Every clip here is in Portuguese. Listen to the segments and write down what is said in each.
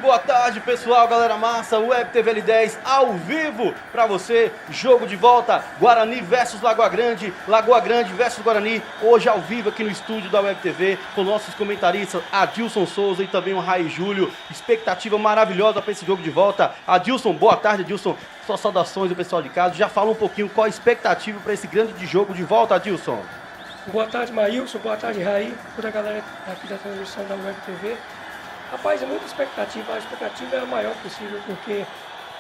Boa tarde, pessoal, galera massa, Web TV L10 ao vivo pra você, jogo de volta, Guarani versus Lagoa Grande versus Guarani, hoje ao vivo aqui no estúdio da Web TV, com nossos comentaristas Adilson Souza e também o Raí Júlio, expectativa maravilhosa pra esse jogo de volta. Adilson, boa tarde, Adilson, suas saudações do pessoal de casa, já fala um pouquinho qual a expectativa pra esse grande jogo de volta, Adilson. Boa tarde, Maílson, boa tarde, Raí, toda a galera aqui da transmissão da Web TV. Rapaz, é muita expectativa, a expectativa é a maior possível, porque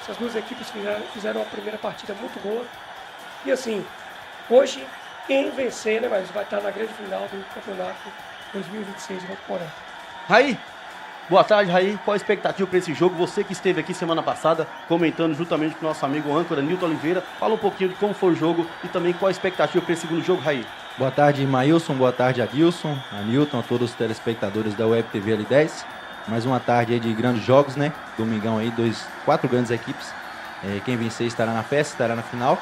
essas duas equipes fizeram uma primeira partida muito boa. E assim, hoje, quem vencer, né, mas vai estar na grande final do campeonato 2026 de Votuporã. Raí, boa tarde, Raí, qual a expectativa para esse jogo? Você que esteve aqui semana passada, comentando juntamente com o nosso amigo âncora, Nilton Oliveira, fala um pouquinho de como foi o jogo e também qual a expectativa para esse segundo jogo, Raí. Boa tarde, Maílson, boa tarde, Adilson, a Nilton, a todos os telespectadores da Web TV L10. Mais uma tarde aí de grandes jogos, né? Domingão aí, 4 grandes equipes. Quem vencer estará na festa, estará na final.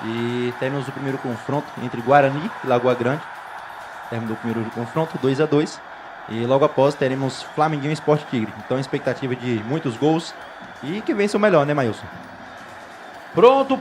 E teremos o primeiro confronto entre Guarani e Lagoa Grande. Terminou o primeiro confronto, 2-2. E logo após teremos Flamenguinho e Sport Tigre. Então, expectativa de muitos gols. E que vença o melhor, né, Maílson? Pronto.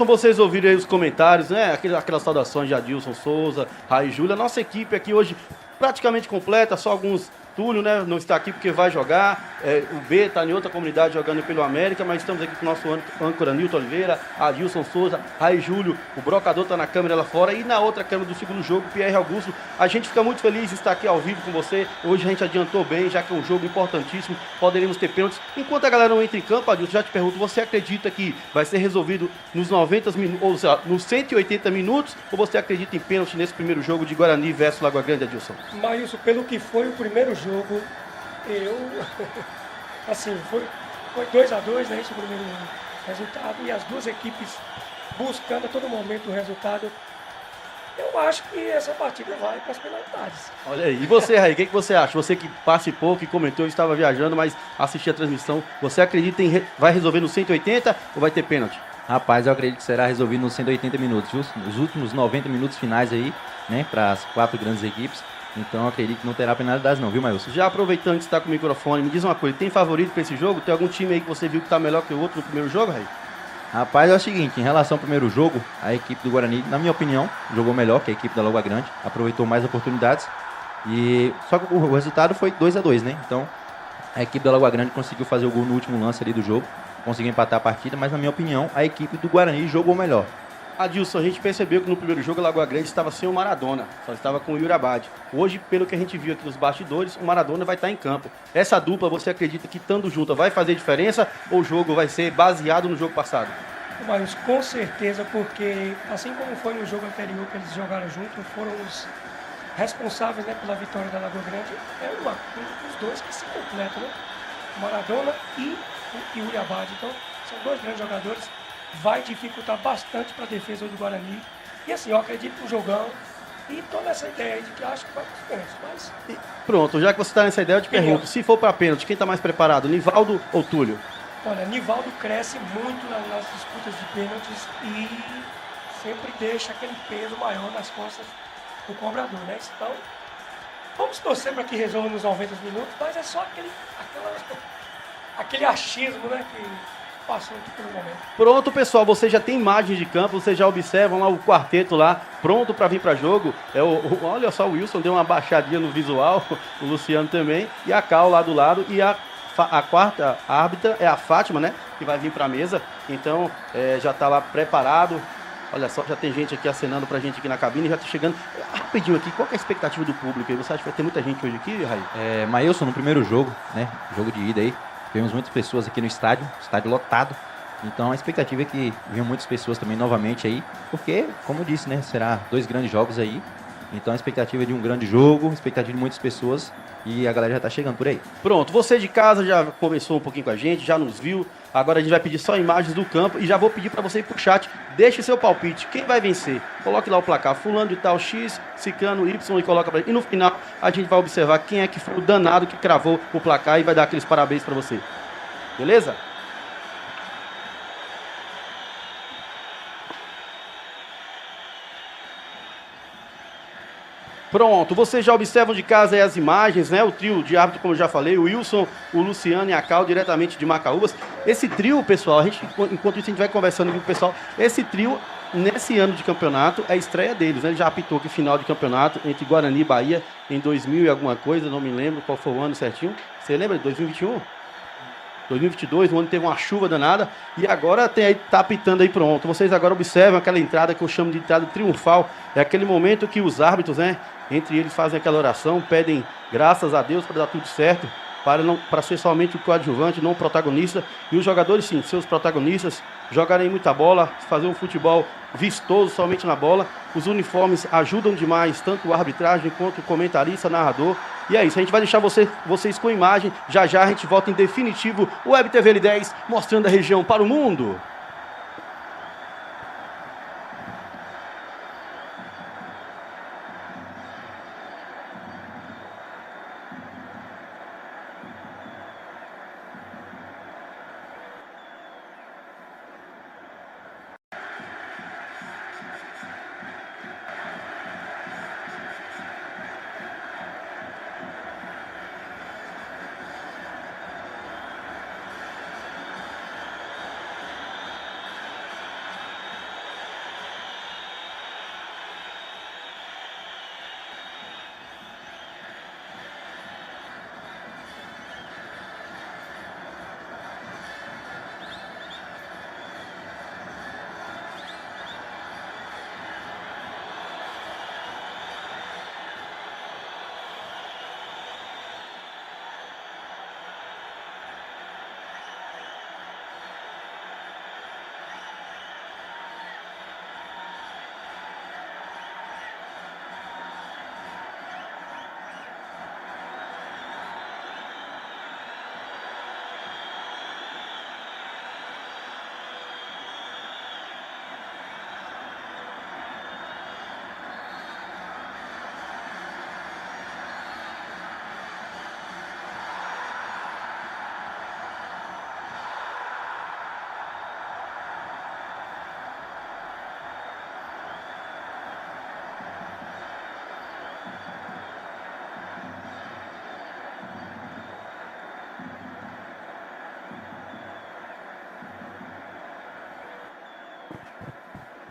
Vocês ouviram aí os comentários, né? Aquelas saudações de Adilson Souza, Raí Júlia. Nossa equipe aqui hoje praticamente completa, só alguns. Túlio, né, não está aqui porque vai jogar, o B está em outra comunidade jogando pelo América, mas estamos aqui com o nosso âncora Nilton Oliveira, Adilson Souza, Raí Júlio, o brocador está na câmera lá fora e na outra câmera do segundo jogo, Pierre Augusto. A gente fica muito feliz de estar aqui ao vivo com você, hoje a gente adiantou bem, já que é um jogo importantíssimo, poderemos ter pênaltis. Enquanto a galera não entra em campo, Adilson, já te pergunto, você acredita que vai ser resolvido nos 90 minutos, ou seja, nos 180 minutos, ou você acredita em pênalti nesse primeiro jogo de Guarani versus Lagoa Grande, Adilson? Maílson, pelo que foi o primeiro jogo, assim, foi 2-2, né, esse primeiro resultado, e as duas equipes buscando a todo momento o resultado. Eu acho que essa partida vai para as penalidades. Olha aí, e você, Raí, o que você acha? Você que participou, que comentou, estava viajando, mas assistiu a transmissão, você acredita em vai resolver no 180 ou vai ter pênalti? Rapaz, eu acredito que será resolvido nos 180 minutos, viu? Os últimos 90 minutos finais aí, né, para as 4 grandes equipes. Então eu acredito que não terá penalidade não, viu, Maílson? Já aproveitando que você está com o microfone, me diz uma coisa, tem favorito para esse jogo? Tem algum time aí que você viu que está melhor que o outro no primeiro jogo, Raí? Rapaz, é o seguinte, em relação ao primeiro jogo, a equipe do Guarani, na minha opinião, jogou melhor que a equipe da Lagoa Grande, aproveitou mais oportunidades, e só que o resultado foi 2-2, né? Então a equipe da Lagoa Grande conseguiu fazer o gol no último lance ali do jogo, conseguiu empatar a partida, mas na minha opinião, a equipe do Guarani jogou melhor. Adilson, a gente percebeu que no primeiro jogo a Lagoa Grande estava sem o Maradona, só estava com o Yuri Abad. Hoje, pelo que a gente viu aqui nos bastidores, o Maradona vai estar em campo. Essa dupla, você acredita que estando junta vai fazer diferença ou o jogo vai ser baseado no jogo passado? Mas com certeza, porque assim como foi no jogo anterior que eles jogaram juntos, foram os responsáveis, né, pela vitória da Lagoa Grande. É os dois que se completam, né? O Maradona e o Yuri Abad. Então, são dois grandes jogadores. Vai dificultar bastante para a defesa do Guarani. E assim, eu acredito no jogão e estou nessa ideia aí de que acho que vai para os pênaltis. Mas... Pronto, já que você está nessa ideia, eu te pergunto, se for para pênalti, quem está mais preparado, Nivaldo ou Túlio? Olha, Nivaldo cresce muito nas disputas de pênaltis e sempre deixa aquele peso maior nas costas do cobrador, né? Então, vamos torcer para que resolva nos 90 minutos, mas é só aquele achismo, né, que passou aqui pelo momento. Pronto, pessoal, você já tem imagens de campo, vocês já observam lá o quarteto lá, pronto para vir para jogo. Olha só, o Wilson deu uma baixadinha no visual, o Luciano também, e a Cal lá do lado, e a quarta árbitra é a Fátima, né, que vai vir para a mesa. Então, já está lá preparado. Olha só, já tem gente aqui acenando pra gente aqui na cabine, já está chegando. Rapidinho aqui, qual que é a expectativa do público aí? Você acha que vai ter muita gente hoje aqui, Raí? Maílson, no primeiro jogo, né, jogo de ida aí, tivemos muitas pessoas aqui no estádio lotado. Então a expectativa é que venham muitas pessoas também novamente aí, porque, como eu disse, né, será 2 grandes jogos aí. Então a expectativa é de um grande jogo, expectativa de muitas pessoas e a galera já está chegando por aí. Pronto, você de casa já conversou um pouquinho com a gente, já nos viu. Agora a gente vai pedir só imagens do campo e já vou pedir para você ir pro chat. Deixe seu palpite, quem vai vencer? Coloque lá o placar, fulano de tal X, ciclano Y e coloca pra... E no final a gente vai observar quem é que foi o danado que cravou o placar e vai dar aqueles parabéns para você. Beleza? Pronto, vocês já observam de casa aí as imagens, né? O trio de árbitro, como eu já falei, o Wilson, o Luciano e a Cal, diretamente de Macaúbas. Esse trio, pessoal, enquanto isso a gente vai conversando aqui com o pessoal, esse trio, nesse ano de campeonato, é a estreia deles, né? Ele já apitou aqui final de campeonato entre Guarani e Bahia em 2000 e alguma coisa, não me lembro qual foi o ano certinho. Você lembra de 2021? 2022, o ano teve uma chuva danada, e agora tá apitando aí pronto. Vocês agora observam aquela entrada que eu chamo de entrada triunfal. É aquele momento que os árbitros, né, entre eles fazem aquela oração, pedem graças a Deus para dar tudo certo, para ser somente o coadjuvante, não o protagonista. E os jogadores, sim, seus protagonistas, jogarem muita bola, fazer um futebol vistoso somente na bola. Os uniformes ajudam demais, tanto a arbitragem quanto o comentarista, narrador. E é isso, a gente vai deixar vocês com imagem. Já já a gente volta em definitivo o Web TV L10, mostrando a região para o mundo.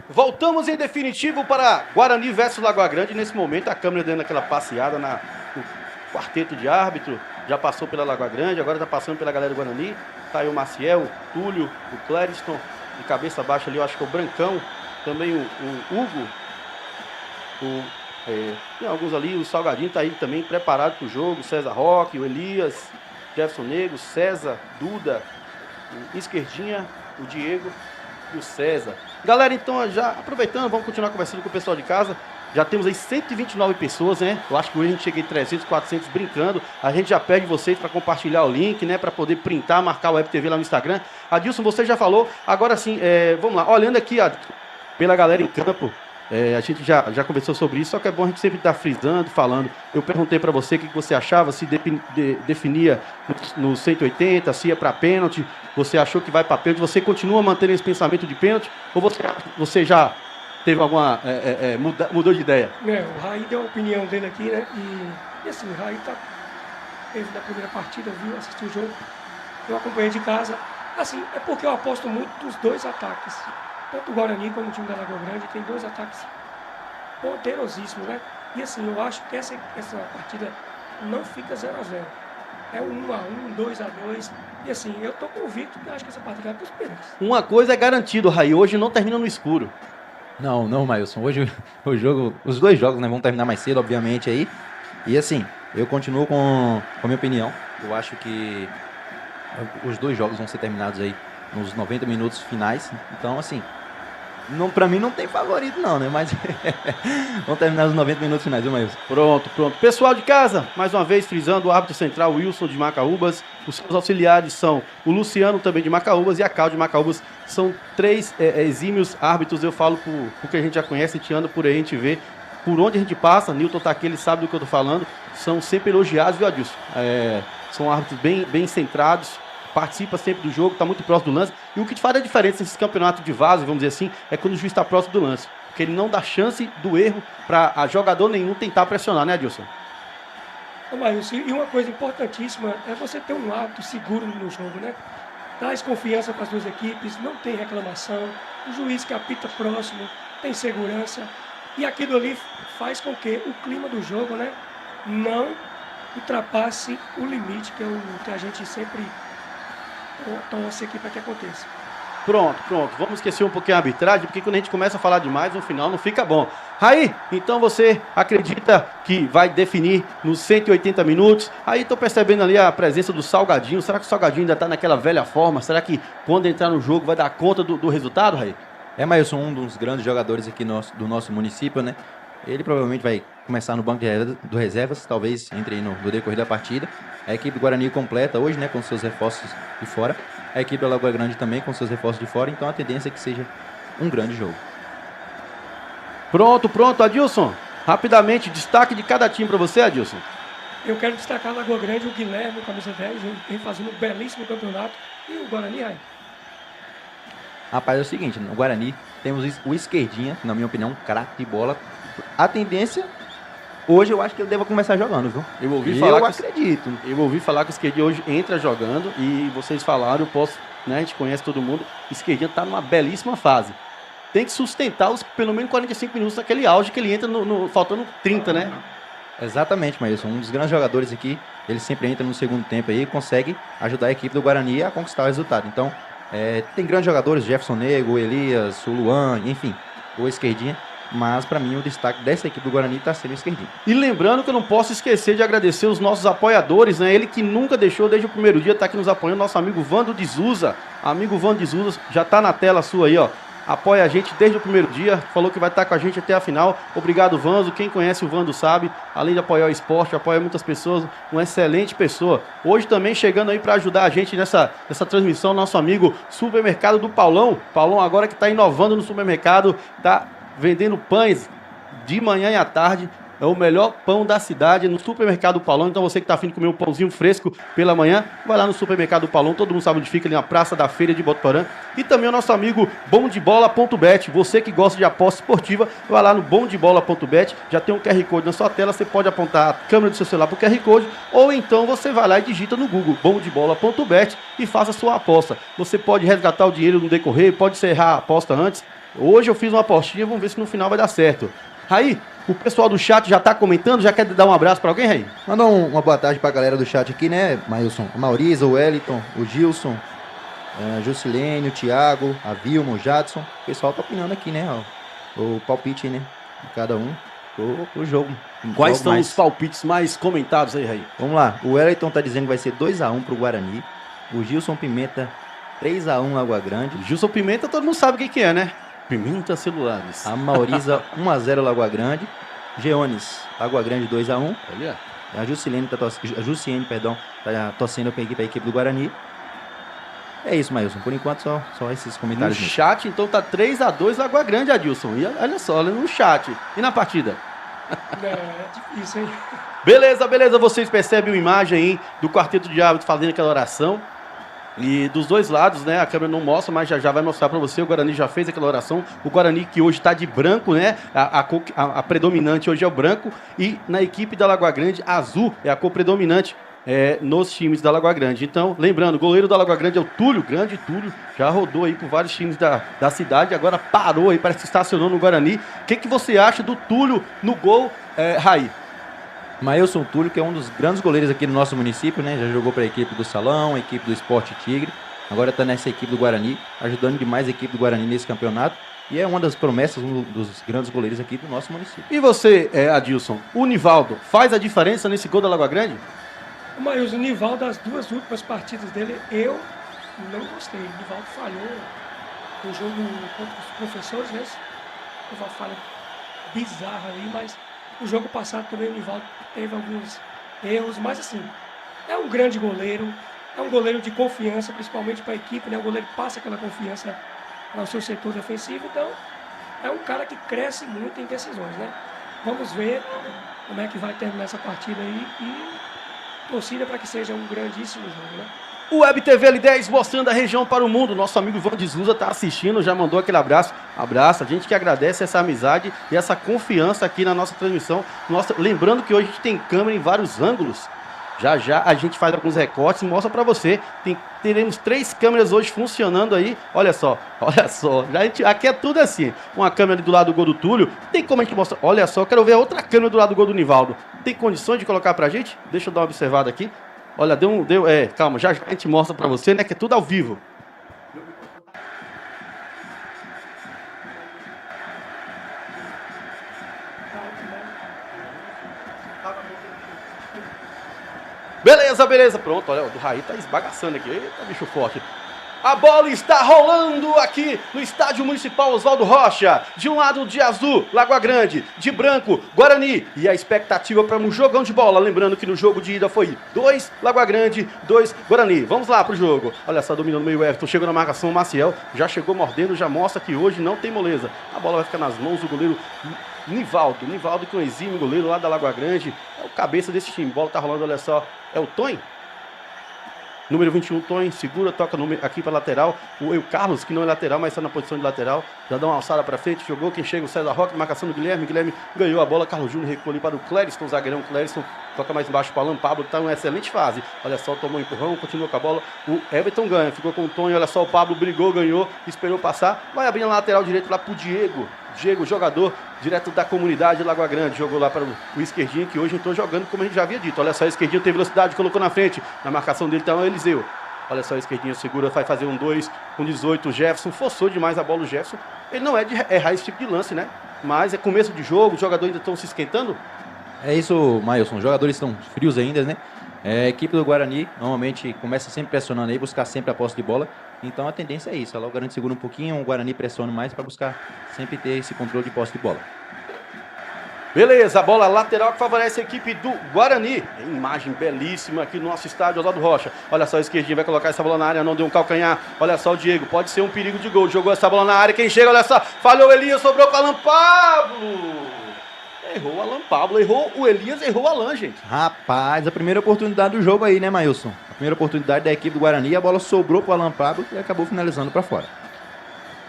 Voltamos em definitivo para Guarani versus Lagoa Grande. Nesse momento, a câmera dando aquela passeada no quarteto de árbitro. Já passou pela Lagoa Grande, agora está passando pela galera do Guarani. Está aí o Maciel, o Túlio, o Clériston. De cabeça baixa ali, eu acho que é o Brancão. Também o Hugo. Tem alguns ali, o Salgadinho está aí também preparado para o jogo. O César Roque, o Elias, Jefferson Negro, César, Duda, o Esquerdinha, o Diego e o César. Galera, então, já aproveitando, vamos continuar conversando com o pessoal de casa. Já temos aí 129 pessoas, né? Eu acho que hoje a gente chega em 300, 400 brincando. A gente já pede vocês para compartilhar o link, né? Para poder printar, marcar o Web TV lá no Instagram. Adilson, você já falou. Agora sim, vamos lá. Olhando aqui pela galera em campo, a gente já conversou sobre isso, só que é bom a gente sempre estar frisando, falando. Eu perguntei para você o que você achava, se definia no 180, se ia para pênalti. Você achou que vai para pênalti? Você continua mantendo esse pensamento de pênalti? Ou você já teve alguma... mudou de ideia? O Raí deu a opinião dele aqui, né? E assim, o Raí teve na primeira partida, assistiu o jogo. Eu acompanhei de casa. Assim, é porque eu aposto muito nos dois ataques. Tanto o Guarani como o time da Lagoa Grande tem dois ataques poderosíssimos, né? E assim, eu acho que essa partida não fica 0-0. É 1-1, 2-2. E assim, eu tô convicto que eu acho que essa partida vai para os pênaltis. Uma coisa é garantido, Raí, hoje não termina no escuro. Não, Mailson. Hoje os dois jogos, né, vão terminar mais cedo, obviamente, aí. E assim, eu continuo com a minha opinião. Eu acho que os dois jogos vão ser terminados aí nos 90 minutos finais. Então, assim, pra mim não tem favorito não, né? Mas vamos terminar os 90 minutos finais, viu, Mailson? Pronto. Pessoal de casa, mais uma vez frisando, o árbitro central Wilson de Macaúbas. Os seus auxiliares são o Luciano, também de Macaúbas, e a Cal de Macaúbas. São três exímios árbitros, eu falo porque a gente já conhece, a gente anda por aí, a gente vê. Por onde a gente passa, Newton tá aqui, ele sabe do que eu tô falando. São sempre elogiados, viu, Adilson? São árbitros bem centrados, participa sempre do jogo, está muito próximo do lance. E o que faz a diferença nesses campeonatos de vaso, vamos dizer assim, é quando o juiz está próximo do lance. que ele não dá chance do erro para jogador nenhum tentar pressionar, né, Adilson? Maílson, e uma coisa importantíssima é você ter um hábito seguro no jogo, né? Traz confiança para as duas equipes, não tem reclamação, o juiz que apita próximo, tem segurança, e aquilo ali faz com que o clima do jogo, né, não ultrapasse o limite que a gente sempre torce aqui para que aconteça. Pronto. Vamos esquecer um pouquinho a arbitragem, porque quando a gente começa a falar demais, no final não fica bom. Raí, então você acredita que vai definir nos 180 minutos? Aí estou percebendo ali a presença do Salgadinho. Será que o Salgadinho ainda está naquela velha forma? Será que quando entrar no jogo vai dar conta do resultado, Raí? Maílson, um dos grandes jogadores aqui do nosso município, né? Ele provavelmente vai começar no banco de reservas, talvez entre aí no decorrer da partida. A equipe do Guarani completa hoje, né, com seus reforços de fora. A equipe da Lagoa Grande também com seus reforços de fora. Então a tendência é que seja um grande jogo. Pronto, Adilson. Rapidamente, destaque de cada time para você, Adilson. Eu quero destacar a Lagoa Grande, o Guilherme, camisa 10, vem fazendo um belíssimo campeonato. E o Guarani, Raí? Rapaz, é o seguinte, no Guarani temos o Esquerdinha, na minha opinião, um craque de bola. A tendência, hoje eu acho que ele deva começar jogando, viu? Eu acredito. Eu ouvi falar que o Esquerdinha hoje entra jogando e vocês falaram, eu posso, né, a gente conhece todo mundo, o Esquerdinha está numa belíssima fase. Tem que sustentar os pelo menos 45 minutos naquele auge que ele entra faltando 30, né? Exatamente, Maílson. Um dos grandes jogadores aqui, ele sempre entra no segundo tempo aí e consegue ajudar a equipe do Guarani a conquistar o resultado. Então, tem grandes jogadores, Jefferson Nego, o Elias, o Luan, enfim, o Esquerdinha. Mas, para mim, o destaque dessa equipe do Guarani está sendo o Esquerdinha. E lembrando que eu não posso esquecer de agradecer os nossos apoiadores, né? Ele que nunca deixou, desde o primeiro dia, tá aqui nos apoiando, nosso amigo Vando de Zuza. Amigo Vando de Zuza, já tá na tela sua aí, ó. Apoia a gente desde o primeiro dia, falou que vai estar com a gente até a final. Obrigado, Vando. Quem conhece o Vando sabe, além de apoiar o esporte, apoia muitas pessoas, uma excelente pessoa. Hoje também chegando aí para ajudar a gente nessa transmissão, nosso amigo Supermercado do Paulão. Paulão agora que está inovando no supermercado, tá vendendo pães de manhã e à tarde. É o melhor pão da cidade no Supermercado Paulão. Então você que está afim de comer um pãozinho fresco pela manhã, vai lá no Supermercado Paulão. Todo mundo sabe onde fica, ali na Praça da Feira de Botuporã. E também o nosso amigo bomdebola.bet. Você que gosta de aposta esportiva, vai lá no bomdebola.bet. Já tem um QR Code na sua tela. Você pode apontar a câmera do seu celular para o QR Code. Ou então você vai lá e digita no Google bomdebola.bet e faça a sua aposta. Você pode resgatar o dinheiro no decorrer, pode encerrar a aposta antes. Hoje eu fiz uma apostinha, vamos ver se no final vai dar certo. Raí, o pessoal do chat já tá comentando, já quer dar um abraço pra alguém, Raí? Manda uma boa tarde pra galera do chat aqui, né, Maílson? A Maurisa, o Wellington, o Gilson, a Jusilene, o Thiago, a Vilma, o Jadson. O pessoal tá opinando aqui, né, ó, o palpite, né, de cada um pro jogo. Quais são os palpites mais comentados aí, Raí? Vamos lá, o Wellington tá dizendo que vai ser 2-1 pro Guarani. O Gilson Pimenta, 3-1 Lagoa Grande. Gilson Pimenta, todo mundo sabe quem que é, né? Pimenta Celulares. A Maurisa, 1-0 Lagoa Grande. Geones, Lagoa Grande, 2-1. Olha. A Juciene tá torcendo pra equipe do Guarani. É isso, Maílson. Por enquanto, só esses comentários. No chat, então, tá 3-2 Lagoa Grande, Adilson. E olha só, olha no chat. E na partida? É difícil, hein? Beleza. Vocês percebem a imagem aí do quarteto de árbitros fazendo aquela oração. E dos dois lados, né? A câmera não mostra, mas já vai mostrar para você. O Guarani já fez aquela oração. O Guarani que hoje está de branco, né? A predominante hoje é o branco. E na equipe da Lagoa Grande, azul é a cor predominante nos times da Lagoa Grande. Então, lembrando, o goleiro da Lagoa Grande é o Túlio, grande Túlio. Já rodou aí por vários times da cidade. Agora parou aí, parece que estacionou no Guarani. O que você acha do Túlio no gol, Raí? Maílson Túlio, que é um dos grandes goleiros aqui do nosso município, né? Já jogou para a equipe do Salão, a equipe do Esporte Tigre. Agora está nessa equipe do Guarani, ajudando demais a equipe do Guarani nesse campeonato. E é uma das promessas, um dos grandes goleiros aqui do nosso município. E você, Adilson, o Nivaldo, faz a diferença nesse gol da Lagoa Grande? Mas o Nivaldo, das duas últimas partidas dele, eu não gostei. O Nivaldo falhou no jogo contra os professores, né? Uma falha bizarra ali, mas no jogo passado também o Nivaldo teve alguns erros, mas assim, é um grande goleiro, é um goleiro de confiança, principalmente para a equipe, né? O goleiro passa aquela confiança para o seu setor defensivo, então é um cara que cresce muito em decisões, né? Vamos ver como é que vai terminar essa partida aí e torcida para que seja um grandíssimo jogo, né? O Web TV L10 mostrando a região para o mundo. Nosso amigo Ivan de Souza está assistindo, já mandou aquele abraço. Abraço, a gente que agradece essa amizade e essa confiança aqui na nossa transmissão. Lembrando que hoje a gente tem câmera em vários ângulos. Já já a gente faz alguns recortes e mostra para você. Teremos 3 câmeras hoje funcionando aí. Olha só. Aqui é tudo assim. Uma câmera do lado do gol do Túlio. Tem como a gente mostrar? Olha só, eu quero ver a outra câmera do lado do gol do Nivaldo. Tem condições de colocar pra gente? Deixa eu dar uma observada aqui. Olha, calma, já a gente mostra pra você, né, que é tudo ao vivo. Beleza, pronto, olha, o do Raí tá esbagaçando aqui, eita, bicho forte. A bola está rolando aqui no Estádio Municipal Oswaldo Rocha. De um lado de azul, Lagoa Grande. De branco, Guarani. E a expectativa para um jogão de bola. Lembrando que no jogo de ida foi 2 Lagoa Grande, 2 Guarani. Vamos lá pro jogo. Olha só, dominando o meio Everton. Chegou na marcação, o Maciel. Já chegou mordendo, já mostra que hoje não tem moleza. A bola vai ficar nas mãos do goleiro Nivaldo. Nivaldo, que é um exímio goleiro lá da Lagoa Grande. É o cabeça desse time. A bola tá rolando, olha só. É o Tonho. Número 21, Tonho, segura, toca aqui para lateral. O Carlos, que não é lateral, mas está na posição de lateral. Já dá uma alçada para frente, jogou. Quem chega, o César Roque, marcação do Guilherme. Guilherme ganhou a bola. Carlos Júnior recuou ali para o Clériston, o zagueirão Clériston. Toca mais embaixo para o Alan Pablo, que está em uma excelente fase. Olha só, tomou um empurrão, continuou com a bola. O Everton ganha, ficou com o Tonho. Olha só, o Pablo brigou, ganhou, esperou passar. Vai abrir na lateral direito lá para o Diego. Diego, jogador direto da comunidade de Lagoa Grande, jogou lá para o esquerdinho, que hoje eu estou jogando como a gente já havia dito. Olha só, o esquerdinho tem velocidade, colocou na frente. Na marcação dele está o Eliseu. Olha só, o esquerdinho segura, vai fazer um 2 com 18. O Jefferson forçou demais a bola. O Jefferson, ele não é de errar esse tipo de lance, né? Mas é começo de jogo, os jogadores ainda estão se esquentando. É isso, Mailson. Os jogadores estão frios ainda, né? A equipe do Guarani normalmente começa sempre pressionando aí, buscar sempre a posse de bola. Então a tendência é isso. O Guarani segura um pouquinho, o Guarani pressiona mais para buscar sempre ter esse controle de posse de bola. Beleza, a bola lateral que favorece a equipe do Guarani. Imagem belíssima aqui no nosso estádio Oswaldo Rocha. Olha só, a esquerdinha vai colocar essa bola na área, não deu um calcanhar. Olha só o Diego, pode ser um perigo de gol. Jogou essa bola na área, quem chega, olha só, falhou o Elias, sobrou para Alan Pablo. Errou o Alan Pablo, errou o Elias, errou o Alan, gente. Rapaz, a primeira oportunidade do jogo aí, né, Mailson? A primeira oportunidade da equipe do Guarani, a bola sobrou para o Alan Pablo e acabou finalizando para fora.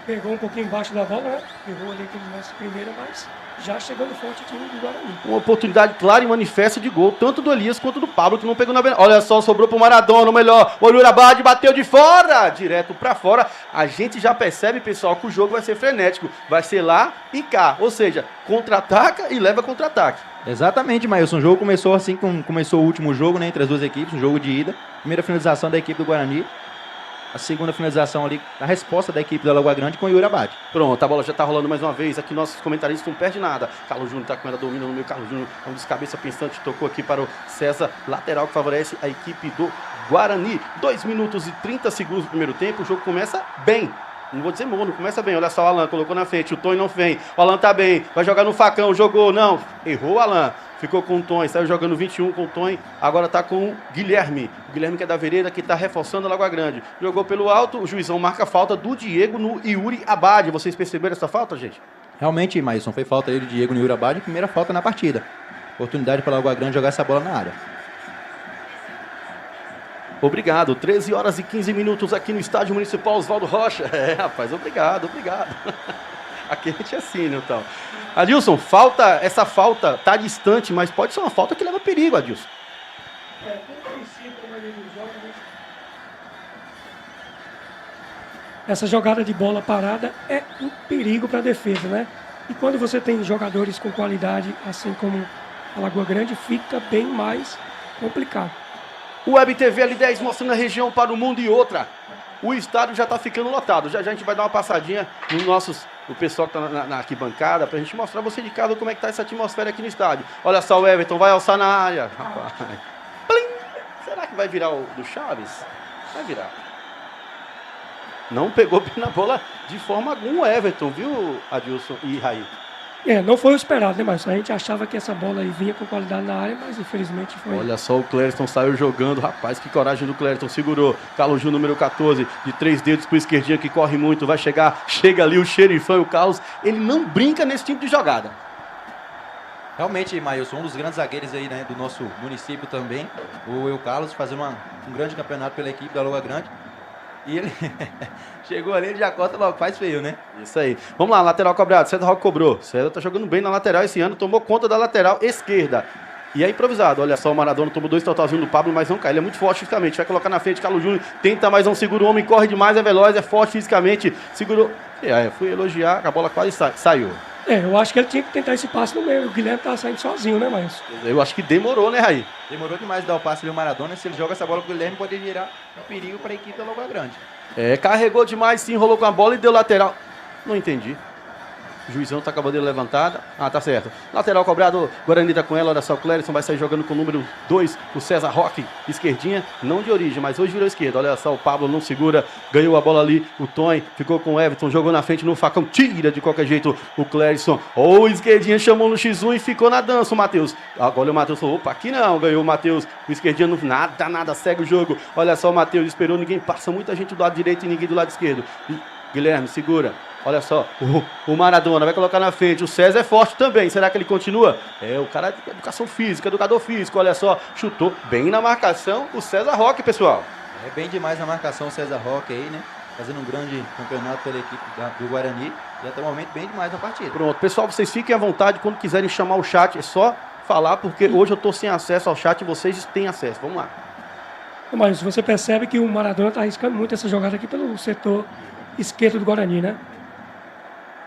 Pegou um pouquinho embaixo da bola, né? Pegou ali aquele lance primeiro, mas já chegando forte o time do Guarani. Uma oportunidade clara e manifesta de gol, tanto do Elias quanto do Pablo, que não pegou na beira. Olha só, sobrou pro Maradona, o melhor. O Urabade bateu de fora, direto pra fora. A gente já percebe, pessoal, que o jogo vai ser frenético. Vai ser lá e cá. Ou seja, contra-ataca e leva contra-ataque. Exatamente, Mailson. O jogo começou assim como começou o último jogo, né? Entre as duas equipes, um jogo de ida. Primeira finalização da equipe do Guarani. A segunda finalização ali, a resposta da equipe da Lagoa Grande com o Yuri Abad. Pronto, a bola já tá rolando mais uma vez. Aqui nossos comentaristas não perdem nada. Carlos Júnior tá com ela, domina no meio. Carlos Júnior é um descabeça pensante. Tocou aqui para o César, lateral, que favorece a equipe do Guarani. 2 minutos e 30 segundos do primeiro tempo. O jogo começa bem. Não vou dizer mono, começa bem. Olha só, o Alan colocou na frente. O Tonho não vem. O Alan tá bem. Vai jogar no facão. Jogou, não. Errou o Alan. Ficou com o Tonho, saiu jogando 21 com o Tonho, agora está com o Guilherme. O Guilherme que é da Vereda, que está reforçando a Lagoa Grande. Jogou pelo alto, o juizão marca a falta do Diego no Yuri Abad. Vocês perceberam essa falta, gente? Realmente, Mailson, foi falta aí do Diego no Yuri Abad, primeira falta na partida. Oportunidade para a Lagoa Grande jogar essa bola na área. Obrigado, 13 horas e 15 minutos aqui no Estádio Municipal Oswaldo Rocha. É, rapaz, obrigado. Aqui a gente é assim, então. Adilson, essa falta tá distante, mas pode ser uma falta que leva perigo, Adilson. Essa jogada de bola parada é um perigo para a defesa, né? E quando você tem jogadores com qualidade, assim como a Lagoa Grande, fica bem mais complicado. O Web TV L10 mostrando a região para o mundo e outra. O estádio já está ficando lotado. Já a gente vai dar uma passadinha o pessoal que está na arquibancada, para a gente mostrar você de casa como é que está essa atmosfera aqui no estádio. Olha só, o Everton vai alçar na área. Rapaz. Plim! Será que vai virar o do Chaves? Vai virar. Não pegou bem na bola de forma alguma o Everton, viu, Adilson e Raí? Não foi o esperado, né, mas a gente achava que essa bola aí vinha com qualidade na área, mas infelizmente foi. Olha só, o Clériston saiu jogando, rapaz, que coragem do Clériston, segurou. Carlos Júnior, número 14, de 3 dedos pro esquerdinha, que corre muito, vai chegar, chega ali o xerifão e o Carlos, ele não brinca nesse tipo de jogada. Realmente, Mailson, um dos grandes zagueiros aí, né, do nosso município também, o Carlos fazendo uma um grande campeonato pela equipe da Lagoa Grande. E ele chegou ali, ele já corta logo, faz feio, né? Isso aí. Vamos lá, lateral cobrado. César Roque cobrou. César tá jogando bem na lateral esse ano, tomou conta da lateral esquerda. E é improvisado. Olha só, o Maradona tomou 2 totalzinhos do Pablo, mas não cai. Ele é muito forte fisicamente. Vai colocar na frente, Carlos Júnior. Tenta mais um, segura o homem, corre demais, é veloz, é forte fisicamente. Segurou. Fui elogiar, a bola quase saiu. Eu acho que ele tinha que tentar esse passe no meio. O Guilherme tava saindo sozinho, né, mas... Eu acho que demorou, né, Raí? Demorou demais dar o passe ali ao Maradona. Se ele joga essa bola pro Guilherme, pode virar um perigo para a equipe da Lagoa Grande. Carregou demais, se enrolou com a bola e deu lateral. Não entendi. O juizão tá com a bandeira levantada. Tá certo. Lateral cobrado, Guarani tá com ela. Olha só, o Clérison vai sair jogando com o número 2, o César Roque, esquerdinha, não de origem, mas hoje virou esquerda. Olha só, o Pablo não segura, ganhou a bola ali, o Tonho ficou com o Everton, jogou na frente no facão, tira de qualquer jeito o Clérison. Esquerdinha chamou no X1 e ficou na dança o Matheus. Agora o Matheus falou, opa, aqui não, ganhou o Matheus, o esquerdinha não, nada, segue o jogo. Olha só, o Matheus esperou, ninguém passa, muita gente do lado direito e ninguém do lado esquerdo. Guilherme, segura. Olha só, o Maradona vai colocar na frente, o César é forte também, será que ele continua? O cara de educação física, educador físico, olha só, chutou bem na marcação o César Roque, pessoal. É bem demais na marcação o César Roque aí, né? Fazendo um grande campeonato pela equipe do Guarani e até o momento bem demais na partida. Pronto, pessoal, vocês fiquem à vontade quando quiserem chamar o chat, é só falar, porque hoje eu tô sem acesso ao chat e vocês têm acesso, vamos lá. Mas você percebe que o Maradona tá arriscando muito essa jogada aqui pelo setor esquerdo do Guarani, né?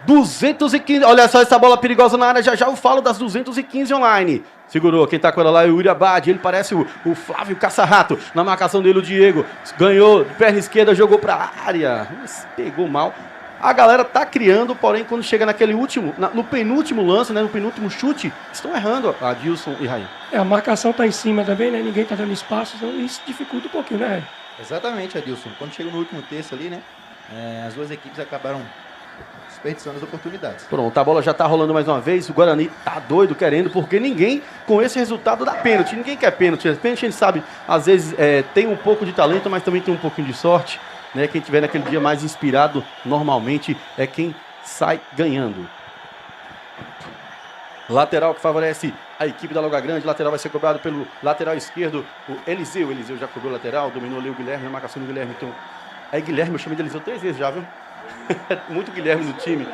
215, olha só essa bola perigosa na área, já eu falo das 215 online. Segurou, quem tá com ela lá é o Yuri Abad, ele parece o Flávio Caçarrato, na marcação dele o Diego, ganhou, perna esquerda, jogou pra área, mas pegou mal. A galera tá criando, porém quando chega naquele último, no penúltimo lance, né, no penúltimo chute, estão errando, Adilson e Raí. A marcação tá em cima também, né, ninguém tá dando espaço, então isso dificulta um pouquinho, né, Raí? Exatamente, Adilson, quando chega no último terço ali, né, as duas equipes acabaram desperdiçando as oportunidades. Pronto, a bola já tá rolando mais uma vez, o Guarani tá doido querendo, porque ninguém com esse resultado dá pênalti, ninguém quer pênalti. Pênalti a gente sabe, às vezes tem um pouco de talento, mas também tem um pouquinho de sorte, né? Quem tiver naquele dia mais inspirado, normalmente é quem sai ganhando. Lateral que favorece a equipe da Lagoa Grande, lateral vai ser cobrado pelo lateral esquerdo, o Eliseu já cobrou o lateral, dominou ali o Guilherme, na marcação do Guilherme, então... Guilherme, eu chamei de Eliseu 3 vezes já, viu? Muito Guilherme no time.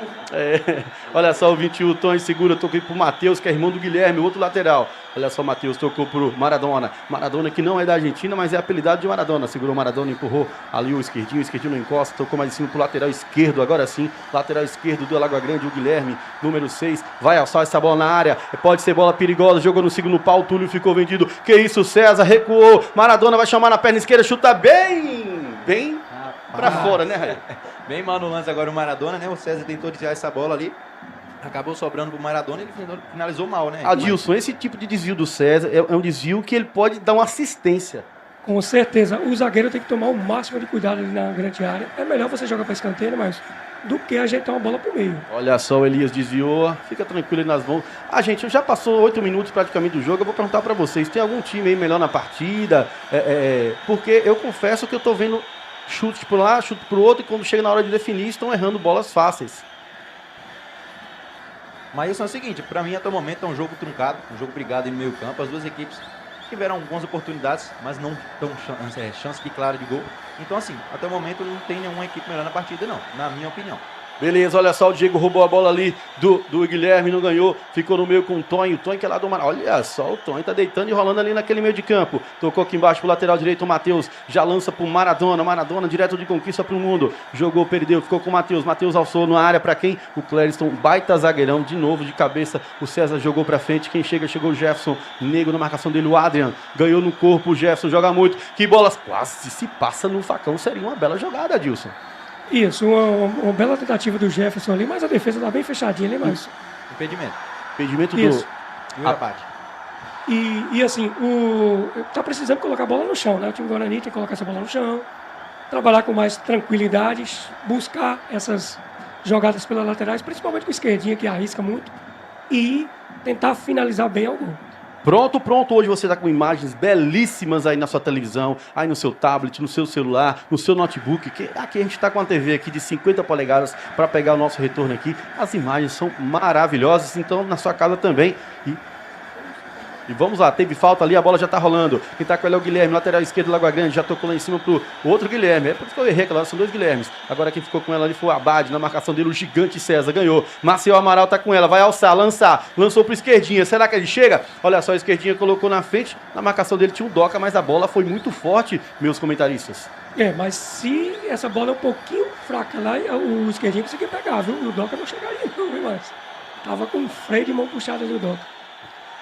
Olha só o 21, o Tonho segura, tocou pro Matheus, que é irmão do Guilherme, outro lateral. Olha só o Matheus, tocou pro Maradona. Maradona que não é da Argentina, mas é apelidado de Maradona. Segurou o Maradona, empurrou ali o esquerdinho não encosta, tocou mais em cima pro lateral esquerdo. Agora sim, lateral esquerdo do Lagoa Grande, o Guilherme, número 6. Vai alçar essa bola na área, pode ser bola perigosa, jogou no segundo pau, o Túlio ficou vendido. Que isso, César recuou, Maradona vai chamar na perna esquerda, chuta bem pra fora, né, Raí? Bem mal no lance agora o Maradona, né? O César tentou desviar essa bola ali. Acabou sobrando pro Maradona e ele finalizou mal, né? Adilson, esse tipo de desvio do César é um desvio que ele pode dar uma assistência. Com certeza. O zagueiro tem que tomar o máximo de cuidado ali na grande área. É melhor você jogar para escanteio, mas do que ajeitar uma bola pro meio. Olha só, o Elias desviou. Fica tranquilo aí nas mãos. Gente, já passou 8 minutos praticamente do jogo. Eu vou perguntar para vocês, tem algum time aí melhor na partida? Porque eu confesso que eu tô vendo chute por lá, chute por outro, e quando chega na hora de definir, estão errando bolas fáceis. Mas isso é o seguinte, para mim até o momento é um jogo truncado, um jogo brigado em meio campo. As duas equipes tiveram algumas oportunidades, mas não tão chance de clara de gol. Então assim, até o momento não tem nenhuma equipe melhor na partida não, na minha opinião. Beleza, olha só, o Diego roubou a bola ali do Guilherme, não ganhou, ficou no meio com o Tonho que é lá do Mar. Olha só, o Tonho tá deitando e rolando ali naquele meio de campo. Tocou aqui embaixo pro lateral direito, o Matheus já lança pro Maradona direto de conquista pro mundo. Jogou, perdeu, ficou com o Matheus alçou na área pra quem? O Clériston, baita zagueirão, de novo de cabeça, o César jogou pra frente, quem chegou o Jefferson, Nego na marcação dele, o Adrian, ganhou no corpo, o Jefferson joga muito, que bolas, quase se passa no facão, seria uma bela jogada, Adilson. Isso, uma bela tentativa do Jefferson ali, mas a defesa tá bem fechadinha ali, mas... Impedimento Isso. do abate. E assim, tá precisando colocar a bola no chão, né? O time Guarani tem que colocar essa bola no chão, trabalhar com mais tranquilidade, buscar essas jogadas pelas laterais, principalmente com o esquerdinha, que arrisca muito, e tentar finalizar bem ao gol. Pronto. Hoje você está com imagens belíssimas aí na sua televisão, aí no seu tablet, no seu celular, no seu notebook. Aqui a gente está com uma TV aqui de 50 polegadas para pegar o nosso retorno aqui. As imagens são maravilhosas, então na sua casa também. E vamos lá, teve falta ali, a bola já tá rolando. Quem tá com ele é o Guilherme, lateral esquerdo do Lagoa Grande, já tocou lá em cima pro outro Guilherme. É por isso que eu errei, claro, são dois Guilhermes. Agora quem ficou com ela ali foi o Abade, na marcação dele o gigante César, ganhou. Maciel Amaral tá com ela, vai alçar, lançar, lançou pro esquerdinha. Será que ele chega? Olha só, a esquerdinha colocou na frente, na marcação dele tinha um Doca, mas a bola foi muito forte, meus comentaristas. Mas se essa bola é um pouquinho fraca lá, o esquerdinho conseguia pegar, viu? E o Doca não chegaria, não, viu, mas tava com o freio de mão puxada do Doca.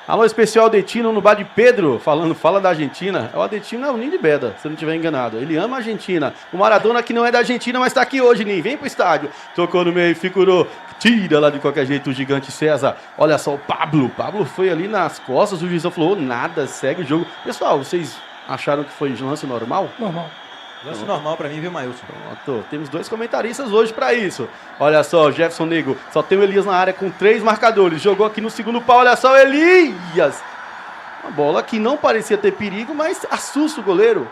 Alô especial Adetino no bar de Pedro, fala da Argentina. O Adetino é o Ninho de Beda, se eu não estiver enganado. Ele ama a Argentina. O Maradona que não é da Argentina, mas está aqui hoje, Ninho. Vem pro estádio. Tocou no meio, figurou. Tira lá de qualquer jeito o gigante César. Olha só o Pablo. Pablo foi ali nas costas, o juizão falou, nada, segue o jogo. Pessoal, vocês acharam que foi lance normal? Normal. Lance normal pra mim, viu, Mailson? Pronto, temos dois comentaristas hoje pra isso. Olha só, Jefferson Nego, só tem o Elias na área com 3 marcadores. Jogou aqui no segundo pau, olha só o Elias. Uma bola que não parecia ter perigo, mas assusta o goleiro.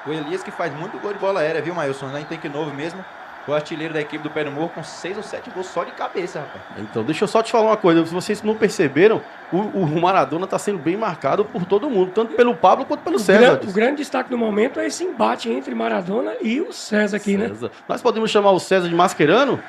O Elias que faz muito gol de bola aérea, viu, Mailson? Lá em Tanque Novo mesmo. Foi o artilheiro da equipe do Pé no Morro com 6 ou 7 gols só de cabeça, rapaz. Então, deixa eu só te falar uma coisa. Se vocês não perceberam, o Maradona está sendo bem marcado por todo mundo, tanto pelo Pablo quanto pelo César. O grande destaque do momento é esse embate entre Maradona e o César aqui, César. Né? Nós podemos chamar o César de Mascherano?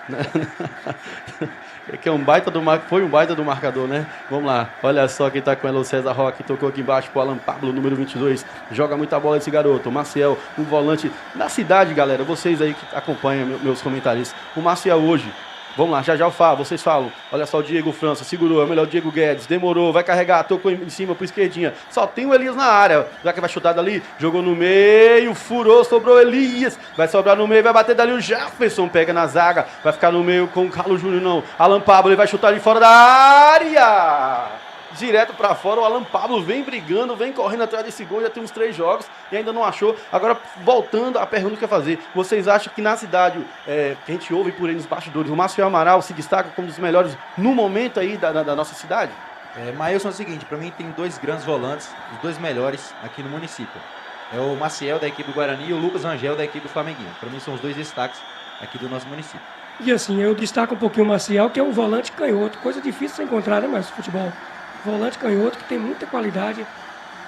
Que é um baita do foi um baita do marcador, né? Vamos lá, olha só quem tá com ela, o César Roque, tocou aqui embaixo pro Alan Pablo, número 22, joga muita bola esse garoto, o Maciel, um volante da cidade, galera, vocês aí que acompanham meus comentários, o Maciel hoje, vamos lá, já eu falo, vocês falam, olha só o Diego França, segurou, é o melhor Diego Guedes, demorou, vai carregar, tocou em cima pro esquerdinha, só tem o Elias na área, já que vai chutar dali, jogou no meio, furou, sobrou Elias, vai sobrar no meio, vai bater dali o Jefferson, pega na zaga, vai ficar no meio com o Carlos Júnior, não, Alan Pablo, ele vai chutar de fora da área, direto pra fora, o Alan Pablo vem brigando, vem correndo atrás desse gol, já tem uns 3 jogos e ainda não achou. Agora, voltando à pergunta que eu ia fazer, vocês acham que na cidade, que a gente ouve por aí nos bastidores, o Maciel Amaral se destaca como um dos melhores no momento aí da nossa cidade? Mailson, é o seguinte, pra mim tem 2 grandes volantes, os 2 melhores aqui no município. É o Maciel da equipe do Guarani e o Lucas Rangel da equipe do Flamenguinho. Pra mim são os 2 destaques aqui do nosso município. E assim, eu destaco um pouquinho o Maciel, que é um volante canhoto, coisa difícil de encontrar, né, mas futebol. Volante canhoto que tem muita qualidade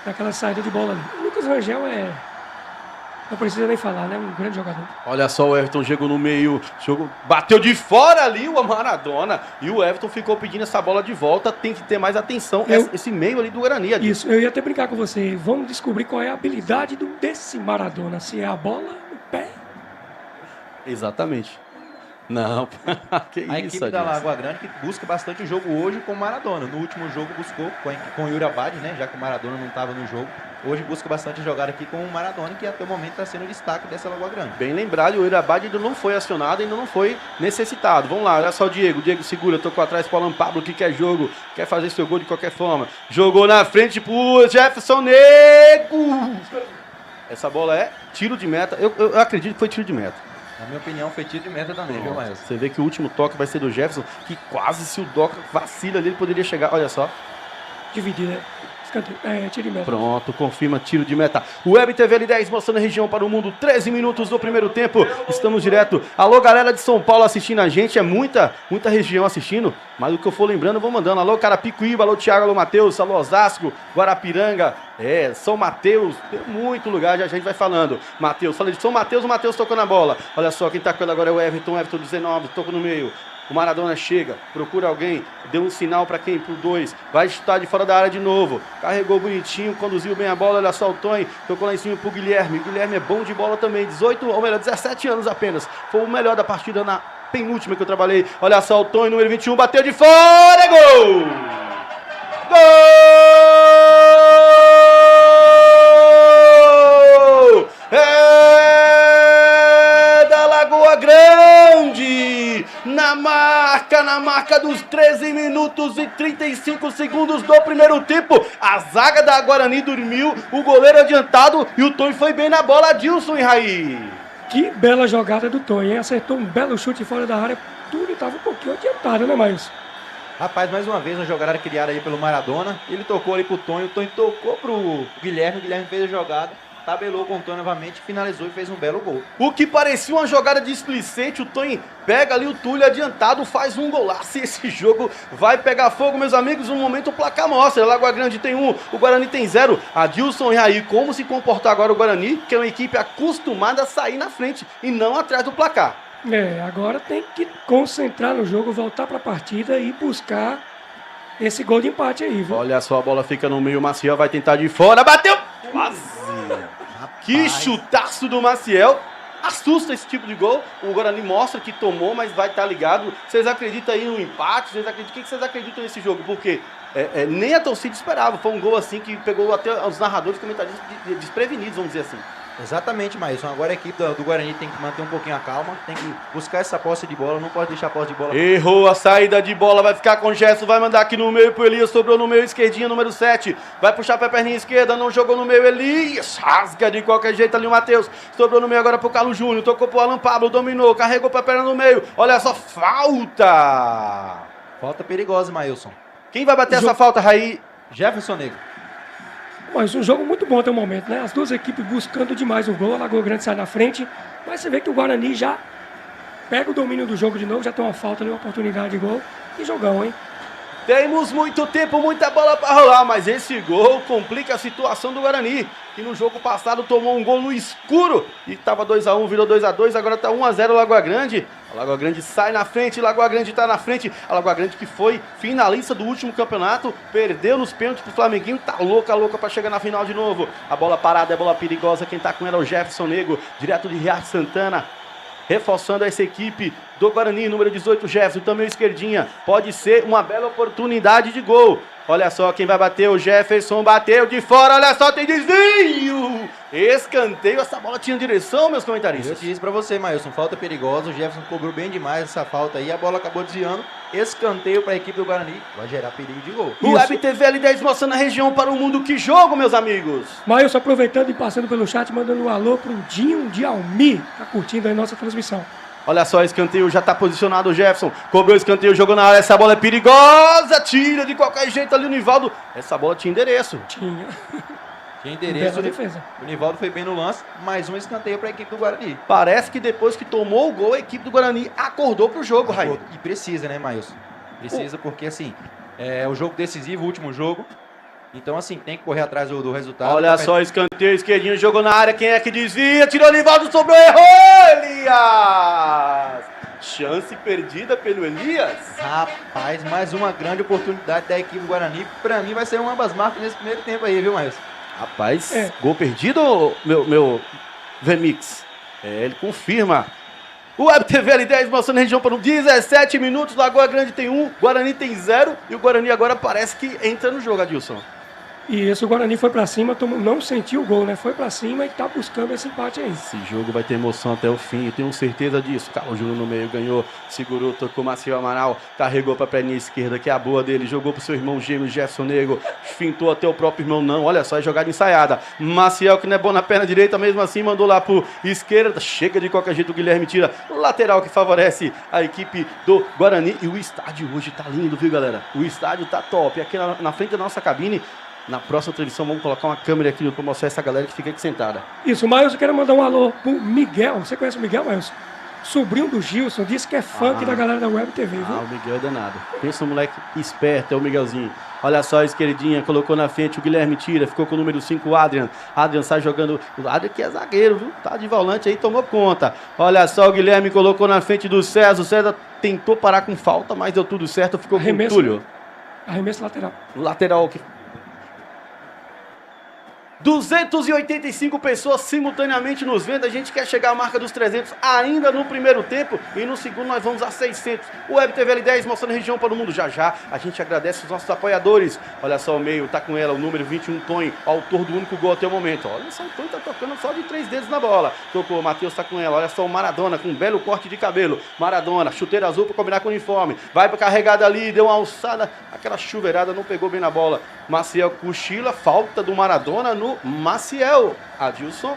naquela saída de bola ali. O Lucas Rangel não precisa nem falar, né? Um grande jogador. Olha só, o Everton chegou no meio, bateu de fora ali o Maradona e o Everton ficou pedindo essa bola de volta. Tem que ter mais atenção, esse meio ali do Guarani. Isso, eu ia até brincar com você. Vamos descobrir qual é a habilidade desse Maradona. Se é a bola no pé. Exatamente. Não, que isso, a equipe da Lagoa Grande que busca bastante o jogo hoje com o Maradona. No último jogo buscou com o Yuri Abade, né? Já que o Maradona não estava no jogo. Hoje busca bastante jogar aqui com o Maradona, que até o momento está sendo o destaque dessa Lagoa Grande. Bem lembrado, o Yuri Abade ainda não foi acionado, ainda não foi necessitado. Vamos lá, olha só o Diego. Diego segura, tocou atrás para o Alan Pablo, que quer jogo, quer fazer seu gol de qualquer forma. Jogou na frente pro Jefferson Nego. Essa bola é tiro de meta. Eu acredito que foi tiro de meta. Na minha opinião, foi tiro de meta também, viu, Mailson? Você vê que o último toque vai ser do Jefferson, que quase, se o Doca vacila ali, ele poderia chegar. Olha só. Dividir, né? Tiro de meta. Pronto, confirma tiro de meta. Web TV L10 mostrando a região para o mundo. 13 minutos do primeiro tempo. Estamos direto. Alô, galera de São Paulo assistindo a gente. É muita região assistindo. Mas o que eu for lembrando, eu vou mandando. Alô, Carapicuíba, alô, Thiago, alô, Matheus, alô, Osasco, Guarapiranga. São Mateus. Tem muito lugar, já a gente vai falando. Matheus, falei de São Mateus, o Matheus tocou na bola. Olha só, quem tá com ele agora é o Everton 19, tocou no meio. O Maradona chega, procura alguém, deu um sinal para quem? Pro 2, vai chutar de fora da área de novo, carregou bonitinho, conduziu bem a bola, olha só o Tonho, tocou lá em cima pro Guilherme, o Guilherme é bom de bola também, 17 anos apenas, foi o melhor da partida na penúltima que eu trabalhei, olha só o Tonho, número 21, bateu de fora, gol! Gol! Da Lagoa Grande! Na marca dos 13 minutos e 35 segundos do primeiro tempo. A zaga da Guarani dormiu, o goleiro adiantado e o Tonho foi bem na bola, Adilson e Raí. Que bela jogada do Tonho, hein? Acertou um belo chute fora da área, tudo estava um pouquinho adiantado, né, Maílson? Rapaz, mais uma vez uma jogada criada aí pelo Maradona. Ele tocou ali pro Tonho, o Tonho tocou pro Guilherme, o Guilherme fez a jogada. tabelou com o Tonho novamente, finalizou e fez um belo gol. O que parecia uma jogada displicente, o Tonho pega ali o Túlio adiantado, faz um golaço e esse jogo vai pegar fogo, meus amigos. No momento o placar mostra, Lagoa Grande tem 1, o Guarani tem 0. Adilson e Raí, como se comportar agora o Guarani, que é uma equipe acostumada a sair na frente e não atrás do placar. Agora tem que concentrar no jogo, voltar para a partida e buscar esse gol de empate aí, viu? Olha só, a bola fica no meio, o Maciel vai tentar de fora, bateu! Quase! Que chutaço do Maciel! Assusta esse tipo de gol. O Guarani mostra que tomou, mas vai estar ligado. Vocês acreditam aí no empate? O que vocês acreditam nesse jogo? Porque nem a torcida esperava. Foi um gol assim que pegou até os narradores e comentaristas desprevenidos, vamos dizer assim. Exatamente, Maílson. Agora a equipe do Guarani tem que manter um pouquinho a calma, tem que buscar essa posse de bola, não pode deixar a posse de bola. Errou a saída de bola, vai ficar com o Gerson, vai mandar aqui no meio pro Elias, sobrou no meio, esquerdinha, número 7. Vai puxar pra perninha esquerda, não jogou no meio, Elias, rasga de qualquer jeito ali o Matheus. Sobrou no meio agora pro Carlos Júnior, tocou pro Alan Pablo, dominou, carregou pra perna no meio. Olha só, falta! Falta perigosa, Maílson. Quem vai bater essa falta, Raí? Jefferson Negro. Mas um jogo muito bom até o momento, né? As duas equipes buscando demais o gol, a Lagoa Grande sai na frente, mas você vê que o Guarani já pega o domínio do jogo de novo, já tem uma falta ali, uma oportunidade de gol. E jogão, hein? Temos muito tempo, muita bola para rolar, mas esse gol complica a situação do Guarani, que no jogo passado tomou um gol no escuro e estava 2-1, virou 2-2, agora está 1-0 Lagoa Grande. A Lagoa Grande sai na frente, Lagoa Grande está na frente. A Lagoa Grande que foi finalista do último campeonato, perdeu nos pênaltis pro Flamenguinho, tá louca para chegar na final de novo. A bola parada é bola perigosa, quem tá com ela é o Jefferson Negro, direto de Riacho Santana. Reforçando essa equipe do Guarani, número 18, Jefferson, também esquerdinha. Pode ser uma bela oportunidade de gol. Olha só quem vai bater, o Jefferson bateu de fora, olha só, tem desvio! Escanteio, essa bola tinha direção, meus comentaristas. Eu te disse pra você, Maílson, falta perigosa, o Jefferson cobrou bem demais essa falta aí, a bola acabou desviando. Escanteio para a equipe do Guarani, vai gerar perigo de gol. O Web TV L10 mostrando a região para o mundo, que jogo, meus amigos! Maílson aproveitando e passando pelo chat, mandando um alô pro Dinho de Almi, tá curtindo aí nossa transmissão. Olha só, escanteio, já tá posicionado o Jefferson, cobrou o escanteio, jogou na área, essa bola é perigosa, tira de qualquer jeito ali o Nivaldo. Essa bola tinha endereço. Tinha endereço, bela defesa. O Nivaldo foi bem no lance, mais um escanteio para a equipe do Guarani. Parece que depois que tomou o gol, a equipe do Guarani acordou pro jogo, Raí. E precisa, né, Maílson? Precisa porque, assim, é o jogo decisivo, o último jogo. Então, assim, tem que correr atrás do resultado. Olha só, escanteio, esquerdinho, jogou na área, quem é que desvia? Tirou o Nivaldo, sobrou, errou, Elias! Chance perdida pelo Elias. Rapaz, mais uma grande oportunidade da equipe do Guarani. Pra mim vai ser uma das marcas nesse primeiro tempo aí, viu, Maílson? Rapaz, gol perdido, meu VMix? Ele confirma. O Web TV L10 mostrando a região para 17 minutos. Lagoa Grande tem 1, Guarani tem 0. E o Guarani agora parece que entra no jogo, Adilson. E esse o Guarani foi pra cima, não sentiu o gol, né? Foi pra cima e tá buscando esse empate aí. Esse jogo vai ter emoção até o fim, eu tenho certeza disso. Carlos Júnior no meio, ganhou, segurou, tocou Maciel Amaral, carregou pra perninha esquerda, que é a boa dele, jogou pro seu irmão gêmeo Jefferson Negro, fintou até o próprio irmão, não, olha só, é jogada ensaiada. Maciel, que não é bom na perna direita, mesmo assim, mandou lá pro esquerda, chega de qualquer jeito, o Guilherme tira, lateral que favorece a equipe do Guarani. E o estádio hoje tá lindo, viu, galera? O estádio tá top, aqui na frente da nossa cabine. Na próxima transmissão vamos colocar uma câmera aqui para mostrar essa galera que fica aqui sentada. Isso, Maílson, eu quero mandar um alô pro Miguel. Você conhece o Miguel, Maílson? Sobrinho do Gilson, disse que é fã aqui da galera da Web TV, viu? O Miguel é danado. Pensa um moleque esperto, é o Miguelzinho. Olha só a esquerdinha, colocou na frente, o Guilherme tira, ficou com o número 5, o Adrian. Adrian sai jogando, o Adrian que é zagueiro, viu? Tá de volante aí, tomou conta. Olha só, o Guilherme colocou na frente do César. O César tentou parar com falta, mas deu tudo certo, ficou com o Túlio. Arremesso lateral. Lateral que... 285 pessoas simultaneamente nos vendo. A gente quer chegar à marca dos 300 ainda no primeiro tempo. E no segundo nós vamos a 600. O Web TV L10 mostrando a região para o mundo. Já já a gente agradece os nossos apoiadores. Olha só o meio, tá com ela, o número 21, Tonho, autor do único gol até o momento. Olha só, o Tonho tá tocando só de 3 dedos na bola. Tocou, o Matheus tá com ela. Olha só o Maradona com um belo corte de cabelo. Maradona, chuteira azul para combinar com o uniforme. Vai para carregada ali, deu uma alçada. Aquela chuveirada, não pegou bem na bola. Maciel cochila, falta do Maradona no Maciel. Adilson.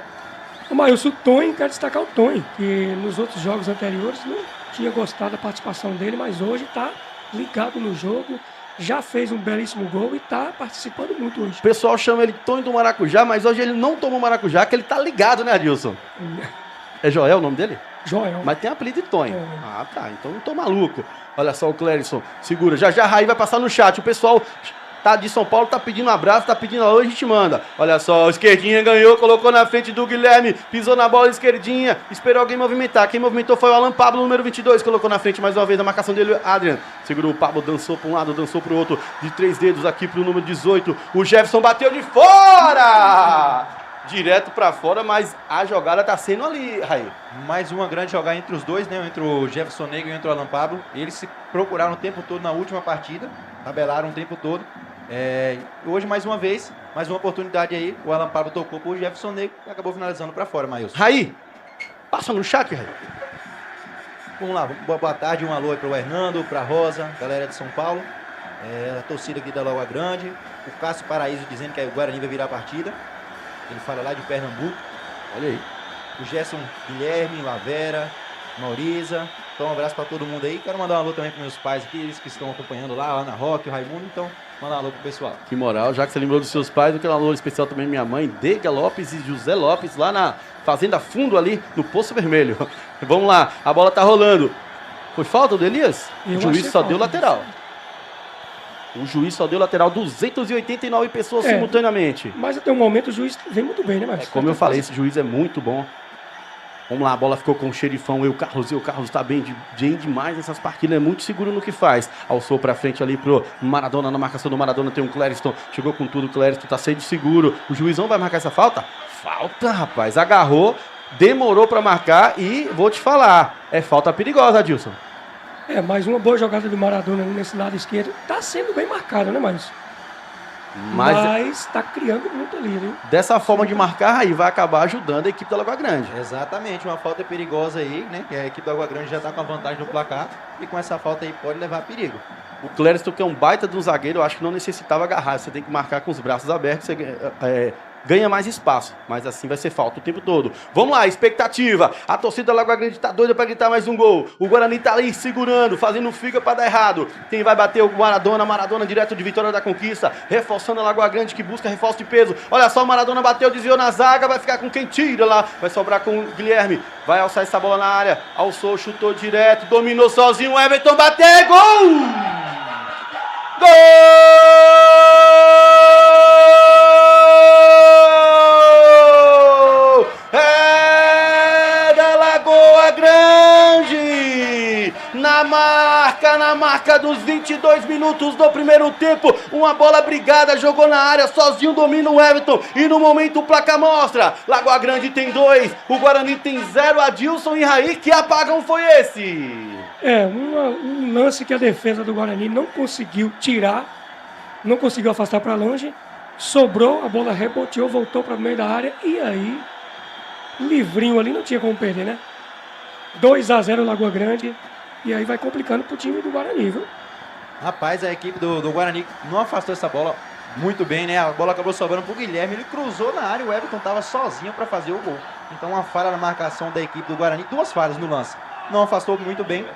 O Maílson, o Tonho, quero destacar o Tonho, que nos outros jogos anteriores não tinha gostado da participação dele, mas hoje está ligado no jogo, já fez um belíssimo gol e está participando muito hoje. O pessoal chama ele Tonho do Maracujá, mas hoje ele não tomou maracujá, que ele tá ligado, né, Adilson? É Joel o nome dele? Joel. Mas tem apelido de Tonho. É. Ah, tá. Então não tô maluco. Olha só o Clérison. Segura. Já já a Raí vai passar no chat. O pessoal tá de São Paulo, tá pedindo um abraço, tá pedindo alô, a gente manda. Olha só, o esquerdinha ganhou, colocou na frente do Guilherme, pisou na bola esquerdinha, esperou alguém movimentar. Quem movimentou foi o Alan Pablo, número 22, colocou na frente mais uma vez a marcação dele, Adrian. Segurou o Pablo, dançou para um lado, dançou para o outro, de 3 dedos aqui pro número 18. O Jefferson bateu de fora! Direto para fora, mas a jogada tá sendo ali, Raí. Mais uma grande jogada entre os dois, né? Entre o Jefferson Negro e entre o Alan Pablo. Eles se procuraram o tempo todo na última partida, tabelaram o tempo todo. Hoje, mais uma vez, mais uma oportunidade aí. O Alan Pablo tocou pro Jefferson Negro e acabou finalizando para fora, Maílson. Raí, passa no chat, Raí. Vamos lá, boa tarde, um alô aí pro Hernando, pra Rosa, galera de São Paulo. A torcida aqui da Lagoa Grande. O Cássio Paraíso dizendo que o Guarani vai virar a partida. Ele fala lá de Pernambuco. Olha aí. O Gerson Guilherme, Lavera, Maurisa. Então, um abraço para todo mundo aí. Quero mandar um alô também para meus pais aqui, eles que estão acompanhando lá, Ana Roque, o Raimundo. Então, mandar um alô pro pessoal. Que moral, já que você lembrou dos seus pais, eu quero um alô especial também minha mãe, Dega Lopes e José Lopes, lá na Fazenda Fundo ali, no Poço Vermelho. Vamos lá, a bola tá rolando. Foi falta do Elias? O juiz só deu lateral. O juiz só deu lateral, 289 pessoas simultaneamente. Mas até o momento o juiz vem muito bem, né, Marcos? Como eu falei, esse juiz é muito bom. Vamos lá, a bola ficou com o xerifão, o Carlos tá bem demais nessas partidas, é muito seguro no que faz. Alçou pra frente ali pro Maradona, na marcação do Maradona tem um Clériston, chegou com tudo, o Clériston tá cheio de seguro. O juizão vai marcar essa falta? Falta, rapaz, agarrou, demorou pra marcar e vou te falar, é falta perigosa, Adilson. Mais uma boa jogada do Maradona nesse lado esquerdo. Tá sendo bem marcado, né, Marcos? Mas tá criando muito ali, viu? Dessa forma de marcar, aí vai acabar ajudando a equipe da Lagoa Grande. Exatamente, uma falta perigosa aí, né? Que a equipe da Lagoa Grande já tá com a vantagem no placar e com essa falta aí pode levar a perigo. O Clériston, que é um baita de um zagueiro, eu acho que não necessitava agarrar. Você tem que marcar com os braços abertos, você ganha mais espaço, mas assim vai ser falta o tempo todo. Vamos lá, expectativa. A torcida da Lagoa Grande tá doida pra gritar mais um gol. O Guarani tá ali segurando, fazendo figa pra dar errado. Quem vai bater? O Maradona direto de Vitória da Conquista, reforçando a Lagoa Grande que busca reforço de peso. Olha só, o Maradona bateu, desviou na zaga, vai ficar com quem tira lá. Vai sobrar com o Guilherme. Vai alçar essa bola na área. Alçou, chutou direto, dominou sozinho. O Everton bateu, gol! Gol! Na marca dos 22 minutos do primeiro tempo, uma bola brigada, jogou na área, sozinho domina o Everton, e no momento o placar mostra, Lagoa Grande tem 2, o Guarani tem 0, Adilson e Raí, que apagão foi esse? Um lance que a defesa do Guarani não conseguiu tirar, não conseguiu afastar para longe, sobrou, a bola reboteou, voltou para o meio da área, e aí, livrinho ali, não tinha como perder, né? 2-0 Lagoa Grande. E aí vai complicando pro time do Guarani, viu? Rapaz, a equipe do Guarani não afastou essa bola muito bem, né? A bola acabou sobrando pro Guilherme, ele cruzou na área, o Everton tava sozinho para fazer o gol. Então uma falha na marcação da equipe do Guarani, 2 falhas no lance. Não afastou muito bem.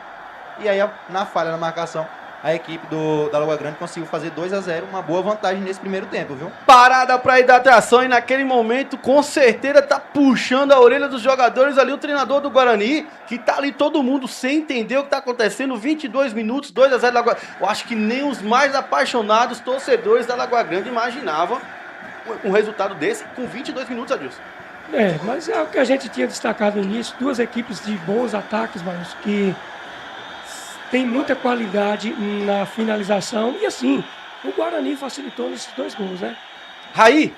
E aí na falha na marcação, a equipe da Lagoa Grande conseguiu fazer 2-0, uma boa vantagem nesse primeiro tempo, viu? Parada pra ir dar atração e naquele momento, com certeza, tá puxando a orelha dos jogadores ali, o treinador do Guarani, que tá ali todo mundo sem entender o que tá acontecendo, 22 minutos, 2-0 Lagoa. Eu acho que nem os mais apaixonados torcedores da Lagoa Grande imaginavam um resultado desse com 22 minutos, Adilson. Mas é o que a gente tinha destacado no início, 2 equipes de bons ataques, Marcos, que tem muita qualidade na finalização. E assim, o Guarani facilitou nesses 2 gols, né? Raí,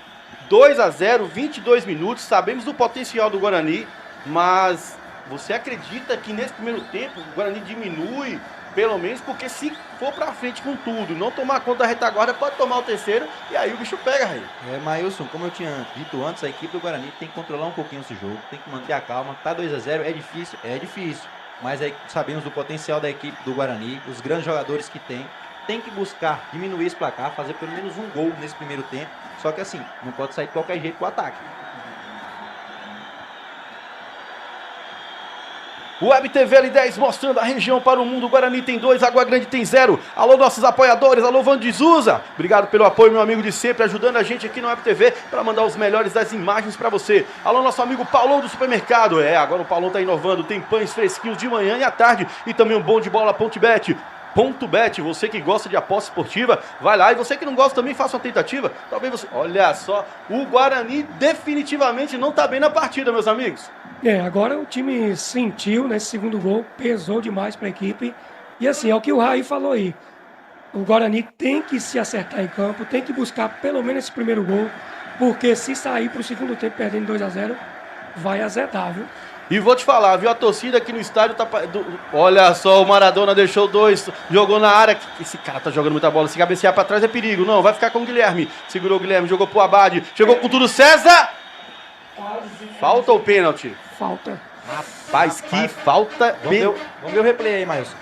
2-0, 22 minutos. Sabemos do potencial do Guarani, mas você acredita que nesse primeiro tempo o Guarani diminui, pelo menos, porque se for pra frente com tudo, não tomar conta da retaguarda, pode tomar o terceiro e aí o bicho pega, Raí. Maílson, como eu tinha dito antes, a equipe do Guarani tem que controlar um pouquinho esse jogo, tem que manter a calma. Tá 2-0, é difícil. Mas aí sabemos do potencial da equipe do Guarani, os grandes jogadores que tem que buscar diminuir esse placar, fazer pelo menos um gol nesse primeiro tempo, só que assim, não pode sair de qualquer jeito pro ataque. Web TV L10 mostrando a região para o mundo. Guarani tem 2, Água Grande tem 0. Alô, nossos apoiadores. Alô, Vande Zuza. Obrigado pelo apoio, meu amigo de sempre, ajudando a gente aqui no Web TV para mandar os melhores das imagens para você. Alô, nosso amigo Paulão do supermercado. Agora o Paulão tá inovando. Tem pães fresquinhos de manhã e à tarde. E também um bom de bola .bet. .bet, você que gosta de aposta esportiva, vai lá. E você que não gosta também, faça uma tentativa. Talvez você... Olha só, o Guarani definitivamente não tá bem na partida, meus amigos. Agora o time sentiu nesse segundo gol, pesou demais para a equipe. E assim, é o que o Raí falou aí. O Guarani tem que se acertar em campo, tem que buscar pelo menos esse primeiro gol, porque se sair para o segundo tempo perdendo 2-0, vai azedar, viu? E vou te falar, viu? A torcida aqui no estádio tá... Olha só, o Maradona deixou 2, jogou na área. Esse cara tá jogando muita bola. Se cabecear pra trás é perigo. Não, vai ficar com o Guilherme. Segurou o Guilherme, jogou pro Abade. Chegou com tudo, César! Falta ou pênalti? Falta. Rapaz, que falta. Vamos ver o replay aí, Maílson.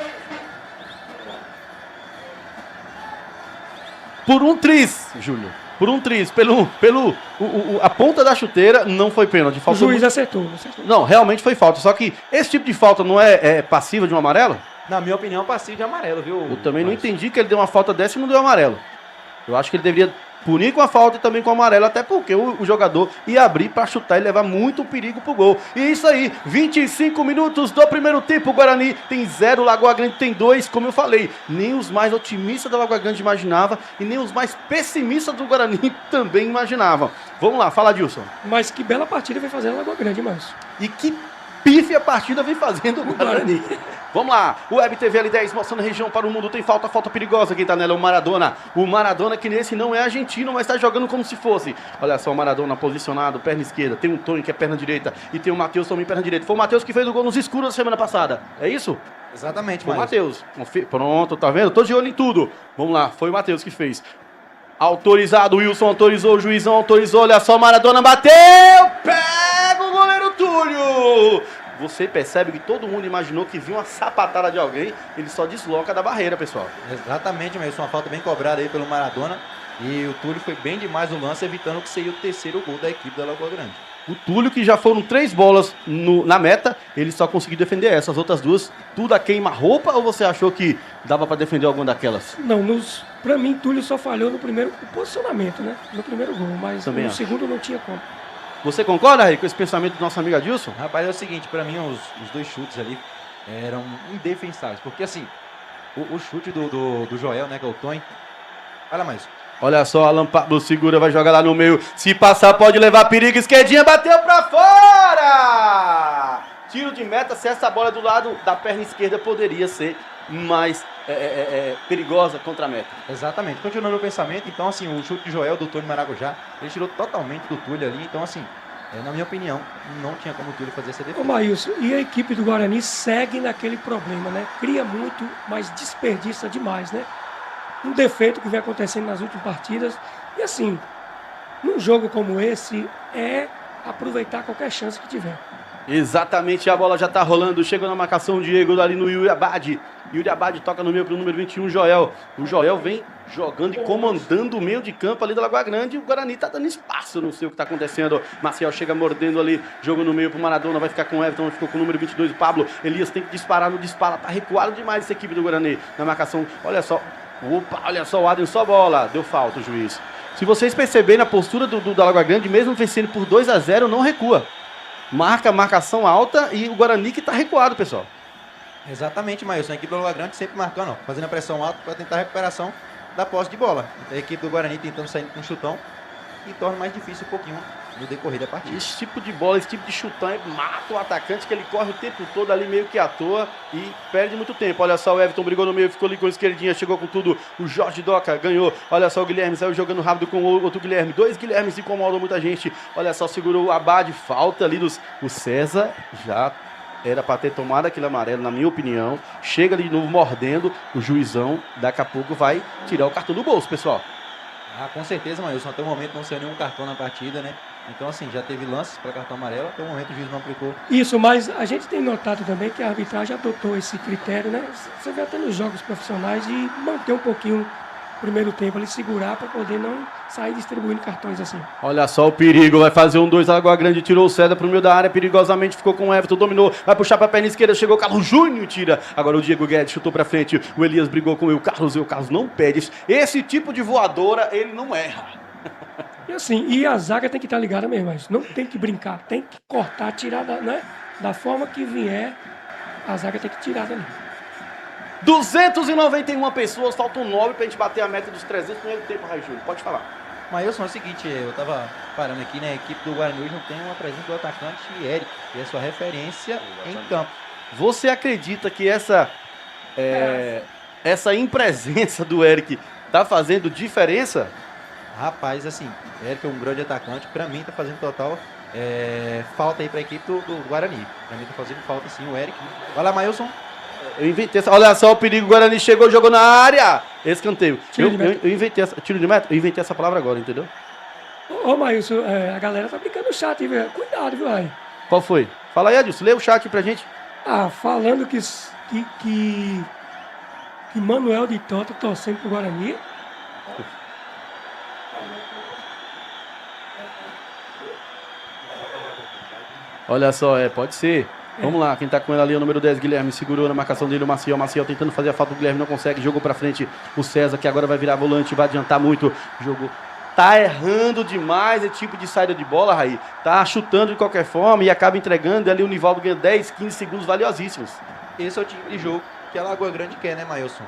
Por um triz, Júlio. Por um triz, a ponta da chuteira, não foi pênalti. O juiz acertou. Não, realmente foi falta. Só que esse tipo de falta não é passiva de um amarelo? Na minha opinião, passivo de amarelo, viu? Eu também não entendi que ele deu uma falta dessa e não deu amarelo. Eu acho que ele deveria punir com a falta e também com o amarelo, até porque o jogador ia abrir para chutar e levar muito perigo pro gol. E isso aí, 25 minutos do primeiro tempo, o Guarani tem 0, Lagoa Grande tem 2, como eu falei. Nem os mais otimistas da Lagoa Grande imaginavam e nem os mais pessimistas do Guarani também imaginavam. Vamos lá, fala, Dilson. Mas que bela partida vem fazendo a Lagoa Grande, Márcio. E que pífia partida vem fazendo o Guarani. Vamos lá, o Web TV L10 mostrando a região para o mundo. Tem falta perigosa. Quem tá nela é o Maradona. O Maradona que nesse não é argentino, mas tá jogando como se fosse. Olha só o Maradona posicionado, perna esquerda. Tem um Tony que é perna direita. E tem o Matheus também perna direita. Foi o Matheus que fez o gol nos escuros da semana passada. É isso? Exatamente, foi o Matheus. Pronto, tá vendo? Tô de olho em tudo. Vamos lá, foi o Matheus que fez. Autorizado, o Wilson autorizou, o juizão autorizou. Olha só, o Maradona bateu! Pega o goleiro Túlio! Você percebe que todo mundo imaginou que vinha uma sapatada de alguém, ele só desloca da barreira, pessoal. Exatamente, mas uma falta bem cobrada aí pelo Maradona. E o Túlio foi bem demais no lance, evitando que seria o terceiro gol da equipe da Lagoa Grande. O Túlio, que já foram 3 bolas na meta, ele só conseguiu defender essa. As outras 2, tudo a queima-roupa, ou você achou que dava para defender alguma daquelas? Não, pra mim, Túlio só falhou no primeiro posicionamento, né? No primeiro gol, mas também no segundo não tinha como. Você concorda, Raí, com esse pensamento do nosso amigo Adilson? Rapaz, é o seguinte, pra mim os 2 chutes ali eram indefensáveis, porque assim, o chute do Joel, né, que é o Tony, olha mais. Olha só, Alan Pablo segura, vai jogar lá no meio, se passar pode levar perigo, esquerdinha, bateu pra fora! Tiro de meta, se essa bola é do lado da perna esquerda poderia ser mais perigosa contra a meta. Exatamente, continuando o pensamento, então assim, o chute de Joel do Tony Maracujá, ele tirou totalmente do Túlio ali, então assim, na minha opinião, não tinha como o Túlio fazer essa defesa. Ô Maílson, e a equipe do Guarani segue naquele problema, né? Cria muito, mas desperdiça demais, né? Um defeito que vem acontecendo nas últimas partidas. E assim, num jogo como esse, é aproveitar qualquer chance que tiver. Exatamente, a bola já tá rolando, chega na marcação, o Diego ali no Yuri Abade. Yuri Abade toca no meio pro número 21, Joel. O Joel vem jogando e comandando o meio de campo ali da Lagoa Grande. E o Guarani tá dando espaço, não sei o que tá acontecendo. Maciel chega mordendo ali, jogo no meio pro Maradona, vai ficar com o Everton, ficou com o número 22, o Pablo. Elias tem que disparar no dispara, tá recuado demais essa equipe do Guarani. Na marcação, olha só, olha só o Adrian, só bola, deu falta o juiz. Se vocês perceberem a postura da Lagoa Grande, mesmo vencendo por 2-0, não recua. Marcação alta e o Guarani que tá recuado, pessoal. Exatamente, Maílson. A equipe do Lagoa Grande sempre marcando, fazendo a pressão alta para tentar a recuperação da posse de bola. A equipe do Guarani tentando sair com um chutão e torna mais difícil um pouquinho no decorrer da partida. Esse tipo de bola, esse tipo de chutão mata o atacante, que ele corre o tempo todo ali meio que à toa e perde muito tempo. Olha só, o Everton brigou no meio, ficou ali com a esquerdinha, chegou com tudo. O Jorge Doca ganhou. Olha só, o Guilherme saiu jogando rápido com o outro Guilherme. 2 Guilhermes incomodam muita gente. Olha só, segurou o Abade, falta ali o César já era para ter tomado aquele amarelo, na minha opinião. Chega ali de novo mordendo, o juizão daqui a pouco vai tirar o cartão do bolso, pessoal. Ah, com certeza, Maílson. Até o momento não saiu nenhum cartão na partida, né? Então, assim, já teve lances para cartão amarelo. Até o momento o juiz não aplicou. Isso, mas a gente tem notado também que a arbitragem adotou esse critério, né? Você vê até nos jogos profissionais de manter um pouquinho primeiro tempo, ele segurar para poder não sair distribuindo cartões assim. Olha só o perigo, vai fazer 1-2, Lagoa Grande tirou o César pro meio da área, perigosamente ficou com o Everton, dominou, vai puxar pra perna esquerda, chegou o Carlos Júnior, tira. Agora o Diego Guedes chutou pra frente, o Elias brigou com o Carlos não pede. Esse tipo de voadora, ele não erra. E assim, e a zaga tem que estar ligada mesmo, mas não tem que brincar, tem que cortar, tirar da forma que vier, a zaga tem que tirar dali. 291 pessoas, faltam 9 pra gente bater a meta dos 300 no primeiro tempo, Raio Júnior. Pode falar. Maílson, é o seguinte, eu tava parando aqui, né? A equipe do Guarani hoje não tem uma presença do atacante Eric, que é sua referência em campo. Você acredita que essa impresença do Eric tá fazendo diferença? Rapaz, assim, Eric é um grande atacante, pra mim tá fazendo total falta aí pra equipe do Guarani. Pra mim tá fazendo falta sim o Eric. Vai lá, Maílson. Eu inventei essa. Olha só o perigo, o Guarani chegou, jogou na área. Escanteio. Eu inventei essa. Tiro de meta? Eu inventei essa palavra agora, entendeu? Ô, Maílson, a galera tá brincando no chat, hein, velho? Cuidado, viu, aí? Qual foi? Fala aí, Adilson. Lê o chat pra gente. Falando que Manuel de Tota torcendo pro Guarani. Olha só, pode ser. Vamos lá, quem tá com ele ali é o número 10, Guilherme, segurou na marcação dele o Maciel tentando fazer a falta, o Guilherme não consegue, jogou pra frente o César, que agora vai virar volante, vai adiantar muito, jogou. Tá errando demais esse tipo de saída de bola, Raí. Tá chutando de qualquer forma e acaba entregando, e ali o Nivaldo ganha 10, 15 segundos valiosíssimos. Esse é o tipo de jogo que a Lagoa Grande quer, né, Maílson?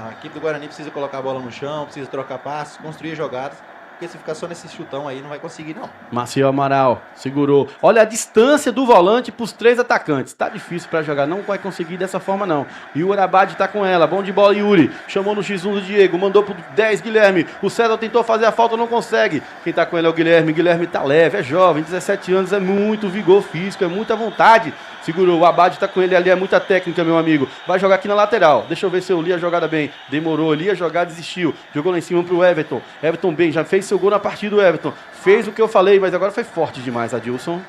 A equipe do Guarani precisa colocar a bola no chão, precisa trocar passes, construir jogadas. Porque se ficar só nesse chutão aí, não vai conseguir, não. Maciel Amaral, segurou. Olha a distância do volante para os 3 atacantes. Tá difícil para jogar, não vai conseguir dessa forma, não. Yuri Abad tá com ela, bom de bola, Yuri. Chamou no X1 do Diego, mandou pro 10, Guilherme. O César tentou fazer a falta, não consegue. Quem tá com ele é o Guilherme. Guilherme tá leve, é jovem, 17 anos, é muito vigor físico, é muita vontade. Segurou, o Abad tá com ele ali, é muita técnica, meu amigo. Vai jogar aqui na lateral. Deixa eu ver se eu li a jogada bem. Demorou, ele ia jogar, desistiu. Jogou lá em cima pro Everton. Everton bem, já fez seu gol na partida, o Everton. Fez o que eu falei, mas agora foi forte demais, Adilson.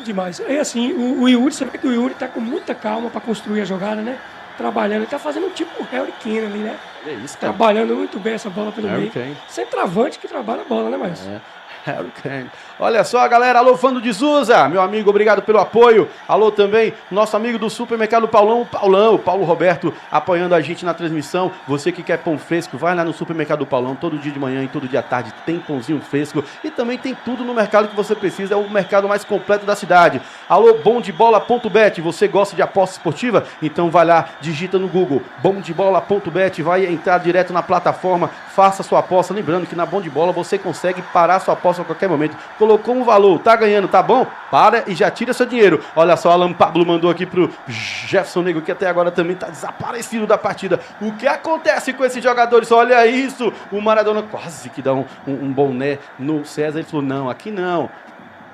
Demais. É assim, o Yuri, você vê que o Yuri tá com muita calma para construir a jogada, né? Trabalhando, ele tá fazendo um tipo Harry Kane ali, né? É isso, cara. Trabalhando muito bem essa bola pelo Harry meio. Kane. Centroavante que trabalha a bola, né, mas? Harry Kane. Olha só, galera. Alô, Fando de Souza. Meu amigo, obrigado pelo apoio. Alô também, nosso amigo do Supermercado Paulão, o Paulo Roberto, apoiando a gente na transmissão. Você que quer pão fresco, vai lá no Supermercado Paulão. Todo dia de manhã e todo dia à tarde tem pãozinho fresco. E também tem tudo no mercado que você precisa. É o mercado mais completo da cidade. Alô, bomdebola.bet. Você gosta de aposta esportiva? Então vai lá, digita no Google bomdebola.bet. Vai entrar direto na plataforma. Faça sua aposta. Lembrando que na Bom de Bola você consegue parar sua aposta a qualquer momento. Colocou um valor, tá ganhando, tá bom? Para e já tira seu dinheiro. Olha só, Alan Pablo mandou aqui pro Jefferson Negro, que até agora também tá desaparecido da partida. O que acontece com esses jogadores? Olha isso! O Maradona quase que dá um boné no César. Ele falou, não, aqui não.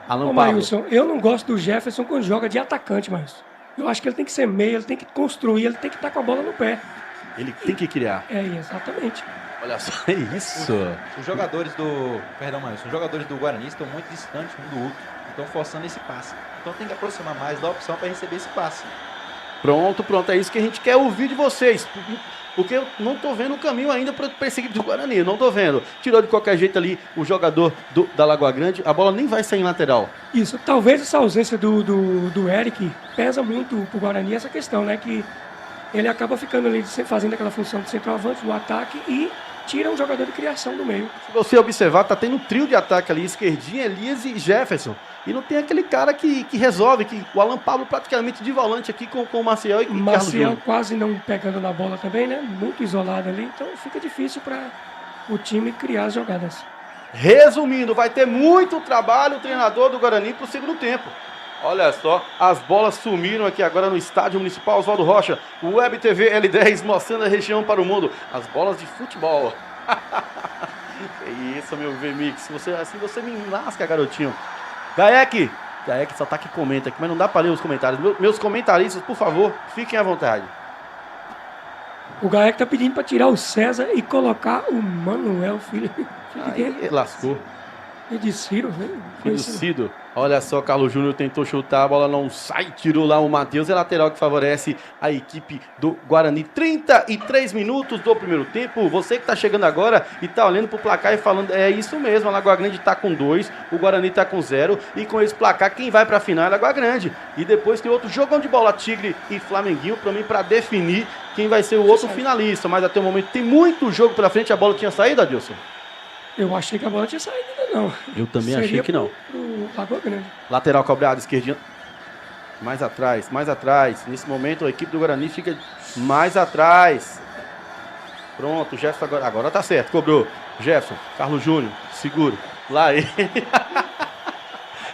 Alan Pablo. Maílson, eu não gosto do Jefferson quando joga de atacante, mas eu acho que ele tem que ser meio, ele tem que construir, ele tem que estar com a bola no pé. Ele tem que criar. Exatamente. Olha só, é isso. Os jogadores os jogadores do Guarani estão muito distantes um do outro. Estão forçando esse passe. Então tem que aproximar mais da opção para receber esse passe. Pronto, é isso que a gente quer ouvir de vocês. Porque eu não tô vendo o caminho ainda para essa equipe do Guarani, eu não tô vendo. Tirou de qualquer jeito ali o jogador da Lagoa Grande, a bola nem vai sair em lateral. Isso, talvez essa ausência do Eric pesa muito pro Guarani essa questão, né? Que ele acaba ficando ali fazendo aquela função de centroavante no ataque e tira um jogador de criação do meio. Se você observar, tá tendo um trio de ataque ali, Esquerdinha, Elias e Jefferson. E não tem aquele cara que resolve, que o Alan Pablo praticamente de volante aqui com o Maciel e Carlos Maciel Júnior. quase não pegando na bola também, né? Muito isolado ali, então fica difícil para o time criar as jogadas. Resumindo, vai ter muito trabalho o treinador do Guarani pro segundo tempo. Olha só, as bolas sumiram aqui agora no Estádio Municipal Oswaldo Rocha. O Web TV L10 mostrando a região para o mundo. As bolas de futebol. É isso, meu VMix. Assim você me lasca, garotinho. Gaek só tá que comenta aqui, mas não dá para ler os comentários. Meus comentaristas, por favor, fiquem à vontade. O Gaek tá pedindo para tirar o César e colocar o Manuel, filho dele. Aí lascou. E de Ciro, né? Filho do Cido. Olha só, Carlos Júnior tentou chutar, a bola não sai, tirou lá o Matheus. É lateral que favorece a equipe do Guarani. 33 minutos do primeiro tempo. Você que está chegando agora e está olhando para o placar e falando, é isso mesmo, a Lagoa Grande está com 2, o Guarani está com 0. E com esse placar, quem vai para a final é a Lagoa Grande. E depois tem outro jogão de bola, Tigre e Flamenguinho, para mim, para definir quem vai ser o outro finalista. Mas até o momento tem muito jogo pela frente. A bola tinha saído, Adilson? Eu achei que a bola tinha saído ainda não. Eu também achei que não. Pro Lagoa Grande. Lateral cobrado, esquerdinha. Mais atrás, mais atrás. Nesse momento a equipe do Guarani fica mais atrás. Pronto, Jefferson agora tá certo, cobrou. Jefferson, Carlos Júnior, seguro. Lá ele.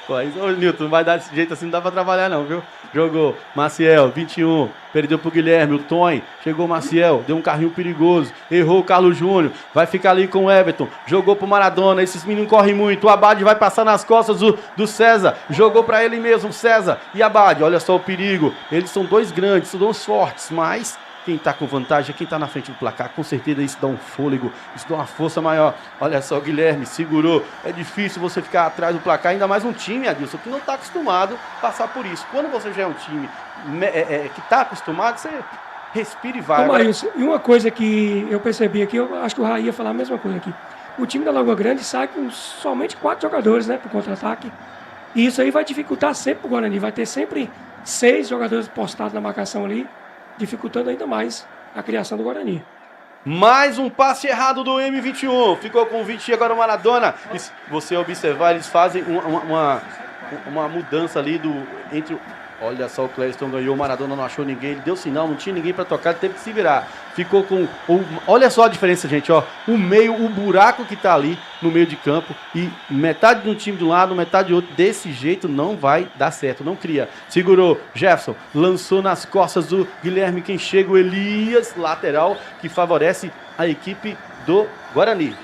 Ô, Nilton, não vai dar desse jeito assim, não dá pra trabalhar não, viu? Jogou, Maciel, 21, perdeu pro Guilherme, o Tonho, chegou o Maciel, deu um carrinho perigoso, errou o Carlos Júnior, vai ficar ali com o Everton, jogou pro Maradona, esses meninos correm muito, o Abade vai passar nas costas do César, jogou pra ele mesmo, César e Abade, olha só o perigo, eles são dois grandes, são dois fortes, mas quem tá com vantagem é quem tá na frente do placar, com certeza isso dá um fôlego, isso dá uma força maior. Olha só, o Guilherme segurou, é difícil você ficar atrás do placar, ainda mais um time, Adilson, que não tá acostumado a passar por isso. Quando você já é um time que tá acostumado, você respira e vai. Ô, Maílson, e uma coisa que eu percebi aqui, eu acho que o Raí ia falar a mesma coisa aqui. O time da Lagoa Grande sai com somente 4 jogadores, né, pro contra-ataque. E isso aí vai dificultar sempre pro Guarani, vai ter sempre 6 jogadores postados na marcação ali, dificultando ainda mais a criação do Guarani. Mais um passe errado do M21. Ficou com 20 agora o Maradona. E se você observar, eles fazem uma mudança ali entre o... Olha só, o Clériston ganhou, o Maradona não achou ninguém, ele deu sinal, não tinha ninguém para tocar, ele teve que se virar. Ficou com... Olha só a diferença, gente, ó. O meio, o buraco que tá ali no meio de campo e metade de um time de um lado, metade de outro. Desse jeito não vai dar certo, não cria. Segurou, Jefferson, lançou nas costas do Guilherme, quem chega, o Elias, lateral, que favorece a equipe do Guarani.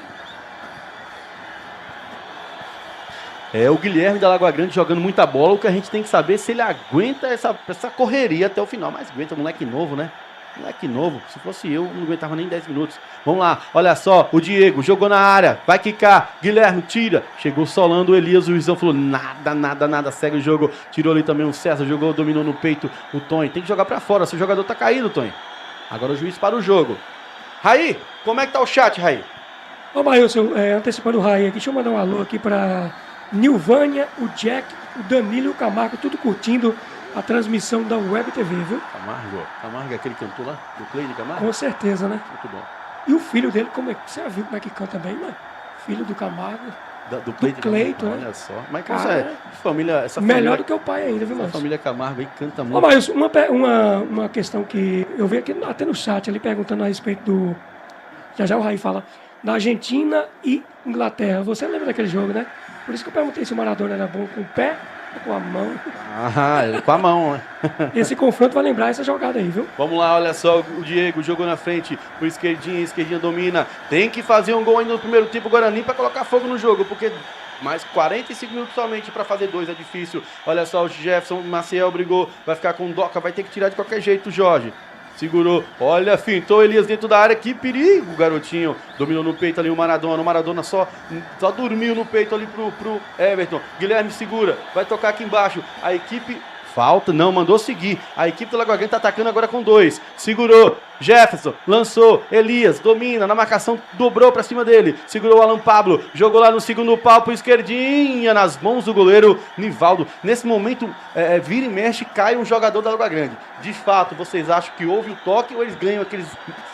É o Guilherme da Lagoa Grande jogando muita bola. O que a gente tem que saber é se ele aguenta essa correria até o final. Mas aguenta, moleque novo, né? Moleque novo. Se fosse eu, não aguentava nem 10 minutos. Vamos lá, olha só. O Diego jogou na área. Vai quicar. Guilherme tira. Chegou solando o Elias. O Juizão falou nada. Segue o jogo. Tirou ali também o César. Jogou, dominou no peito o Tonho. Tem que jogar pra fora. Seu jogador tá caído, Tonho. Agora o juiz para o jogo. Raí, como é que tá o chat, Raí? Ô, Maílson, antecipando o Raí aqui. Deixa eu mandar um alô aqui pra Nilvânia, o Jack, o Danilo e o Camargo, tudo curtindo a transmissão da Web TV, viu? Camargo é aquele que cantou lá? Do Clay de Camargo? Com certeza, né? Muito bom. E o filho dele, você já viu como é que canta bem, mano? Filho do Camargo. Do Cleiton, né? Olha só. Mas cara, essa melhor família, do que o pai ainda, viu, mano? A família Camargo aí canta muito. Ô, mas uma questão que eu vi aqui até no chat ali perguntando a respeito do... Já o Raí fala da Argentina e Inglaterra. Você lembra daquele jogo, né? Por isso que eu perguntei se o Maradona era bom com o pé ou com a mão. Ele com a mão, né? Esse confronto vai lembrar essa jogada aí, viu? Vamos lá, olha só, o Diego jogou na frente, o esquerdinha domina. Tem que fazer um gol ainda no primeiro tempo, o Guarani, para colocar fogo no jogo, porque mais 45 minutos somente para fazer 2 é difícil. Olha só, o Jefferson, o Maciel brigou, vai ficar com o Doca, vai ter que tirar de qualquer jeito o Jorge. Segurou, olha, fintou Elias dentro da área, que perigo, garotinho. Dominou no peito ali o Maradona só dormiu no peito ali pro Everton. Guilherme segura, vai tocar aqui embaixo. A equipe, falta, não, mandou seguir. A equipe do Lagoa Grande tá atacando agora com 2. Segurou, Jefferson, lançou, Elias, domina, na marcação, dobrou pra cima dele. Segurou o Alan Pablo, jogou lá no segundo pau pro esquerdinha, nas mãos do goleiro Nivaldo. Nesse momento, vira e mexe, cai um jogador da Lagoa Grande. De fato, vocês acham que houve o toque ou eles ganham aqueles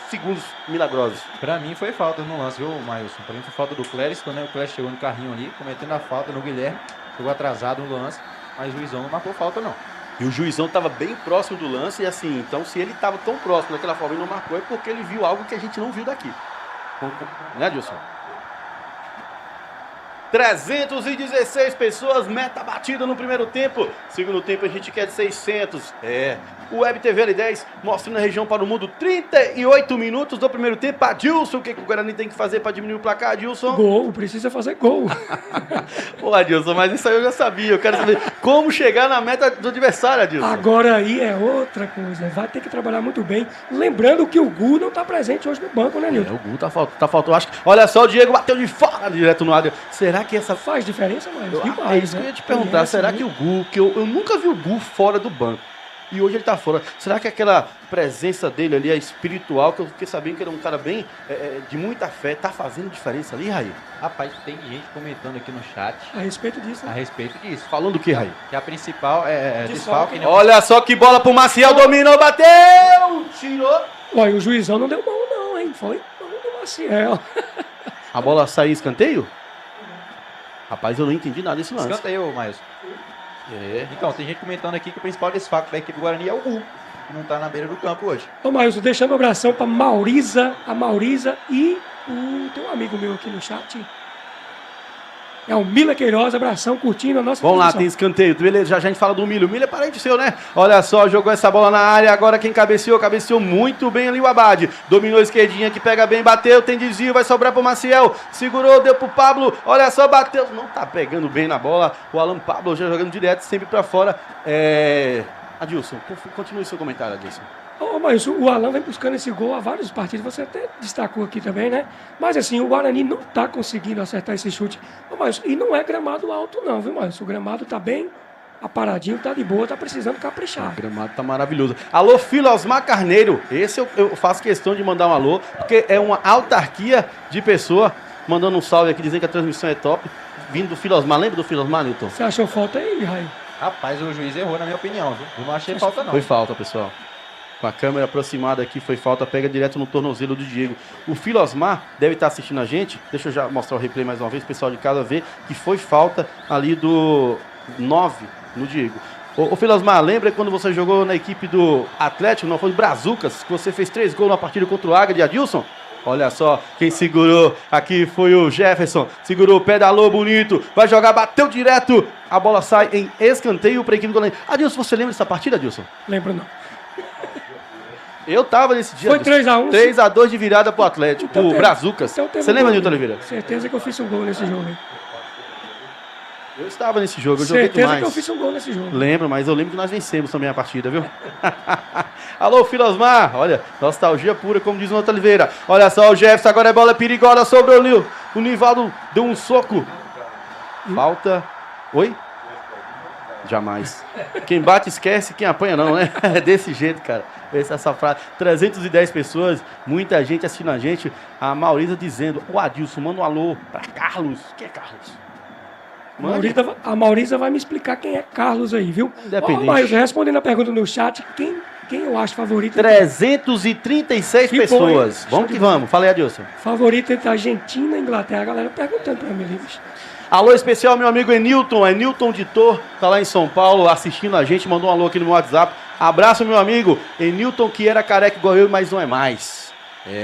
segundos milagrosos? Pra mim foi falta no lance, viu, Maílson? Pra mim foi falta do Clériston, né? O Clériston chegou no carrinho ali, cometendo a falta no Guilherme. Chegou atrasado no lance, mas o juizão não marcou falta, não. E o juizão estava bem próximo do lance, e assim, então se ele estava tão próximo daquela forma e não marcou, é porque ele viu algo que a gente não viu daqui. Né, Adilson? 316 pessoas, meta batida no primeiro tempo. Segundo tempo a gente quer de 600. O Web TV L10 mostrando a região para o mundo. 38 minutos do primeiro tempo. Adilson, o que o Guarani tem que fazer para diminuir o placar, Adilson? Gol, precisa fazer gol. Pô, Adilson, mas isso aí eu já sabia. Eu quero saber como chegar na meta do adversário, Adilson. Agora aí é outra coisa. Vai ter que trabalhar muito bem. Lembrando que o Gu não está presente hoje no banco, né, Nilton? O Gu tá faltando. Acho que... Olha só, o Diego bateu de fora direto no área. Será será que essa... Faz diferença, mas É demais, isso que eu né? ia te perguntar. Conhece, Será né? que o Gu, que eu nunca vi o Gu fora do banco, e hoje ele tá fora. Será que aquela presença dele ali, a espiritual, que eu fiquei sabendo que ele é um cara bem de muita fé, tá fazendo diferença ali, Raí? Rapaz, tem gente comentando aqui no chat A respeito disso, a né? respeito disso. Falando o que, Raí? Que a principal é Desfalque, desfalque, né? Olha só que bola pro Maciel, dominou, bateu, tirou. Olha, o juizão não deu mão não, hein? Foi mão do Maciel. A bola saiu em escanteio? Rapaz, eu não entendi nada desse lance. Escanteio, Maílson. É. Então, tem gente comentando aqui que o principal desfalque da equipe do Guarani é o Gu, que não tá na beira do campo hoje. Ô, Maílson, deixando um abração pra Maurisa, a Maurisa e tem um amigo meu aqui no chat. É o Mila Queiroz, abração, curtindo a nossa Vamos lá, transmissão. tem escanteio. Beleza, já a gente fala do Milho. O Milho é parente seu, né? Olha só, jogou essa bola na área. Agora quem cabeceou muito bem ali o Abade. Dominou a esquerdinha que pega bem, bateu, tem desvio, vai sobrar pro Maciel. Segurou, deu pro Pablo. Olha só, bateu. Não tá pegando bem na bola. O Alan Pablo já jogando direto, sempre pra fora. Adilson, continue seu comentário, Adilson. Ô, Maílson, o Alan vem buscando esse gol há vários partidos, você até destacou aqui também, né? Mas assim, o Guarani não tá conseguindo acertar esse chute. Ô, Maílson, e não é gramado alto não, viu, Maílson? O gramado tá bem aparadinho, tá de boa, tá precisando O caprichar. gramado tá maravilhoso. Alô, Filho Osmar Carneiro. Esse eu faço questão de mandar um alô, porque é uma autarquia de pessoa mandando um salve aqui, dizendo que a transmissão é top. Vindo do Filho Osmar. Lembra do Filho Osmar, Nilton? Você achou falta aí, Raí? Rapaz, o juiz errou, na minha opinião, viu? Eu não achei falta, não. Foi falta, pessoal. Com a câmera aproximada aqui, foi falta, pega direto no tornozelo do Diego. O Filosmar deve estar assistindo a gente. Deixa eu já mostrar o replay mais uma vez, o pessoal de casa ver que foi falta ali do 9 no Diego. Ô Filosmar, lembra quando você jogou na equipe do Atlético, não foi do Brazucas, que você fez 3 gols na partida contra o Águia de Adilson? Olha só, quem segurou aqui foi o Jefferson. Segurou, pedalou bonito. Vai jogar, bateu direto. A bola sai em escanteio para a equipe do Guarani. Adilson, você lembra dessa partida, Adilson? Lembro não. Eu tava nesse dia. Foi 3-1. 3-2 de virada pro Atlético, Então pro teve- Brazucas. então teve Você um lembra, gol, Nilton né? Oliveira? Certeza que eu fiz um gol nesse jogo, hein? Eu estava nesse jogo, eu joguei Certeza demais. que eu fiz um gol nesse jogo. Lembro, mas eu lembro que nós vencemos também a partida, viu? Alô, Filosmar. Olha, nostalgia pura, como diz o Nilton Oliveira. Olha só, o Jefferson, agora é bola perigosa sobre o Nil. O Nivaldo deu um soco. Falta. Oi? Jamais. Quem bate esquece, quem apanha não, né? É desse jeito, cara. Essa frase. 310 pessoas, muita gente assistindo a gente. A Maurisa dizendo, o Adilson, manda um alô pra Carlos. Quem é Carlos? Mande. A Maurisa vai me explicar quem é Carlos aí, viu? Independente. Ô, Maílson, respondendo a pergunta no chat, quem eu acho favorito? 336 Que pessoas. bom, Vamos que vamos. Fala aí, Adilson. Favorito entre Argentina e Inglaterra. A galera perguntando pra mim, bicho. Alô especial, meu amigo Enilton. Enilton Ditor, tá lá em São Paulo assistindo a gente. Mandou um alô aqui no meu WhatsApp. Abraço, meu amigo. Enilton, que era careca igual eu, mas não é mais.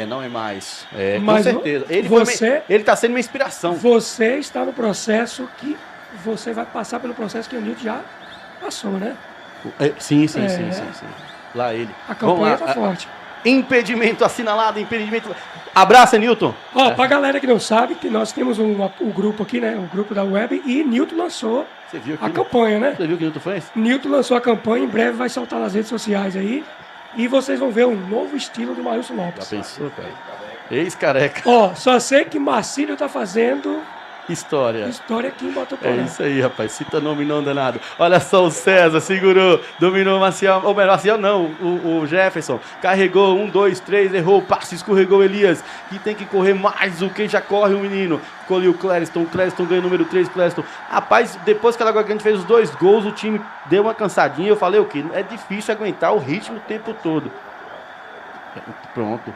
Não é mais. Com Mas certeza. você- Ele tá sendo uma inspiração. Você está no processo que você vai passar pelo processo que o Nilton já passou, né? Sim. É. Lá ele. A Vamos campanha lá. tá forte. Impedimento assinalado, impedimento. Abraço, Enilton. Ó, pra galera que não sabe, que nós temos o grupo aqui, né? O grupo da web, e Nilton lançou Você viu a aqui? campanha, né? Você viu o que o Nilton fez? Nilton lançou a campanha, em breve vai soltar nas redes sociais aí. E vocês vão ver um novo estilo do Maílson Já Lopes. pensou, cara? Ex-careca. Ó, só sei que Marcílio tá fazendo História. história aqui em É Botafogo. isso aí, rapaz. Cita nome não danado. Olha só o César, segurou, dominou o Maciel. Ou melhor, Maciel não, o Jefferson. Carregou, 1, 2, 3, errou o passe, escorregou o Elias. Que tem que correr mais do que já corre o menino. Ficou ali o Clériston ganha o número 3, Clériston. Rapaz, depois que a Lagoa Grande fez os 2 gols, o time deu uma cansadinha. Eu falei o quê? É difícil aguentar o ritmo o tempo todo. Pronto.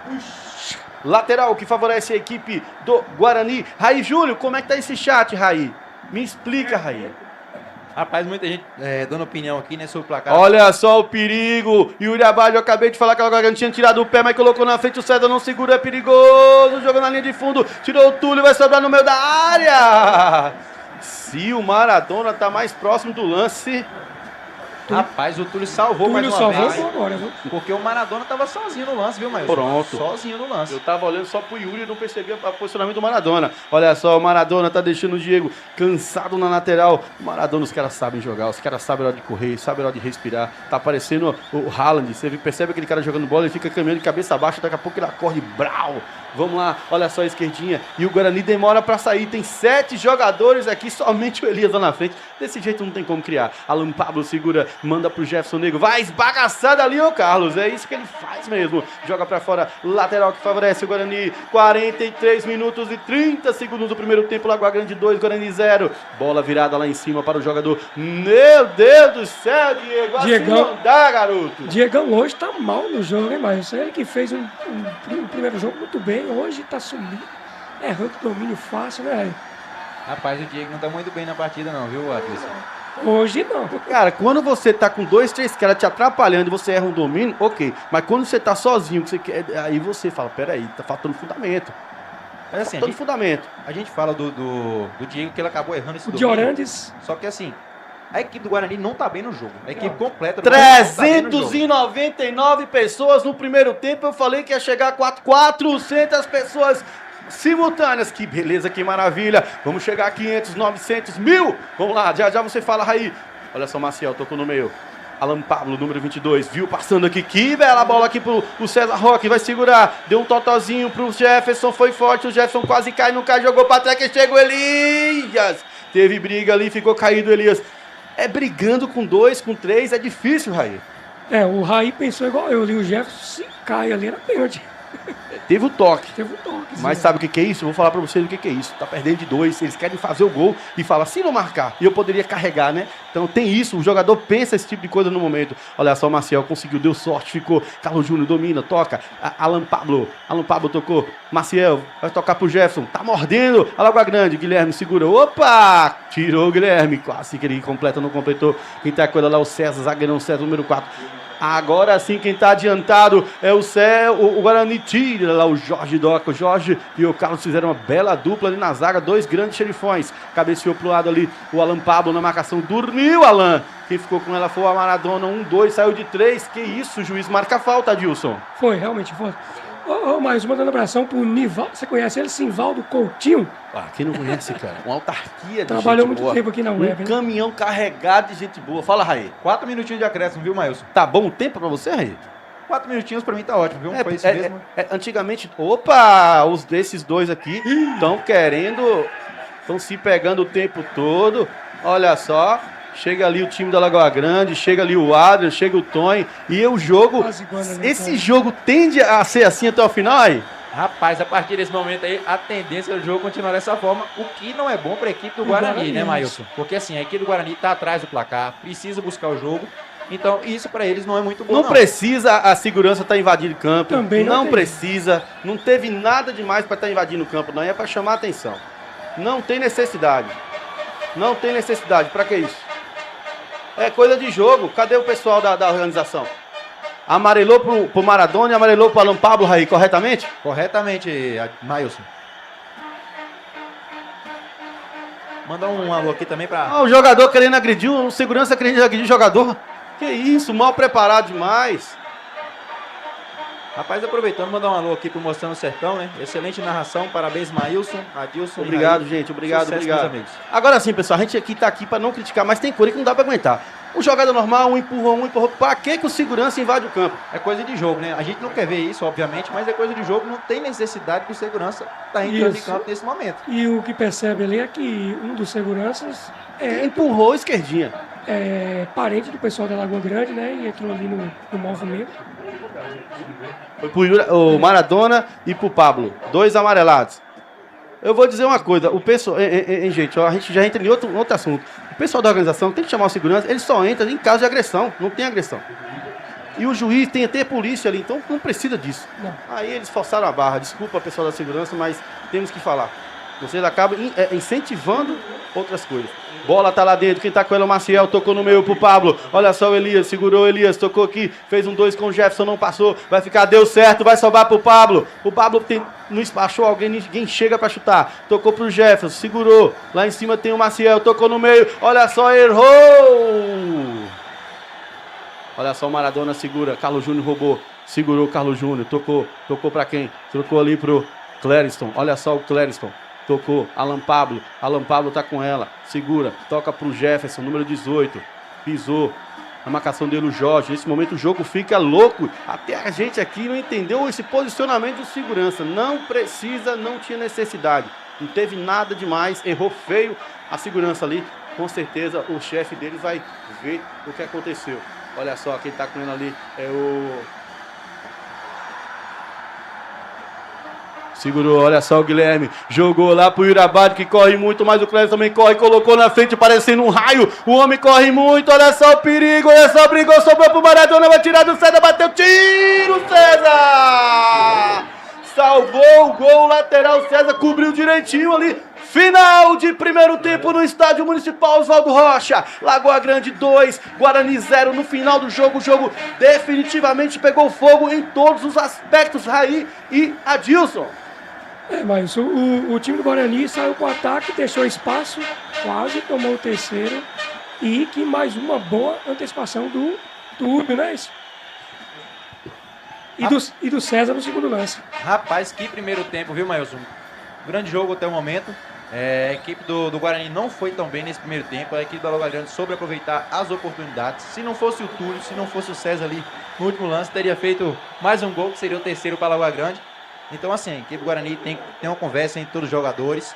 Lateral que favorece a equipe do Guarani. Raí Júlio, como é que tá esse chat, Raí? Me explica, Raí. Rapaz, muita gente dando opinião aqui, né, sobre o placar. Olha só o perigo. Yuri Abad, eu acabei de falar que agora não tinha tirado o pé, mas colocou na frente. O César não segura, é perigoso. Jogou na linha de fundo. Tirou o Túlio, vai sobrar no meio da área. Se o Maradona tá mais próximo do lance. Rapaz, o Túlio salvou mais Túlio uma salvou vez. agora, viu? Porque o Maradona tava sozinho no lance, viu, Maílson? Pronto. Sozinho no lance. Eu tava olhando só pro Yuri e não percebi o posicionamento do Maradona. Olha só, o Maradona tá deixando o Diego cansado na lateral. O Maradona, os caras sabem jogar, os caras sabem a hora de correr, sabem a hora de respirar. Tá parecendo o Haaland. Você percebe aquele cara jogando bola, ele fica caminhando de cabeça abaixo, daqui a pouco ele acorde, brau. Vamos lá, olha só a esquerdinha. E o Guarani demora pra sair. Tem 7 jogadores aqui, somente o Elias lá na frente. Desse jeito não tem como criar. Alan Pablo segura, manda pro Jefferson Negro. Vai esbagaçado ali, ô Carlos. É isso que ele faz mesmo. Joga pra fora, lateral que favorece o Guarani. 43 minutos e 30 segundos do primeiro tempo. Lagoa Grande 2, Guarani 0. Bola virada lá em cima para o jogador. Meu Deus do céu, Diego. Diegão. Assim não dá, garoto. Diegão hoje tá mal no jogo, hein, Maílson? Ele que fez um primeiro jogo muito bem, hoje tá sumindo, errando domínio fácil, né? Rapaz, o Diego não tá muito bem na partida não, viu, Adilson? Hoje não. Cara, quando você tá com 2, 3 caras te atrapalhando e você erra um domínio, ok. Mas quando você tá sozinho, que você quer, aí você fala, peraí, tá faltando fundamento. Mas assim, Faltando fundamento. a gente fala do Diego que ele acabou errando esse O domínio. Diorandes, Só que assim, a equipe do Guarani não tá bem no jogo. A equipe completa do Guarani não tá bem no jogo. 399 pessoas no primeiro tempo. Eu falei que ia chegar a 400 pessoas simultâneas. Que beleza, que maravilha. Vamos chegar a 500, 900, 1000. Vamos lá, já já você fala, Raí. Olha só, Maciel, tocou no meio. Alan Pablo, número 22, viu passando aqui, que bela bola aqui pro César Roque, vai segurar, deu um totozinho pro Jefferson, foi forte, o Jefferson quase cai, não cai, jogou pra trás, que chega o Elias, teve briga ali, ficou caído o Elias. É brigando com 2, com 3, é difícil, Raí. o Raí pensou igual eu ali, o Jefferson se cai ali na pênalti. Teve o toque. Teve um toque. Mas sabe o que é isso? Eu vou falar pra vocês o que é isso. Tá perdendo de 2, eles querem fazer o gol e fala, se não marcar, e eu poderia carregar, né? Então tem isso, o jogador pensa esse tipo de coisa no momento. Olha só, o Maciel conseguiu, deu sorte, ficou. Carlos Júnior domina, toca. Alan Pablo tocou. Maciel vai tocar pro Jefferson, tá mordendo. A Lagoa Grande, Guilherme segura. Opa! Tirou o Guilherme. Quase que ele completa, não completou. Quem tá com ele lá é o César, zagueirão César, número 4. Agora sim, quem tá adiantado é o Guarani tira lá o Jorge Doca. O Jorge e o Carlos fizeram uma bela dupla ali na zaga, 2 grandes xerifões. Cabeceou pro lado ali o Alan Pablo na marcação. Dormiu, Alan. Quem ficou com ela foi a Maradona. 1-2, saiu de 3. Que isso, o juiz marca a falta, Adilson. Foi, realmente foi. Mais mandando abração pro Nivaldo. Você conhece ele? Simvaldo Coutinho. Quem não conhece, cara? Uma autarquia de Trabalhou gente muito boa. tempo aqui na web, Um né? caminhão carregado de gente boa. Fala, Raí. 4 minutinhos de acréscimo, viu, Maílson? Tá bom o tempo pra você, Raí? 4 minutinhos pra mim tá ótimo, viu? Foi isso mesmo. Antigamente, opa, os desses dois aqui estão estão se pegando o tempo todo. Olha só, chega ali o time da Lagoa Grande, chega ali o Adrian, chega o Tony e o jogo, Quase igual, né, esse Tony? jogo tende a ser assim até o final, aí? Rapaz, a partir desse momento aí, a tendência do jogo continuar dessa forma, o que não é bom para a equipe do Guarani, né, Maílson? Porque assim, a equipe do Guarani tá atrás do placar, precisa buscar o jogo, então isso para eles não é muito bom, Não precisa a segurança estar invadindo o campo. Também não tem. Precisa. Não teve nada demais para estar invadindo o campo, não. É para chamar a atenção. Não tem necessidade. Não tem necessidade. Para que isso? É coisa de jogo. Cadê o pessoal da organização? Amarelou pro Maradona e amarelou pro Alan Pablo, Raí, corretamente? Corretamente, Maílson. Mandar um alô aqui também para O jogador querendo agredir, o segurança querendo agredir o jogador. Que isso, mal preparado demais. Rapaz, aproveitando, mandar um alô aqui pro Mostrando o Sertão, né? Excelente narração, parabéns, Maílson, Adilson. Obrigado, Raí. gente, obrigado, Sucesso, obrigado. meus amigos. Agora sim, pessoal, a gente aqui tá aqui para não criticar, mas tem coisa que não dá para aguentar. Um jogada normal, um empurrão. Pra que o segurança invade o campo? É coisa de jogo, né? A gente não quer ver isso, obviamente, mas é coisa de jogo, não tem necessidade que o segurança tá entrando em Isso. campo nesse momento. E o que percebe ali é que um dos seguranças Empurrou a esquerdinha. é parente do pessoal da Lagoa Grande, né? E entrou ali no movimento. Foi pro Maradona e pro Pablo. 2 amarelados. Eu vou dizer uma coisa, o pessoal, gente, ó, a gente já entra em outro assunto. O pessoal da organização tem que chamar o segurança, ele só entra em caso de agressão, não tem agressão. E o juiz tem até polícia ali, então não precisa disso. Não. Aí eles forçaram a barra, desculpa pessoal da segurança, mas temos que falar. Vocês acabam incentivando outras coisas. Bola tá lá dentro, quem tá com ela é o Maciel, tocou no meio pro Pablo. Olha só o Elias, segurou o Elias, tocou aqui, fez um 2 com o Jefferson, não passou. Vai ficar, deu certo, vai sobrar pro Pablo. O Pablo não achou alguém, ninguém chega pra chutar. Tocou pro Jefferson, segurou. Lá em cima tem o Maciel, tocou no meio. Olha só, errou! Olha só, o Maradona segura, Carlos Júnior roubou. Segurou o Carlos Júnior, tocou pra quem? Trocou ali pro Clériston. Olha só o Clériston. Tocou, Alan Pablo tá com ela, segura, toca pro Jefferson, número 18, pisou, a marcação dele, o Jorge. Nesse momento o jogo fica louco. Até a gente aqui não entendeu esse posicionamento do segurança. Não precisa, não tinha necessidade. Não teve nada demais, errou feio a segurança ali. Com certeza o chefe deles vai ver o que aconteceu. Olha só, quem tá comendo ali é o... Segurou, olha só o Guilherme, jogou lá pro Irabade, que corre muito, mas o Clésio também corre, colocou na frente, parecendo um raio, o homem corre muito, olha só o perigo, olha só, brigou, sobrou pro Maradona, vai tirar do César, bateu, tiro, César! Salvou o gol, lateral, César cobriu direitinho ali. Final de primeiro tempo no Estádio Municipal Oswaldo Rocha. Lagoa Grande 2, Guarani 0 no final do jogo. O jogo definitivamente pegou fogo em todos os aspectos, Raí e Adilson. Mas o time do Guarani saiu com o ataque, deixou espaço, quase tomou o terceiro. E que mais uma boa antecipação do Rubio, né? E do César no segundo lance. Rapaz, que primeiro tempo, viu, Mailson? Grande jogo até o momento. A equipe do Guarani não foi tão bem nesse primeiro tempo. A equipe da Lagoa Grande soube aproveitar as oportunidades. Se não fosse o Túlio, se não fosse o César ali no último lance, teria feito mais um gol, que seria o terceiro para a Lagoa Grande. Então, assim, a equipe do Guarani tem que ter uma conversa entre todos os jogadores.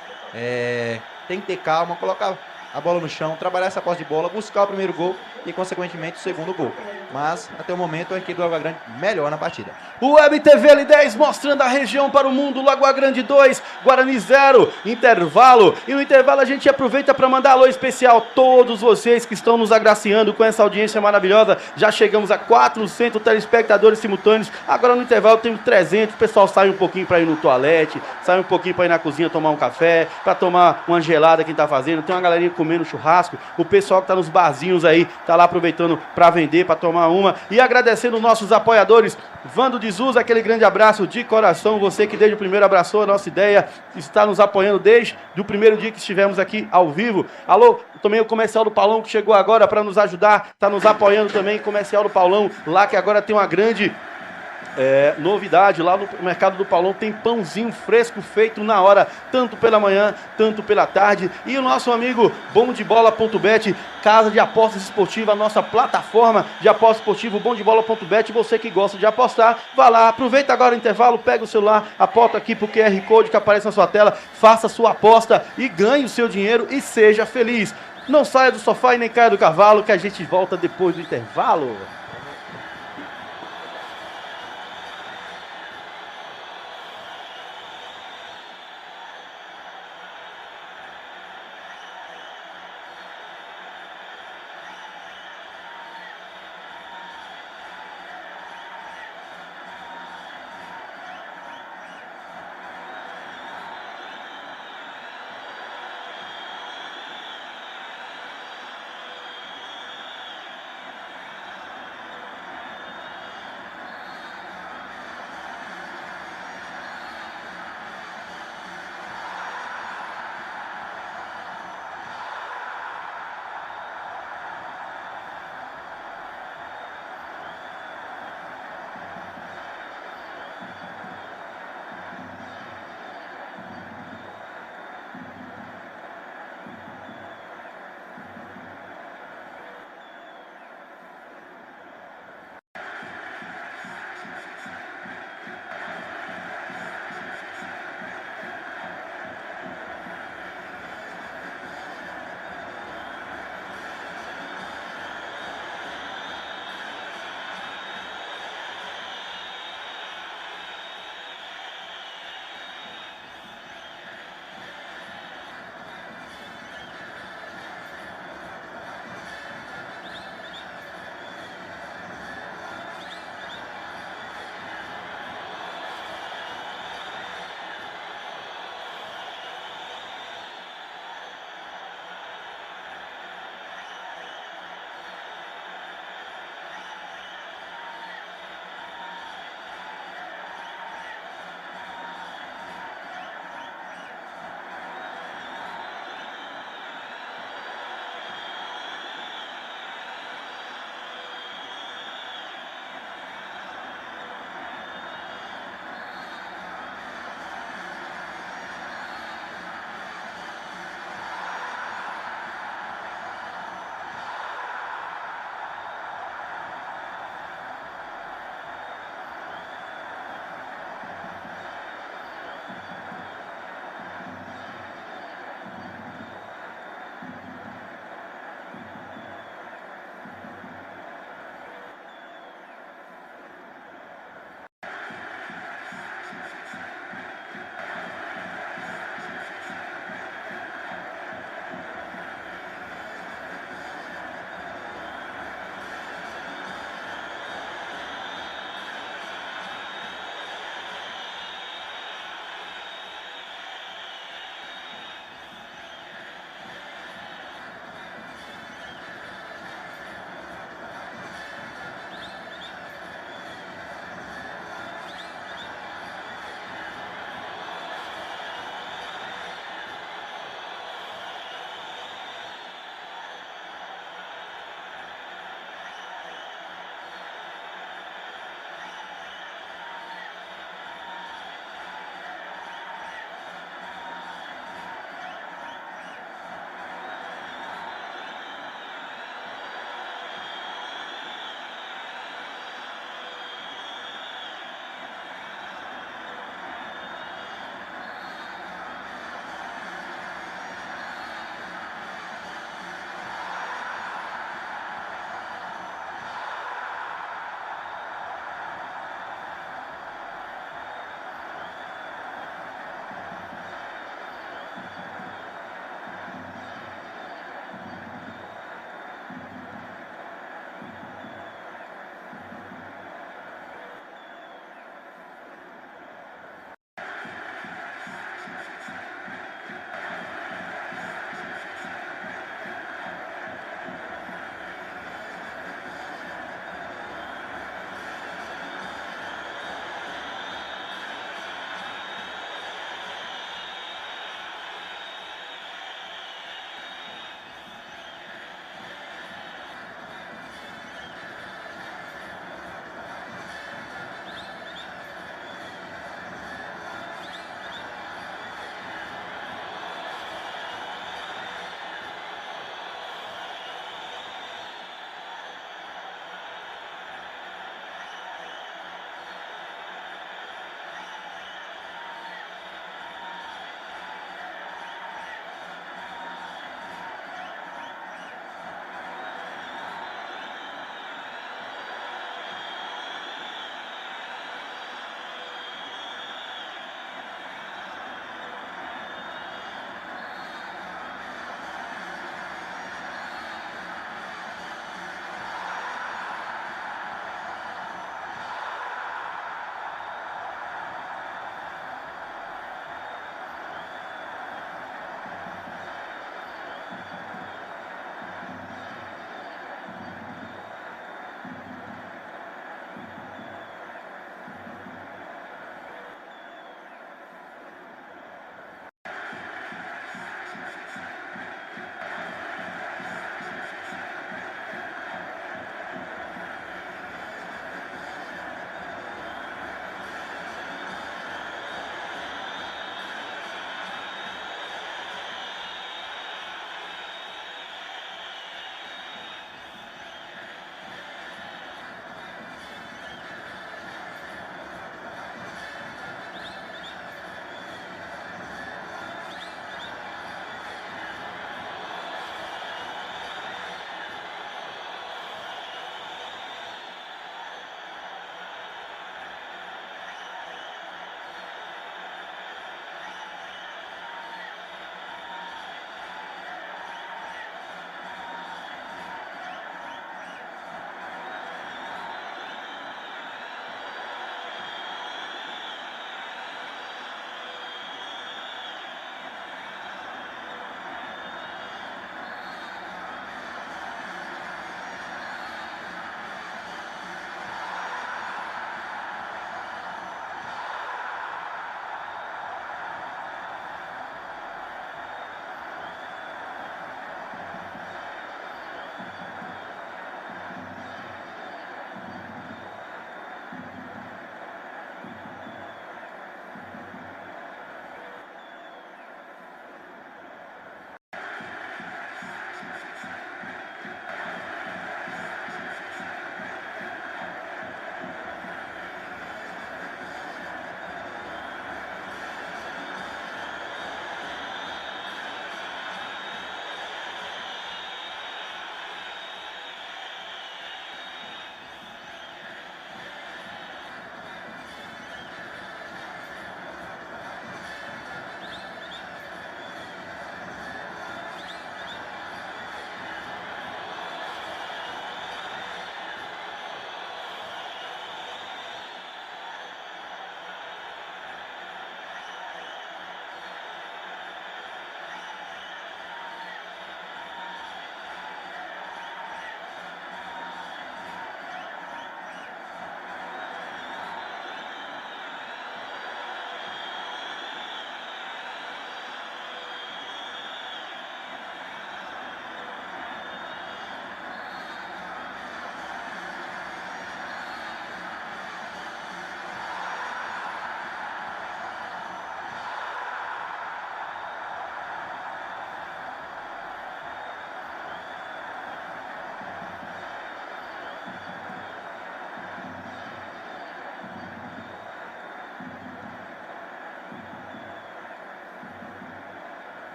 Tem que ter calma, colocar a bola no chão, trabalhar essa posse de bola, buscar o primeiro gol e, consequentemente, o segundo gol. Mas, até o momento, a equipe do Lagoa Grande melhor na partida. O Web TV L10 mostrando a região para o mundo. Lagoa Grande 2, Guarani 0, intervalo. E no intervalo a gente aproveita para mandar alô especial a todos vocês que estão nos agraciando com essa audiência maravilhosa. Já chegamos a 400 telespectadores simultâneos. Agora no intervalo temos 300. O pessoal sai um pouquinho para ir no toalete, sai um pouquinho para ir na cozinha tomar um café, para tomar uma gelada quem está fazendo. Tem uma galerinha comendo churrasco. O pessoal que está nos barzinhos aí, está lá aproveitando para vender, para tomar uma. E agradecendo os nossos apoiadores. Vando de Zuz, aquele grande abraço de coração. Você que desde o primeiro abraçou a nossa ideia, está nos apoiando desde o primeiro dia que estivemos aqui ao vivo. Alô, também o Comercial do Paulão que chegou agora para nos ajudar, está nos apoiando também. Comercial do Paulão, lá que agora tem uma grande novidade. Lá no Mercado do Paulão tem pãozinho fresco feito na hora, tanto pela manhã, tanto pela tarde. E o nosso amigo bomdebola.bet, casa de apostas esportivas, a nossa plataforma de apostas esportivas, bomdebola.bet. Você que gosta de apostar, vá lá, aproveita agora o intervalo, pega o celular, aponta aqui pro QR Code que aparece na sua tela, faça sua aposta e ganhe o seu dinheiro e seja feliz. Não saia do sofá e nem caia do cavalo, que a gente volta depois do intervalo.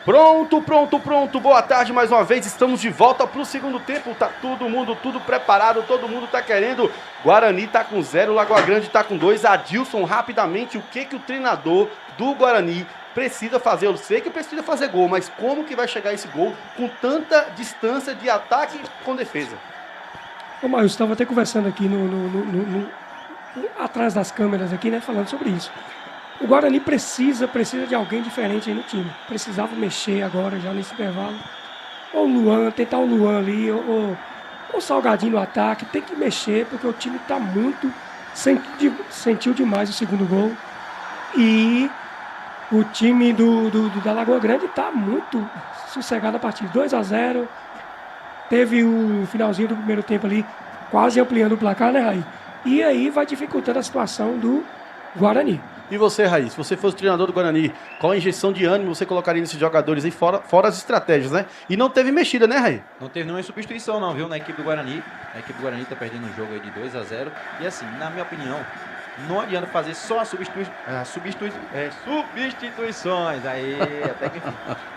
Pronto. Boa tarde mais uma vez. Estamos de volta para o segundo tempo. Tá todo mundo tudo preparado, todo mundo tá querendo. Guarani tá com 0, Lagoa Grande tá com 2. Adilson, rapidamente, o que o treinador do Guarani precisa fazer? Eu sei que precisa fazer gol, mas como que vai chegar esse gol com tanta distância de ataque com defesa? Ô, Maio, estava até conversando aqui atrás das câmeras aqui, né, falando sobre isso. O Guarani precisa de alguém diferente aí no time. Precisava mexer agora, já nesse intervalo. Ou o Luan, tentar o Luan ali, ou o Salgadinho no ataque. Tem que mexer, porque o time está muito... Sentiu demais o segundo gol. E o time da Lagoa Grande está muito sossegado a partida. 2-0. Teve o finalzinho do primeiro tempo ali, quase ampliando o placar, né, Raí? E aí vai dificultando a situação do Guarani. E você, Raí, se você fosse treinador do Guarani, qual a injeção de ânimo você colocaria nesses jogadores aí, fora as estratégias, né? E não teve mexida, né, Raí? Não teve nenhuma substituição não, viu, na equipe do Guarani. A equipe do Guarani tá perdendo um jogo aí de 2-0. E assim, na minha opinião, não adianta fazer só as substituições. Aí, até que enfim.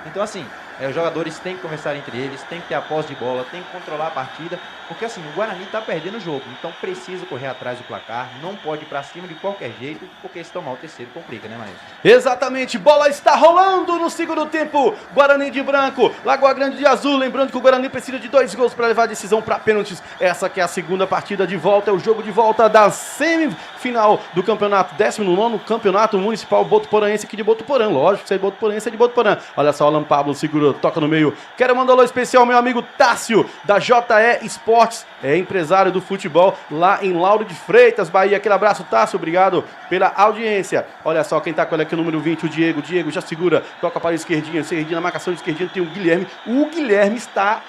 Então assim, os jogadores têm que conversar entre eles, tem que ter a posse de bola, tem que controlar a partida. Porque assim, o Guarani tá perdendo o jogo. Então precisa correr atrás do placar. Não pode ir pra cima de qualquer jeito, porque se tomar o terceiro complica, né, Maílson? Exatamente, bola está rolando no segundo tempo. Guarani de branco, Lagoa Grande de azul. Lembrando que o Guarani precisa de 2 gols para levar a decisão para pênaltis. Essa que é a segunda partida de volta, é o jogo de volta da semifinal do campeonato, 19º campeonato municipal botuporaense aqui de Botuporã. Lógico, se é de Botuporense, é de Botuporã. Olha só, o Alan Pablo segurou, toca no meio. Quero mandar um alô especial ao meu amigo Tássio, da JE Esportes, é empresário do futebol lá em Lauro de Freitas, Bahia. Aquele abraço, Tássio, obrigado pela audiência. Olha só quem tá com ele aqui, o número 20, o Diego. Diego já segura, toca para a esquerdinha, na marcação de esquerdinha tem o Guilherme. O Guilherme está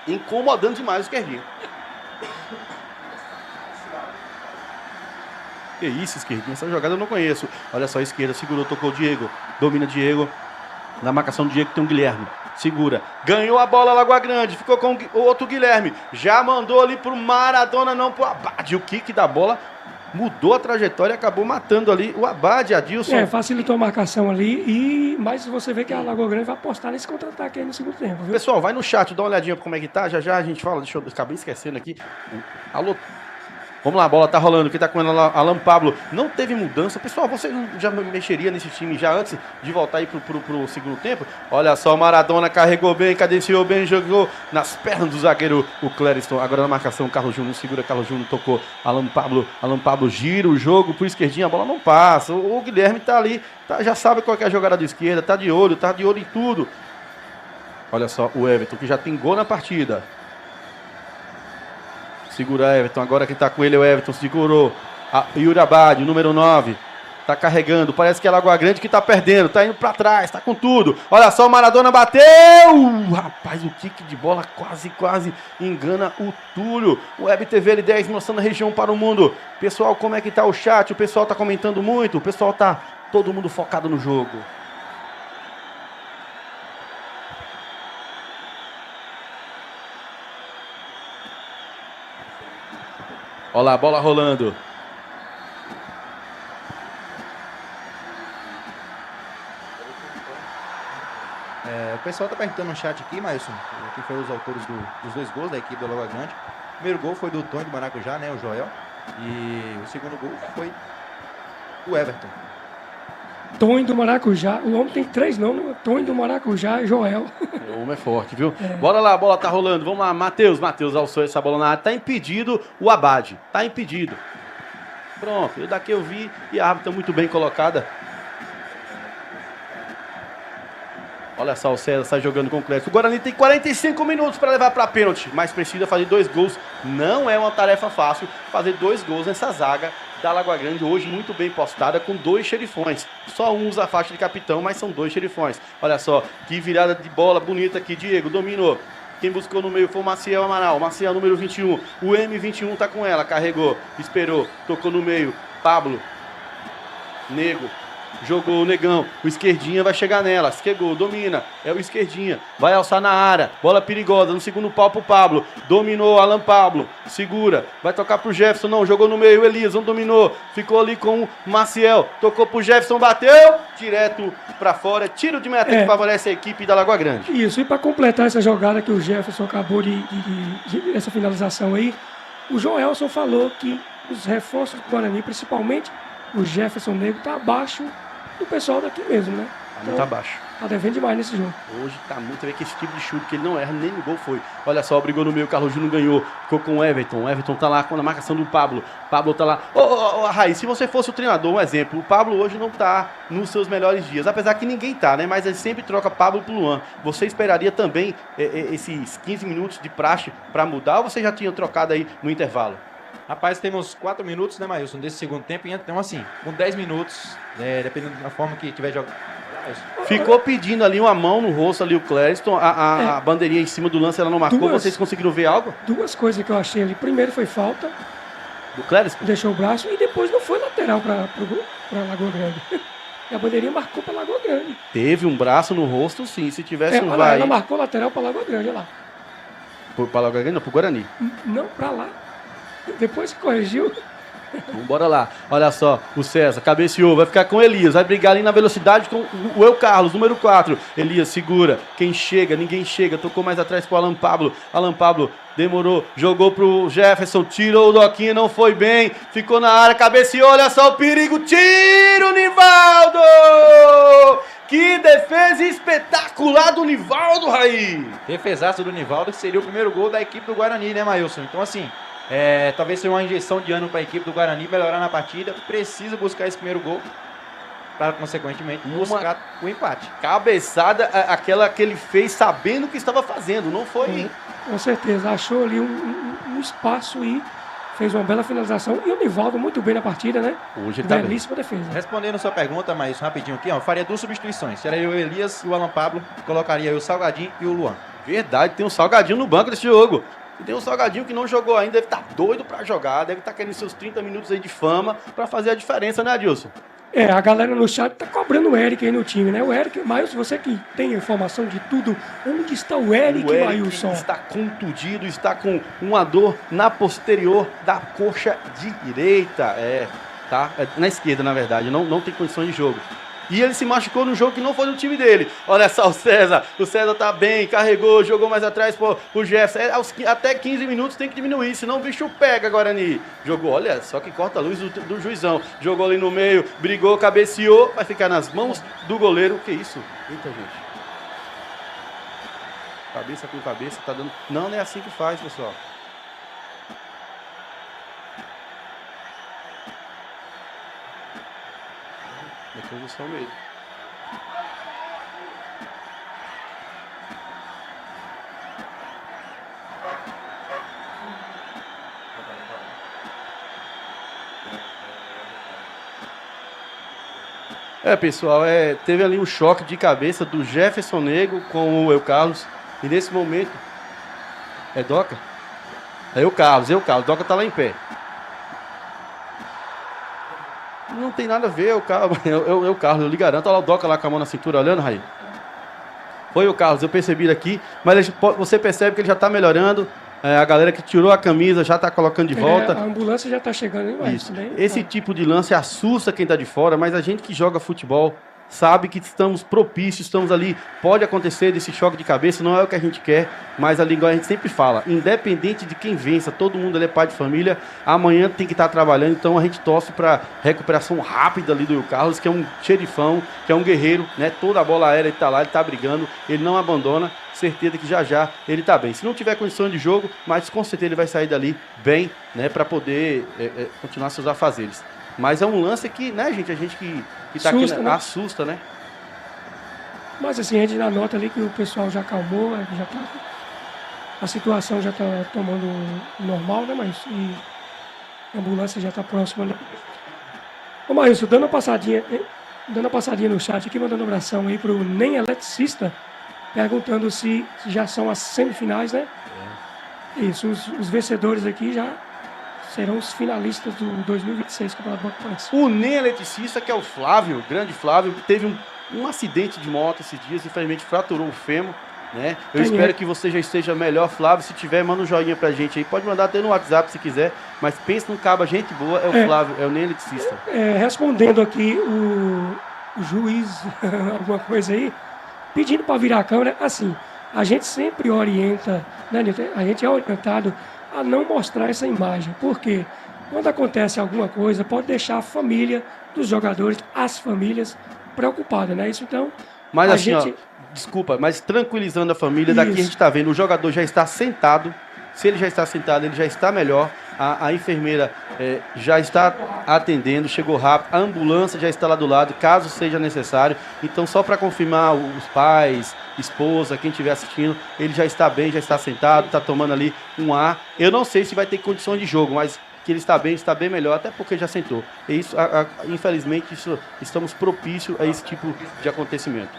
incomodando demais o esquerdinho. Que isso, esquerdinha, essa jogada eu não conheço. Olha só, a esquerda, segurou, tocou o Diego, domina Diego. Na marcação do Diego tem um Guilherme. Segura. Ganhou a bola, Lagoa Grande. Ficou com o outro Guilherme. Já mandou ali pro Maradona, não pro Abade. O kick da bola mudou a trajetória e acabou matando ali o Abade, Adilson. Facilitou a marcação ali. Mas você vê que a Lagoa Grande vai apostar nesse contra-ataque aí no segundo tempo, viu? Pessoal, vai no chat, dá uma olhadinha como é que tá. Já a gente fala. Deixa eu acabar esquecendo aqui. Alô. Vamos lá, a bola tá rolando. Quem tá com ela, Alan Pablo. Não teve mudança. Pessoal, você já mexeria nesse time já antes de voltar aí pro segundo tempo? Olha só, o Maradona carregou bem, cadenciou bem, jogou nas pernas do zagueiro, o Clériston. Agora na marcação, Carlos Júnior segura, Carlos Júnior tocou. Alan Pablo gira o jogo pro esquerdinho, a bola não passa. O Guilherme tá ali, já sabe qual é a jogada da esquerda, tá de olho em tudo. Olha só, o Everton, que já tem gol na partida. Segura Everton, agora quem tá com ele é o Everton, segurou. Yuri Abade, número 9. Tá carregando, parece que é Lagoa Grande que tá perdendo, tá indo pra trás, tá com tudo. Olha só, o Maradona bateu! Rapaz, o kick de bola quase engana o Túlio. O Web TV L10 mostrando a região para o mundo. Pessoal, como é que tá o chat? O pessoal tá comentando muito, o pessoal tá todo mundo focado no jogo. Olha lá, a bola rolando. O pessoal tá perguntando no chat aqui, Maílson, quem foram os autores dos 2 gols da equipe do Lagoa Grande. O primeiro gol foi do Tonho do Maracujá, né, o Joel. E o segundo gol foi do Everton. Tonho do Maracujá. O homem tem 3 nomes. Tonho do Maracujá e Joel. O homem é forte, viu? Bora lá, a bola tá rolando. Vamos lá, Matheus alçou essa bola na área. Tá impedido o Abade. Tá impedido. Pronto, daqui eu vi e a árbitra muito bem colocada. Olha só, o César sai jogando com o Clécio. O Guarani tem 45 minutos para levar para pênalti, mas precisa fazer 2 gols. Não é uma tarefa fácil fazer 2 gols nessa zaga da Lagoa Grande, hoje muito bem postada, com 2 xerifões. Só um usa a faixa de capitão, mas são 2 xerifões. Olha só, que virada de bola bonita aqui. Diego dominou. Quem buscou no meio foi o Maciel Amaral. Maciel, número 21. O M21 tá com ela. Carregou, esperou, tocou no meio. Pablo. Nego. Jogou o Negão, o esquerdinha vai chegar nela, chegou, domina, é o esquerdinha, vai alçar na área, bola perigosa, no segundo pau pro Pablo, dominou Alan Pablo, segura, vai tocar pro Jefferson, não, jogou no meio, Elias, não dominou, ficou ali com o Maciel, tocou pro Jefferson, bateu, direto pra fora, tiro de meta que favorece a equipe da Lagoa Grande. Isso, e para completar essa jogada que o Jefferson acabou de essa finalização aí, o João Elson falou que os reforços do Guarani, principalmente o Jefferson Negro, tá abaixo do pessoal daqui mesmo, né? Tá muito abaixo. Tá devendo demais nesse jogo. Hoje tá muito, vê que esse tipo de chute que ele não erra, nem no gol foi. Olha só, brigou no meio, o Carlos Júnior ganhou, ficou com o Everton. O Everton tá lá com a marcação do Pablo. Pablo tá lá. Ô, Raiz, se você fosse o treinador, um exemplo, o Pablo hoje não tá nos seus melhores dias, apesar que ninguém tá, né? Mas ele sempre troca Pablo pro Luan. Você esperaria também esses 15 minutos de praxe pra mudar ou você já tinha trocado aí no intervalo? Rapaz, temos 4 minutos, né, Maílson, desse segundo tempo. Então, assim, com 10 minutos, dependendo da forma que tiver jogando. Ficou pedindo ali uma mão no rosto ali o Clériston, a bandeirinha em cima do lance ela não marcou, vocês conseguiram ver algo? Duas coisas que eu achei ali. Primeiro foi falta. Do Clériston? Deixou o braço e depois não foi lateral para Lagoa Grande. E a bandeirinha marcou para Lagoa Grande. Teve um braço no rosto, sim. Se tivesse um vai. Ela marcou lateral para Lagoa Grande, olha lá. Para Lagoa Grande, não, pro Guarani. Não, para lá. Depois que corrigiu. Vamos bora lá. Olha só, o César cabeceou, vai ficar com o Elias, vai brigar ali na velocidade com o El Carlos, número 4. Elias segura, quem chega, ninguém chega, tocou mais atrás pro Alan Pablo. Alan Pablo demorou, jogou pro Jefferson, tirou o Doquinha, não foi bem, ficou na área, cabeceou, olha só o perigo, tiro, Nivaldo! Que defesa espetacular do Nivaldo, Raí! Defesaço do Nivaldo, que seria o primeiro gol da equipe do Guarani, né, Maílson? Então, assim, talvez seja uma injeção de ânimo para a equipe do Guarani melhorar na partida. Precisa buscar esse primeiro gol para, consequentemente, buscar o empate. Cabeçada, aquela que ele fez sabendo o que estava fazendo, não foi? Com certeza, achou ali um espaço e fez uma bela finalização. E o Nivaldo muito bem na partida, né? Hoje ele tá belíssima defesa. Respondendo a sua pergunta, mas rapidinho aqui, faria 2 substituições. Seria o Elias e o Alan Pablo, colocaria o Salgadinho e o Luan. Verdade, tem um Salgadinho no banco desse jogo. E tem um Salgadinho que não jogou ainda, deve estar doido pra jogar, deve estar querendo seus 30 minutos aí de fama pra fazer a diferença, né, Adilson? A galera no chat tá cobrando o Eric aí no time, né? O Eric, Maílson, você que tem informação de tudo, onde está o Eric, Maílson? Está contundido, está com uma dor na posterior da coxa direita. Tá? Na esquerda, na verdade, não tem condições de jogo. E ele se machucou no jogo que não foi no time dele. Olha só o César tá bem, carregou, jogou mais atrás pro Jefferson. Até 15 minutos tem que diminuir, senão o bicho pega, Guarani. Jogou, olha só que corta a luz do juizão. Jogou ali no meio, brigou, cabeceou, vai ficar nas mãos do goleiro. Que isso? Eita, gente. Cabeça com cabeça, tá dando... Não é assim que faz, pessoal. Depois do som mesmo. Pessoal, teve ali um choque de cabeça do Jefferson Negro com o El Carlos. E nesse momento... É Doca? É o Carlos. Doca tá lá em pé. Não tem nada a ver, o Carlos, eu lhe garanto. Olha lá o Doca lá com a mão na cintura, olhando, Raí. Foi o Carlos, eu percebi aqui, mas você percebe que ele já está melhorando. A galera que tirou a camisa já está colocando de volta. A ambulância já está chegando, hein, isso. Esse tipo de lance assusta quem está de fora, mas a gente que joga futebol sabe que estamos propícios, estamos ali, pode acontecer desse choque de cabeça, não é o que a gente quer, mas a língua a gente sempre fala, independente de quem vença, todo mundo ali é pai de família, amanhã tem que estar trabalhando, então a gente torce para recuperação rápida ali do Carlos, que é um xerifão, que é um guerreiro, né? Toda a bola aérea ele está lá, ele está brigando, ele não abandona, certeza que já ele está bem. Se não tiver condição de jogo, mas com certeza ele vai sair dali bem, né? Para poder continuar seus afazeres. Mas é um lance que, né, gente, a gente que tá assusta, aqui, né? Assusta, né? Mas assim, a gente dá nota ali que o pessoal já acalmou, a situação já está tomando normal, né? Mas a ambulância já está próxima ali. Ô Maílson, dando uma passadinha no chat aqui, mandando um abração aí pro Nem Eletricista, perguntando se já são as semifinais, né? Isso, os vencedores aqui já serão os finalistas do 2026 Campeonato Botaforense. O NEM eletricista, que é o Flávio, o grande Flávio, teve um acidente de moto esses dias, infelizmente fraturou o fêmur, né? Eu espero que você já esteja melhor, Flávio. Se tiver, manda um joinha pra gente aí. Pode mandar até no WhatsApp se quiser, mas pensa num cabo, gente boa, é o Flávio, é o NEM eletricista. Respondendo aqui o juiz, alguma coisa aí, pedindo para virar a câmera, assim, a gente sempre orienta, né, Nilton? A gente é orientado a não mostrar essa imagem, porque quando acontece alguma coisa, pode deixar a família dos jogadores, as famílias, preocupadas, né? Isso então. Mas assim, ó, desculpa, mas tranquilizando a família, daqui a gente está vendo, o jogador já está sentado. Se ele já está sentado, ele já está melhor. A enfermeira já está atendendo, chegou rápido. A ambulância já está lá do lado, caso seja necessário. Então, só para confirmar, os pais, esposa, quem estiver assistindo, ele já está bem, já está sentado, está tomando ali um ar. Eu não sei se vai ter condições de jogo, mas que ele está bem melhor, até porque já sentou. E isso, infelizmente, estamos propícios a esse tipo de acontecimento.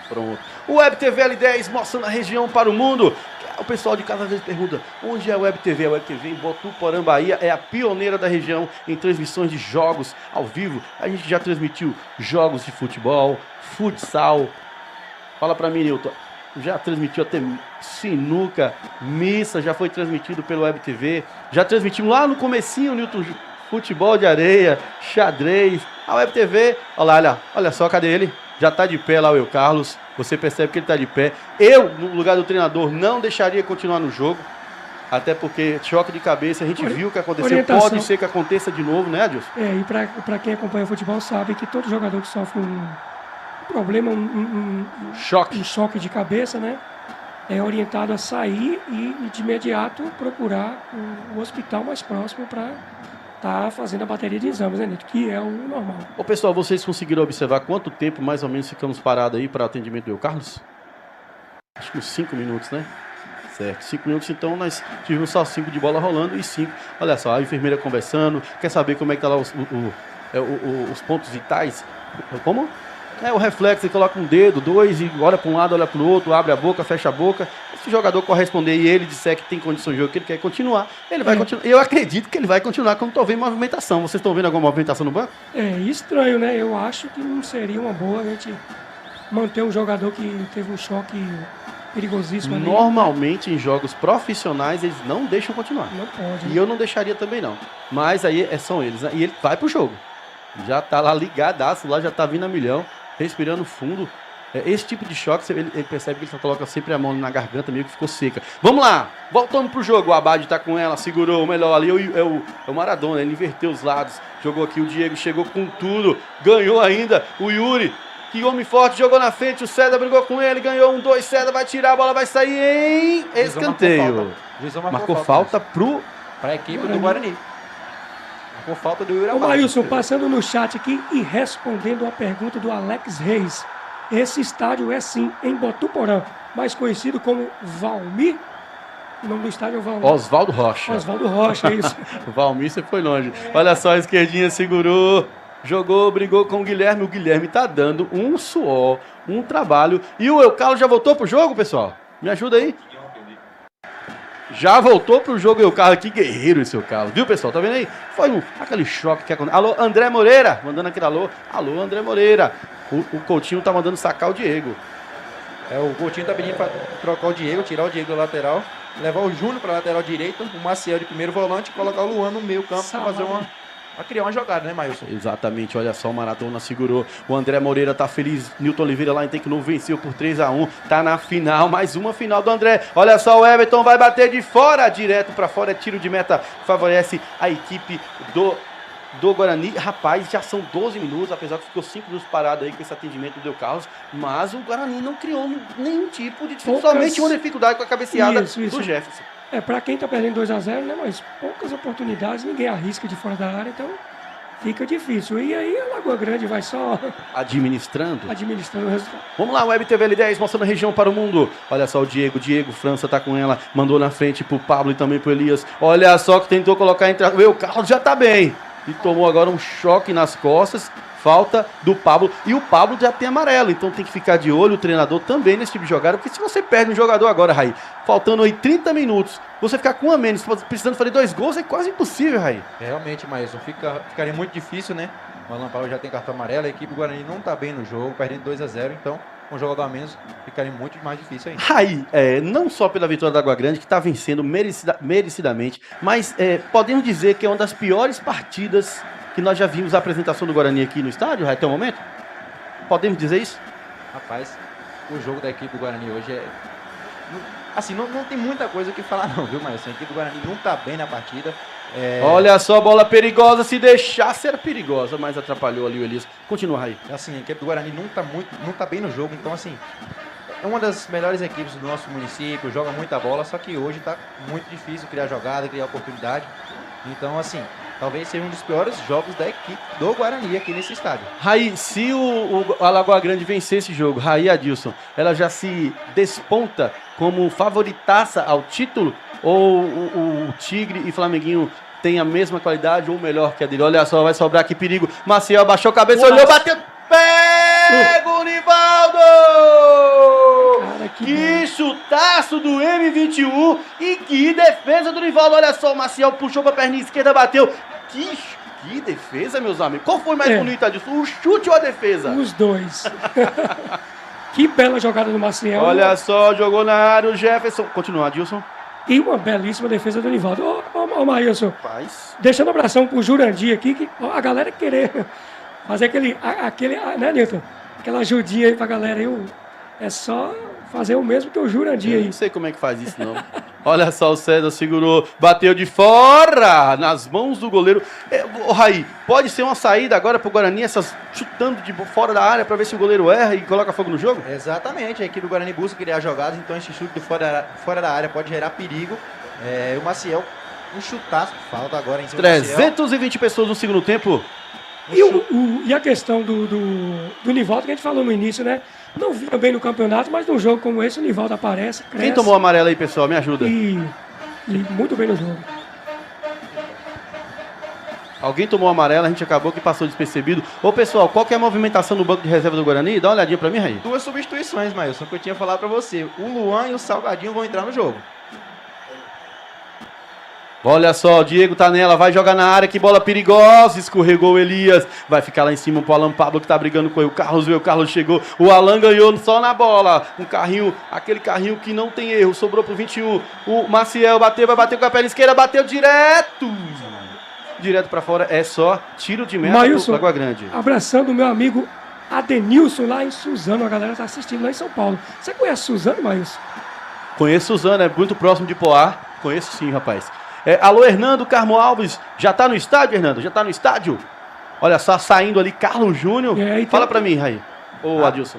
Pronto. O Web TV L10 mostrando a região para o mundo. O pessoal de casa às vezes pergunta, onde é a Web TV? A Web TV em Botuporã, Bahia, é a pioneira da região em transmissões de jogos ao vivo. A gente já transmitiu jogos de futebol, futsal. Fala para mim, Nilton. Já transmitiu até sinuca, missa, já foi transmitido pelo Web TV. Já transmitimos lá no comecinho, Nilton, futebol de areia, xadrez. A Web TV, olha só, cadê ele? Já está de pé lá o Carlos, você percebe que ele está de pé. Eu, no lugar do treinador, não deixaria continuar no jogo, até porque choque de cabeça, a gente viu o que aconteceu, orientação. Pode ser que aconteça de novo, né, Adilson? E para quem acompanha o futebol sabe que todo jogador que sofre um problema, um choque de cabeça, né, é orientado a sair e de imediato procurar o hospital mais próximo para tá fazendo a bateria de exames, né, Nito? Que é o normal. Ô, pessoal, vocês conseguiram observar quanto tempo mais ou menos ficamos parados aí para o atendimento do Carlos? Acho que uns 5 minutos, né? Certo, 5 minutos, então nós tivemos só 5 de bola rolando e 5. Olha só, a enfermeira conversando, quer saber como é que tá lá os pontos vitais? Como? O reflexo, você coloca um dedo, 2 e olha para um lado, olha para o outro, abre a boca, fecha a boca. Se o jogador corresponder e ele disser que tem condição de jogo, que ele quer continuar, ele vai continuar. Eu acredito que ele vai continuar, como estou vendo movimentação. Vocês estão vendo alguma movimentação no banco? Estranho, né? Eu acho que não seria uma boa a gente manter um jogador que teve um choque perigosíssimo ali. Normalmente em jogos profissionais eles não deixam continuar. Não pode. E eu não deixaria também não. Mas aí são eles, né? E ele vai pro jogo. Já tá lá ligadaço, lá já tá vindo a milhão, respirando fundo. Esse tipo de choque, ele percebe que ele só coloca sempre a mão na garganta, meio que ficou seca. Vamos lá, voltando pro jogo. O Abad tá com ela, segurou o melhor ali. É o Maradona, ele inverteu os lados. Jogou aqui, o Diego chegou com tudo. Ganhou ainda o Yuri. Que homem forte, jogou na frente. O César brigou com ele, ganhou 1-2. César vai tirar, a bola vai sair em escanteio. Marcou falta para a equipe do Guarani. Marcou falta do Yuri Abad. O Maílson, passando no chat aqui e respondendo a pergunta do Alex Reis. Esse estádio é sim em Botuporã, mais conhecido como Valmir. O nome do estádio é Valmir. Oswaldo Rocha. Oswaldo Rocha, é isso. Valmir, você foi longe. Olha só, a esquerdinha segurou, jogou, brigou com o Guilherme. O Guilherme tá dando um suor, um trabalho. E o Eucarlo já voltou pro jogo, pessoal? Me ajuda aí. Já voltou pro jogo o Eucarlo. Que guerreiro esse Eucarlo, viu, pessoal? Tá vendo aí? Foi aquele choque que aconteceu. Alô, André Moreira, mandando aquele alô. Alô, André Moreira. O Coutinho tá mandando sacar o Diego. O Coutinho tá pedindo pra trocar o Diego, tirar o Diego do lateral, levar o Júnior pra lateral direita, o Maciel de primeiro volante e colocar o Luan no meio campo pra fazer pra criar uma jogada, né, Maílson? Exatamente, olha só, o Maradona segurou. O André Moreira tá feliz. Nilton Oliveira lá em Tecno venceu por 3-1. Tá na final, mais uma final do André. Olha só, o Everton vai bater de fora, direto pra fora. É tiro de meta, favorece a equipe do Guarani. Rapaz, já são 12 minutos, apesar que ficou 5 minutos parado aí com esse atendimento do Carlos, mas o Guarani não criou nenhum tipo de dificuldade, somente uma dificuldade com a cabeceada do Jefferson. Pra quem tá perdendo 2-0, né, mas poucas oportunidades, ninguém arrisca de fora da área, então fica difícil. E aí a Lagoa Grande vai só administrando o resultado. Vamos lá, Web TV L10 mostrando a região para o mundo. Olha só o Diego França tá com ela, mandou na frente pro Pablo e também pro Elias. Olha só que tentou colocar entre o Carlos já tá bem. e tomou agora um choque nas costas. Falta do Pablo. E o Pablo já tem amarelo, então tem que ficar de olho o treinador também nesse tipo de jogada, porque se você perde um jogador agora, Raí, faltando aí 30 minutos, você ficar com um a menos, precisando fazer 2 gols, é quase impossível, Raí. Realmente, Maílson, ficaria muito difícil, né? O Alan Paulo já tem cartão amarelo, a equipe do Guarani não tá bem no jogo, perdendo 2-0, então com um jogador a menos ficaria muito mais difícil ainda. Raí, não só pela vitória da Água Grande, que está vencendo merecidamente, mas podemos dizer que é uma das piores partidas que nós já vimos a apresentação do Guarani aqui no estádio, até o momento? Podemos dizer isso? Rapaz, o jogo da equipe do Guarani hoje assim, não tem muita coisa o que falar não, viu, Maílson? A equipe do Guarani não tá bem na partida. Olha só, bola perigosa, se deixasse era perigosa, mas atrapalhou ali o Elias. Continua, Raí. Assim, a equipe do Guarani não tá bem no jogo, então assim, é uma das melhores equipes do nosso município, joga muita bola, só que hoje tá muito difícil criar jogada, criar oportunidade. Então, assim, talvez seja um dos piores jogos da equipe do Guarani aqui nesse estádio. Raí, se a Lagoa Grande vencer esse jogo, Raí Adilson, ela já se desponta como favoritaça ao título? Ou o Tigre e Flamenguinho tem a mesma qualidade ou melhor que a dele? Olha só, vai sobrar aqui perigo. Maciel abaixou a cabeça, olhou, bateu. Pega o Nivaldo! Cara, que chutaço do M21 e que defesa do Nivaldo. Olha só, o Maciel puxou pra perna esquerda, bateu. Que defesa, meus amigos. Qual foi mais bonito, Adilson? O chute ou a defesa? Os dois. Que bela jogada do Maciel. Olha só, jogou na área o Jefferson. Continua, Adilson. E uma belíssima defesa do Nivaldo. Ô, Maílson, Rapaz. deixando um abração pro Jurandir aqui, que a galera querer fazer aquele, né, Nilton? Aquela ajudinha aí pra galera aí. É só fazer o mesmo que o Jurandir Eu aí. não sei como é que faz isso, não. Olha só, o César segurou, bateu de fora, nas mãos do goleiro. Raí, pode ser uma saída agora pro Guarani, essas chutando de fora da área pra ver se o goleiro erra e coloca fogo no jogo? Exatamente, a equipe do Guarani busca criar jogadas, então esse chute de fora da área pode gerar perigo. O Maciel, um chutaço, falta agora em cima do Maciel. 320 pessoas no segundo tempo. E a questão do Nivaldo, que a gente falou no início, né? Não vinha bem no campeonato, mas num jogo como esse, o Nivaldo aparece, cresce. Quem tomou o amarelo aí, pessoal? Me ajuda. E muito bem no jogo. Alguém tomou o amarelo, a gente acabou que passou despercebido. Ô, pessoal, qual que é a movimentação no banco de reserva do Guarani? Dá uma olhadinha pra mim, Raí. 2 substituições, Maílson, que eu tinha falado pra você. O Luan e o Salgadinho vão entrar no jogo. Olha só, o Diego tá nela, vai jogar na área, que bola perigosa, escorregou o Elias, vai ficar lá em cima pro Alan Pablo que tá brigando com ele, o Carlos veio, o Carlos chegou, o Alan ganhou só na bola, um carrinho, aquele carrinho que não tem erro, sobrou pro 21, o Maciel bateu, vai bater com a perna esquerda, bateu direto pra fora, é só tiro de meta pro Lagoa Grande. Abraçando o meu amigo Adenilson lá em Suzano, a galera tá assistindo lá em São Paulo. Você conhece Suzano, Maílson? Conheço Suzano, é muito próximo de Poá, conheço sim, rapaz. Alô, Hernando Carmo Alves, já tá no estádio, Hernando? Já tá no estádio? Olha só, saindo ali, Carlos Júnior. Fala pra mim, Raí. Ô, Adilson.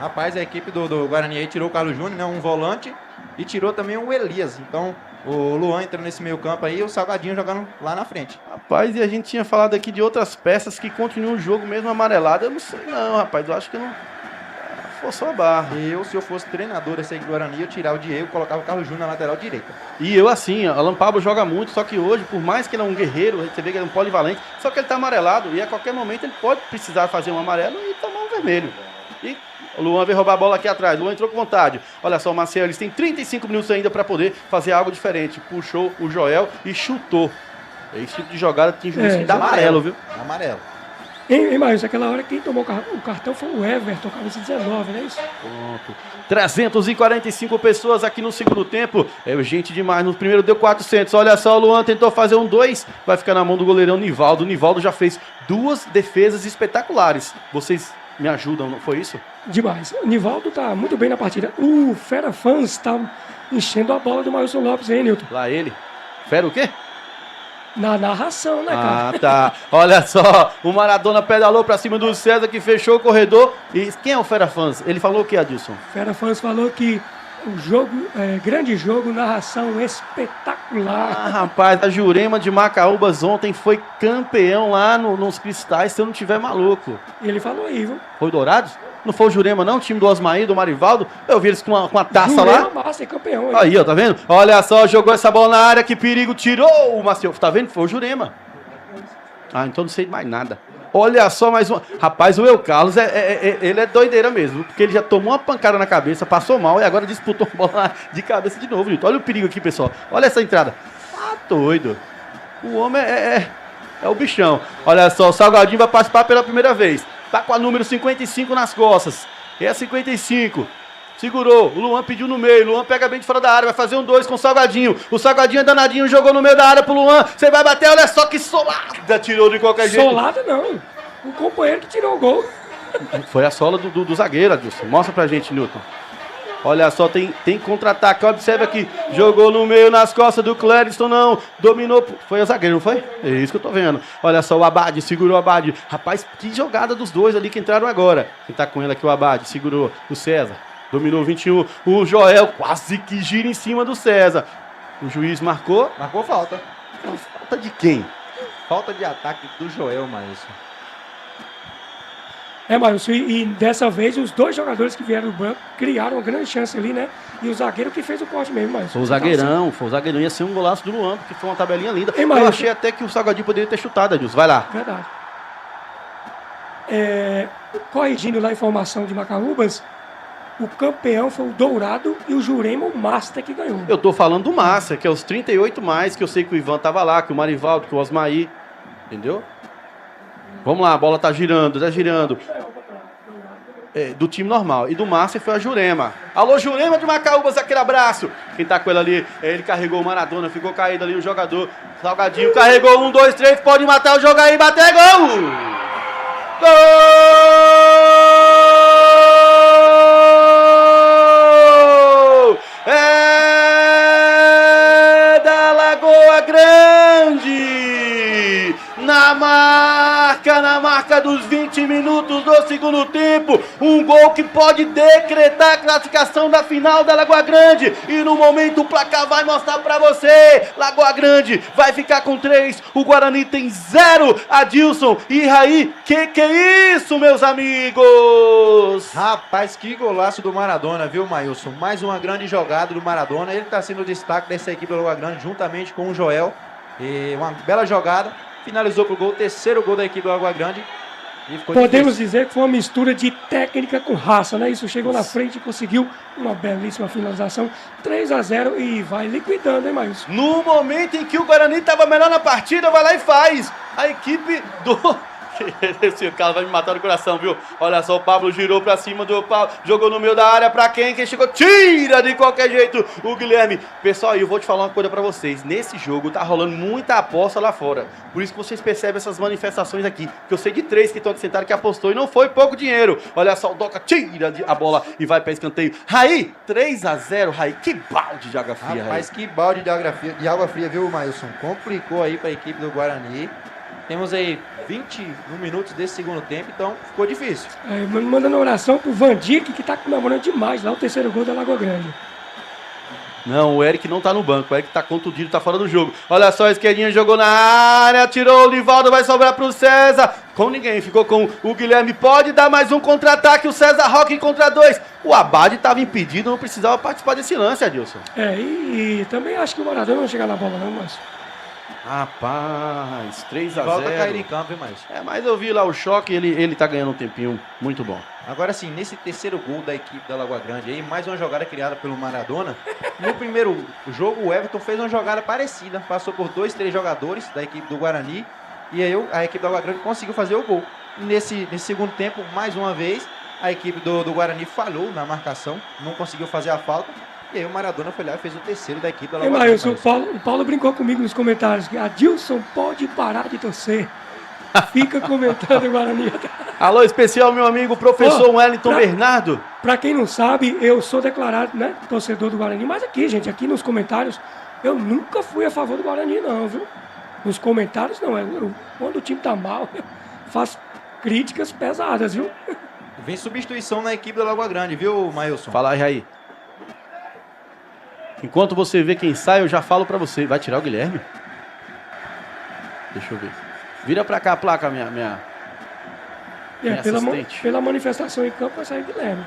Rapaz, a equipe do Guarani aí tirou o Carlos Júnior, né, um volante, e tirou também o Elias. Então, o Luan entrando nesse meio campo aí e o Salgadinho jogando lá na frente. Rapaz, e a gente tinha falado aqui de outras peças que continuam o jogo mesmo amarelado. Eu não sei não, rapaz, eu acho que não... Forçou a barra. Se eu fosse treinador desse aí do Guarani, eu tirava o Diego e colocava o Carlos Júnior na lateral direita. E eu assim, Alan Pablo joga muito, só que hoje, por mais que ele é um guerreiro, você vê que ele é um polivalente, só que ele tá amarelado e a qualquer momento ele pode precisar fazer um amarelo e tomar um vermelho. E o Luan veio roubar a bola aqui atrás, o Luan entrou com vontade. Olha só, o Marcelo, eles têm 35 minutos ainda para poder fazer algo diferente. Puxou o Joel e chutou. Esse tipo de jogada tem juiz que dá amarelo, viu? Amarelo. Hein, Maílson, aquela hora quem tomou o cartão foi o Everton, camisa 19, não é isso? Pronto. 345 pessoas aqui no segundo tempo. Gente demais. No primeiro deu 400. Olha só, o Luan tentou fazer um 2. Vai ficar na mão do goleirão Nivaldo. O Nivaldo já fez 2 defesas espetaculares. Vocês me ajudam, não foi isso? Demais. O Nivaldo tá muito bem na partida. O Fera Fãs tá enchendo a bola do Maílson Lopes aí, Nilton. Lá ele. Fera o quê? Na narração, né, cara? Ah, tá. Olha só, o Maradona pedalou pra cima do César, que fechou o corredor. E quem é o Fera Fãs? Ele falou o que, Adilson? Fera Fãs falou que o jogo, grande jogo, narração espetacular. Ah, rapaz, a Jurema de Macaúbas ontem foi campeão lá nos Cristais, se eu não tiver maluco. Ele falou aí, viu? Foi o Dourados? Não foi o Jurema, não? O time do Osmaí, do Marivaldo? Eu vi eles com uma taça Jurema lá. Master, campeão. Aí, ó, tá vendo? Olha só, jogou essa bola na área, que perigo, tirou o Maciel. Tá vendo? Foi o Jurema. Ah, então não sei mais nada. Olha só mais uma. Rapaz, o Eu Carlos, ele é doideira mesmo, porque ele já tomou uma pancada na cabeça, passou mal e agora disputou a bola de cabeça de novo, Nilton. Olha o perigo aqui, pessoal. Olha essa entrada. Ah, doido. O homem é o bichão. Olha só, o Salgadinho vai participar pela primeira vez. Tá com a número 55 nas costas. É a 55. Segurou, o Luan pediu no meio, o Luan pega bem de fora da área, vai fazer um 2 com o Salgadinho. O Salgadinho é danadinho, jogou no meio da área pro Luan. Você vai bater, olha só que solada, tirou de qualquer jeito. Solada não, o companheiro que tirou o gol. Foi a sola do zagueiro, Adilson. Mostra pra gente, Newton. Olha só, tem contra-ataque, observa aqui. Jogou no meio, nas costas do Clériston, não. Dominou, foi o zagueiro, não foi? É isso que eu tô vendo. Olha só, o Abade, segurou o Abade. Rapaz, que jogada dos dois ali que entraram agora. Quem tá com ele aqui, o Abade, segurou o César. Dominou o 21. O Joel quase que gira em cima do César. O juiz marcou. Marcou falta. Falta de quem? Falta de ataque do Joel, Maílson. Maílson, e dessa vez os dois jogadores que vieram do banco criaram uma grande chance ali, né? E o zagueiro que fez o corte mesmo, Maílson. Foi o zagueirão, Ia ser um golaço do Luan, porque foi uma tabelinha linda. Ei, eu achei até que o Salgadinho poderia ter chutado, Adilson. Vai lá. Verdade. Corrigindo lá a informação de Macaúbas, o campeão foi o Dourado e o Jurema o Master que ganhou. Eu tô falando do Márcia, que é os 38 mais, que eu sei que o Ivan tava lá, que o Marivaldo, que o Osmaí. Entendeu? Vamos lá, a bola tá girando, do time normal. E do Márcia foi a Jurema. Alô, Jurema de Macaúbas, aquele abraço. Quem tá com ele ali, ele carregou o Maradona, ficou caído ali o jogador. Salgadinho carregou, 1, 2, 3, pode matar o jogo aí, bater gol! Gol! É da Lagoa Grande! Na marca dos 20 minutos do segundo tempo, um gol que pode decretar a classificação da final da Lagoa Grande. E no momento o placar vai mostrar pra você. Lagoa Grande vai ficar com 3, o Guarani tem 0. Adilson e Raí, que é isso, meus amigos? Rapaz, que golaço do Maradona, viu, Maílson? Mais uma grande jogada do Maradona. Ele tá sendo o destaque dessa equipe da Lagoa Grande, juntamente com o Joel. E uma bela jogada. Finalizou pro gol, terceiro gol da equipe do Lagoa Grande. E podemos dizer que foi uma mistura de técnica com raça, né? Isso chegou na frente e conseguiu uma belíssima finalização. 3-0 e vai liquidando, hein, Maílson? No momento em que o Guarani estava melhor na partida, vai lá e faz. A equipe do... Esse cara vai me matar no coração, viu? Olha só, o Pablo girou pra cima do Pablo, jogou no meio da área pra quem? Quem chegou? Tira de qualquer jeito o Guilherme. Pessoal, eu vou te falar uma coisa pra vocês. Nesse jogo tá rolando muita aposta lá fora. Por isso que vocês percebem essas manifestações aqui. Que eu sei de 3 que estão aqui sentados que apostou e não foi pouco dinheiro. Olha só, o Doca tira a bola e vai pra escanteio. Raí, 3-0, Raí. Que balde de água fria, Rapaz, que balde de água fria, viu, Maílson? Complicou aí pra equipe do Guarani. Temos aí 21 minutos desse segundo tempo, então ficou difícil. Mandando oração pro Vandic, que tá comemorando demais lá o terceiro gol da Lagoa Grande. Não, o Eric não tá no banco, o Eric tá contundido, tá fora do jogo. Olha só, a esquerdinha jogou na área, tirou o Livaldo, vai sobrar pro César. Com ninguém, ficou com o Guilherme, pode dar mais um contra-ataque, o César Roque contra 2. O Abade tava impedido, não precisava participar desse lance, Adilson. E também acho que o Maradona não chega na bola não, mas... Rapaz, 3-0. Volta a cair em campo, hein, Maílson? Mas eu vi lá o choque, ele tá ganhando um tempinho muito bom. Agora sim, nesse terceiro gol da equipe da Lagoa Grande aí, mais uma jogada criada pelo Maradona. No primeiro jogo, o Everton fez uma jogada parecida, passou por 2, 3 jogadores da equipe do Guarani, e aí a equipe da Lagoa Grande conseguiu fazer o gol. Nesse segundo tempo, mais uma vez, a equipe do Guarani falhou na marcação, não conseguiu fazer a falta. E aí o Maradona foi lá e fez o terceiro da equipe da Lagoa Grande. O Paulo brincou comigo nos comentários que Adilson pode parar de torcer. Fica comentando o Guarani. Alô, especial, meu amigo, professor Wellington Bernardo. Pra quem não sabe, eu sou declarado, né, torcedor do Guarani. Mas aqui, gente, aqui nos comentários, eu nunca fui a favor do Guarani, não, viu? Nos comentários, não. Quando o time tá mal, eu faço críticas pesadas, viu? Vem substituição na equipe da Lagoa Grande, viu, Maílson? Fala aí. Enquanto você vê quem sai, eu já falo pra você. Vai tirar o Guilherme? Deixa eu ver. Vira pra cá a placa, minha assistente. Pela manifestação em campo vai sair o Guilherme.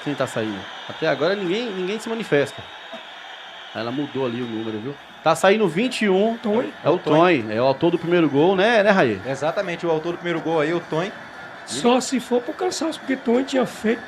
Quem tá saindo? Até agora ninguém se manifesta. Ela mudou ali o número, viu? Tá saindo 21. Tonho. É o Tonho, é o autor do primeiro gol, né, Raí? Exatamente, o autor do primeiro gol aí, o Tonho. Só se for pro cansaço, porque Tonho tinha feito.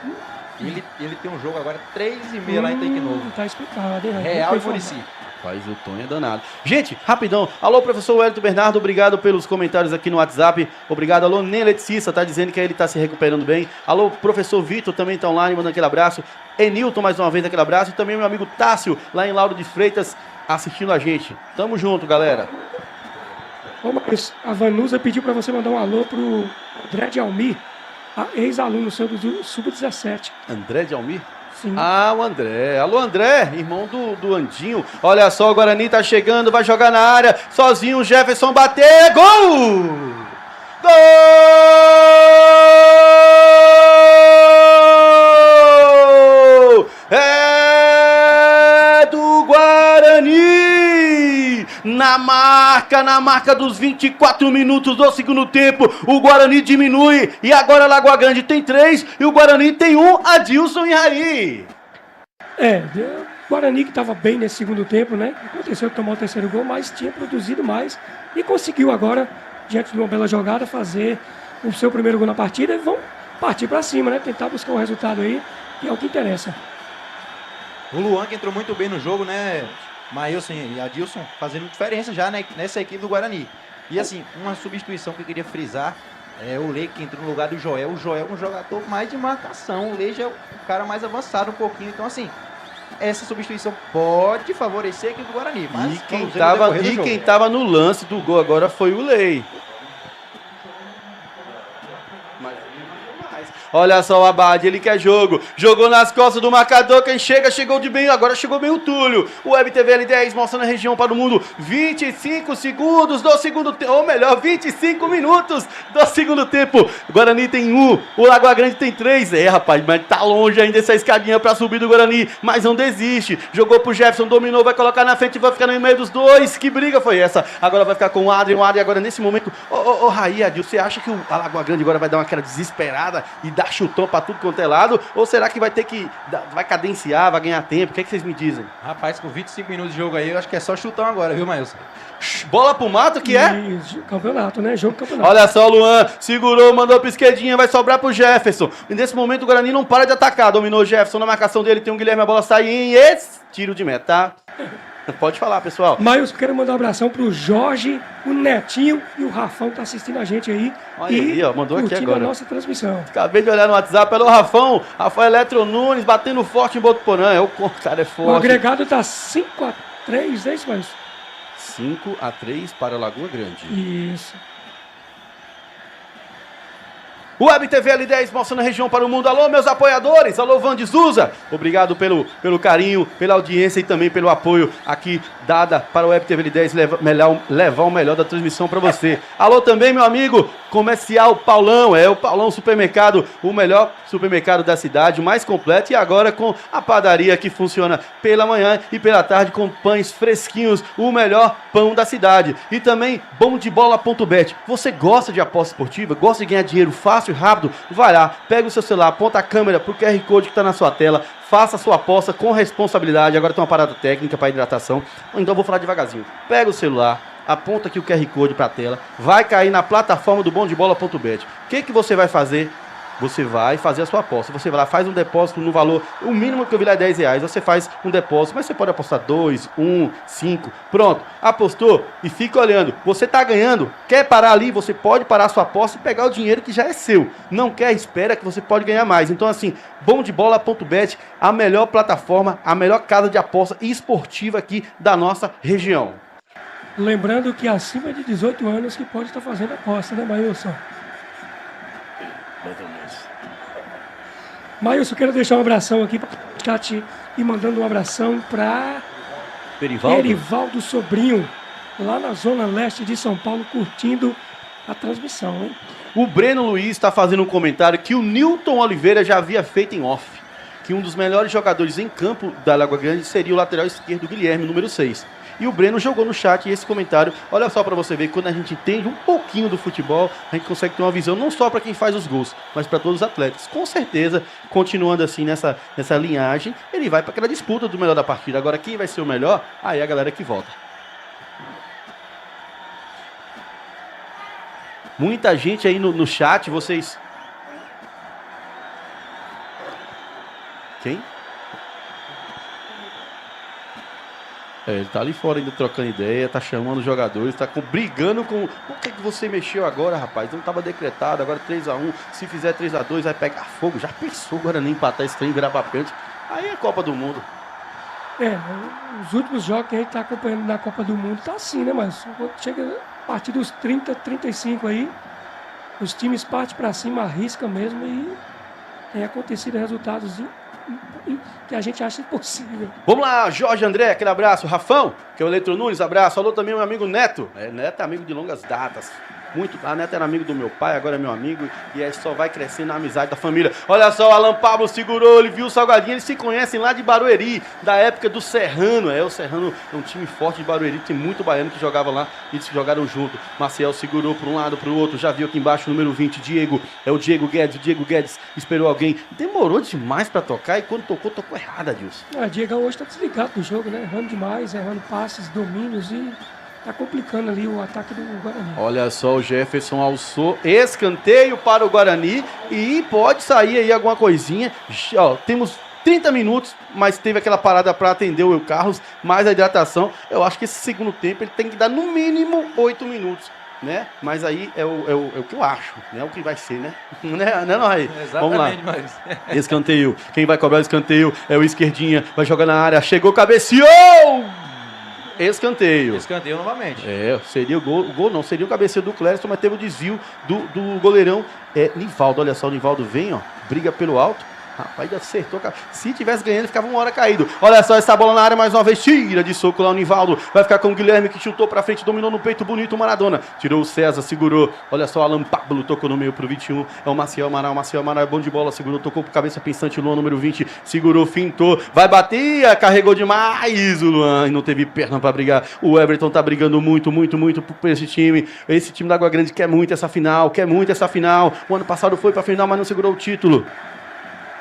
Ele tem um jogo agora 3h30 lá em Tanque Novo. Tá explicado, hein? Real e Muricy. Faz o Tonho é danado. Gente, rapidão. Alô, professor Wellington Bernardo, obrigado pelos comentários aqui no WhatsApp. Obrigado. Alô, Nê Letícia, tá dizendo que ele tá se recuperando bem. Alô, professor Vitor também tá online, mandando aquele abraço. Enilton, mais uma vez, aquele abraço. E também meu amigo Tássio, lá em Lauro de Freitas, assistindo a gente. Tamo junto, galera. Ô, Marcos, a Vanusa pediu pra você mandar um alô pro André de Almir, ex-aluno seu do Sub-17. André de Almir? Sim. Ah, o André. Alô, André, irmão do Andinho. Olha só, o Guarani tá chegando, vai jogar na área. Sozinho, o Jefferson bater. Gol! Gol! É do Guarani! Na marca dos 24 minutos do segundo tempo, o Guarani diminui e agora Lagoa Grande tem 3 e o Guarani tem 1, Adilson e Raí. O Guarani que estava bem nesse segundo tempo, né? Aconteceu que tomou o terceiro gol, mas tinha produzido mais e conseguiu agora, diante de uma bela jogada, fazer o seu primeiro gol na partida e vão partir para cima, né? Tentar buscar um resultado aí, que é o que interessa. O Luan que entrou muito bem no jogo, né? Maílson e Adilson fazendo diferença já, né, nessa equipe do Guarani. E assim, uma substituição que eu queria frisar é o Lei que entrou no lugar do Joel. O Joel é um jogador mais de marcação. O Lei já é o cara mais avançado um pouquinho. Então assim, essa substituição pode favorecer a equipe do Guarani. Mas quem tava no lance do gol agora foi o Lei. Olha só o Abade, ele quer jogo. Jogou nas costas do marcador. Quem chega, chegou de bem. Agora chegou bem o Túlio. O Web TV L10 mostrando a região para o mundo. 25 segundos do segundo tempo. Ou melhor, 25 minutos do segundo tempo. O Guarani tem 1. O Lagoa Grande tem 3. Rapaz, mas tá longe ainda essa escadinha para subir do Guarani. Mas não desiste. Jogou pro Jefferson, dominou, vai colocar na frente e vai ficar no meio dos dois. Que briga foi essa? Agora vai ficar com o Adrien. O Adrien agora nesse momento. Ô, Raí, Adil, você acha que a Lagoa Grande agora vai dar uma cara desesperada e dar chutão pra tudo quanto é lado, ou será que vai ter que, vai cadenciar, vai ganhar tempo? O que é que vocês me dizem? Rapaz, com 25 minutos de jogo aí, eu acho que é só chutão agora, viu, Maílson? Bola pro mato, que é? Campeonato, né? Jogo campeonato. Olha só o Luan, segurou, mandou pra esquerdinha, vai sobrar pro Jefferson. E nesse momento o Guarani não para de atacar, dominou o Jefferson na marcação dele, tem um Guilherme, a bola sai em tiro de meta, tá? Pode falar, pessoal. Mas eu quero mandar um abração pro Jorge, o Netinho e o Rafão que tá assistindo a gente aí. Olha aí, ó, mandou aqui agora. A nossa transmissão. Acabei de olhar no WhatsApp, alô Rafael Eletro Nunes, batendo forte em Botuporã. O cara é forte. O agregado tá 5-3, é isso, mas 5-3 para Lagoa Grande. Isso. Web TV L10 mostrando a região para o mundo. Alô, meus apoiadores. Alô, Vande Zuza. Obrigado pelo carinho, pela audiência e também pelo apoio aqui dada para o Web TV L10 levar o melhor da transmissão para você. Alô também, meu amigo Comercial Paulão. O Paulão Supermercado, o melhor supermercado da cidade, o mais completo. E agora com a padaria que funciona pela manhã e pela tarde com pães fresquinhos, o melhor pão da cidade. E também bomdebola.bet. Você gosta de aposta esportiva? Gosta de ganhar dinheiro fácil? Rápido, vai lá, pega o seu celular, aponta a câmera pro QR Code que está na sua tela, faça a sua aposta com responsabilidade. Agora tem uma parada técnica para hidratação, então eu vou falar devagarzinho. Pega o celular, aponta aqui o QR Code para a tela, vai cair na plataforma do bomdebola.bet. O que você vai fazer? Você vai fazer a sua aposta. Você vai lá, faz um depósito no valor, o mínimo que eu vi lá é R$10. Você faz um depósito, mas você pode apostar 2, 1, 5. Pronto, apostou e fica olhando. Você tá ganhando, quer parar ali, você pode parar a sua aposta e pegar o dinheiro que já é seu. Não quer, espera que você pode ganhar mais. Então assim, bomdebola.bet, a melhor plataforma, a melhor casa de aposta esportiva aqui da nossa região. Lembrando que acima de 18 anos que pode estar fazendo aposta, né, Maílson? Maílson, quero deixar um abração aqui para o chat e mandando um abração para Perivaldo Sobrinho, lá na zona leste de São Paulo, curtindo a transmissão, hein? O Breno Luiz está fazendo um comentário que o Nilton Oliveira já havia feito em off, que um dos melhores jogadores em campo da Lagoa Grande seria o lateral esquerdo Guilherme, número 6. E o Breno jogou no chat esse comentário. Olha só para você ver, quando a gente entende um pouquinho do futebol, a gente consegue ter uma visão não só para quem faz os gols, mas para todos os atletas. Com certeza, continuando assim nessa linhagem, ele vai para aquela disputa do melhor da partida. Agora, quem vai ser o melhor? Aí a galera que volta. Muita gente aí no chat, vocês... Quem? Ele tá ali fora ainda trocando ideia, tá chamando os jogadores, tá brigando com... Por que você mexeu agora, rapaz? Não tava decretado, agora 3-1. Se fizer 3-2 vai pegar fogo. Já pensou agora nem empatar esse trem, virar pra pênalti? Aí é Copa do Mundo. Os últimos jogos que a gente tá acompanhando na Copa do Mundo tá assim, né? Mas quando chega a partir dos 30, 35 aí, os times partem pra cima, arriscam mesmo e tem acontecido resultados que a gente acha impossível. Vamos lá, Jorge André, aquele abraço. Rafão, que é o Eletro Nunes, abraço. Falou também meu amigo Neto. Neto é amigo de longas datas. A Neto era amigo do meu pai, agora é meu amigo. E aí só vai crescendo a amizade da família. Olha só, o Alan Pablo segurou, ele viu o Salgadinho. Eles se conhecem lá de Barueri, da época do Serrano. O Serrano é um time forte de Barueri, tem muito baiano que jogava lá e eles jogaram junto. Maciel segurou para um lado, para o outro. Já viu aqui embaixo o número 20, Diego. É o Diego Guedes. O Diego Guedes esperou alguém. Demorou demais para tocar e quando tocou errado, Adilson. Diego hoje tá desligado do jogo, né? Errando demais, errando passes, domínios e... tá complicando ali o ataque do Guarani. Olha só, o Jefferson alçou, escanteio para o Guarani e pode sair aí alguma coisinha. Ó, temos 30 minutos, mas teve aquela parada para atender o Carlos, mais a hidratação. Eu acho que esse segundo tempo ele tem que dar no mínimo 8 minutos. Né? Mas aí é o que eu acho, né? O que vai ser, né? Não, Raí? Vamos lá. Mas... Escanteio. Quem vai cobrar o escanteio é o Esquerdinha. Vai jogar na área. Chegou, cabeceou! Escanteio. Escanteio novamente. Seria o gol não, seria o cabeceio do Clériston, mas teve o desvio do goleirão. Nivaldo, olha só, o Nivaldo vem, ó, briga pelo alto. Rapaz, acertou. Se tivesse ganhando, ficava uma hora caído. Olha só essa bola na área mais uma vez. Tira de soco lá o Nivaldo. Vai ficar com o Guilherme que chutou pra frente, dominou no peito bonito o Maradona. Tirou o César, segurou. Olha só, Alan Pablo tocou no meio pro 21. É o Maciel Amaral. Maciel Amaral é bom de bola. Segurou, tocou pro cabeça pensante. Luan, número 20. Segurou, fintou. Vai bater. Carregou demais o Luan. E não teve perna pra brigar. O Everton tá brigando muito por esse time. Esse time da Água Grande quer muito essa final. O ano passado foi pra final, mas não segurou o título.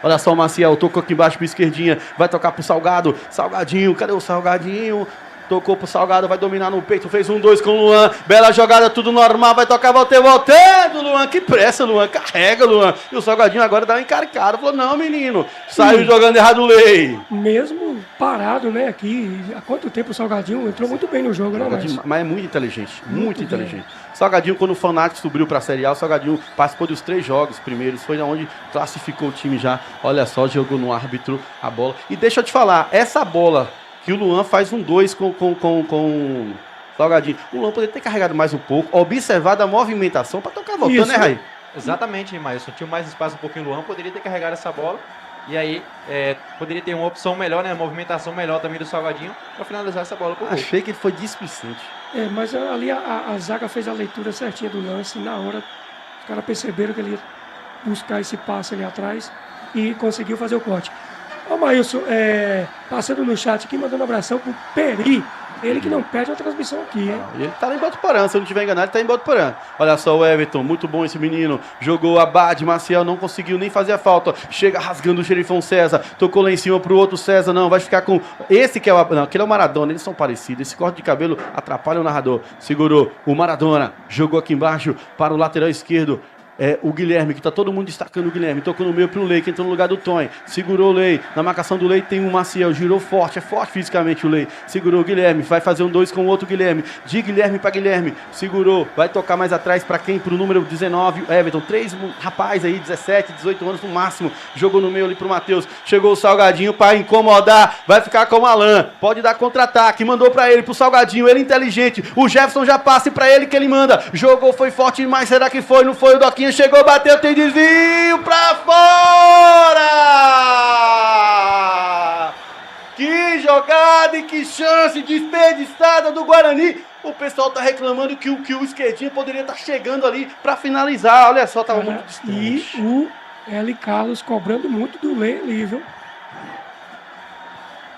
Olha só o Maciel, tocou aqui embaixo pro Esquerdinha, vai tocar pro Salgado, Salgadinho, cadê o Salgadinho? Tocou pro Salgado, vai dominar no peito, fez 1-2 com o Luan, bela jogada, tudo normal, vai tocar, voltando, Luan, que pressa, Luan, carrega, Luan. E o Salgadinho agora dá uma encarcada, falou, não, menino, saiu jogando errado o Lei. Mesmo parado, né, aqui, há quanto tempo o Salgadinho entrou muito bem no jogo, né, mas é muito inteligente, muito inteligente. Salgadinho, quando o Fanático subiu para a Série A, o Salgadinho participou dos 3 jogos primeiros, foi onde classificou o time já. Olha só, jogou no árbitro a bola. E deixa eu te falar, essa bola que o Luan faz 1-2 com Salgadinho, o Luan poderia ter carregado mais um pouco, observado a movimentação para tocar voltando, isso, né, Raí? Exatamente, mas tinha mais espaço um pouquinho o Luan, poderia ter carregado essa bola. E aí, poderia ter uma opção melhor, né? Uma movimentação melhor também do Salgadinho para finalizar essa bola pro gol. Achei que ele foi displicente. Mas ali a zaga fez a leitura certinha do lance. Na hora, os caras perceberam que ele ia buscar esse passe ali atrás e conseguiu fazer o corte. Ô, Maílson, passando no chat aqui, mandando um abração pro Peri. Ele que não perde a transmissão aqui, hein? Ele tá lá em Botuporã, se eu não estiver enganado, ele tá em Botuporã. Olha só o Everton, muito bom esse menino. Jogou Abade, Maciel não conseguiu nem fazer a falta. Chega rasgando o Xerifão César. Tocou lá em cima pro outro César, não, vai ficar com... Esse que é o... Não, aquele é o Maradona, eles são parecidos. Esse corte de cabelo atrapalha o narrador. Segurou o Maradona, jogou aqui embaixo para o lateral esquerdo. O Guilherme, que tá todo mundo destacando o Guilherme, tocou no meio pro Lei, que entrou no lugar do Tonho, segurou o Lei, na marcação do Lei tem o Maciel, girou forte, é forte fisicamente o Lei, segurou o Guilherme, vai fazer 1-2 com o outro Guilherme, de Guilherme para Guilherme, segurou, vai tocar mais atrás para quem? Pro número 19, Everton, 3 rapaz aí, 17, 18 anos no máximo, jogou no meio ali pro Matheus, chegou o Salgadinho para incomodar, vai ficar com o Alan, pode dar contra-ataque, mandou para ele, pro Salgadinho, ele inteligente, o Jefferson já passe para ele que ele manda, jogou, foi forte demais, será que foi? Não foi o Doquinha? Chegou, bateu, tem desvio pra fora! Que jogada e que chance desperdiçada do Guarani. O pessoal tá reclamando que o Esquerdinha poderia estar chegando ali pra finalizar. Olha só, tava muito distante. E o L. Carlos cobrando muito do Lei ali, viu?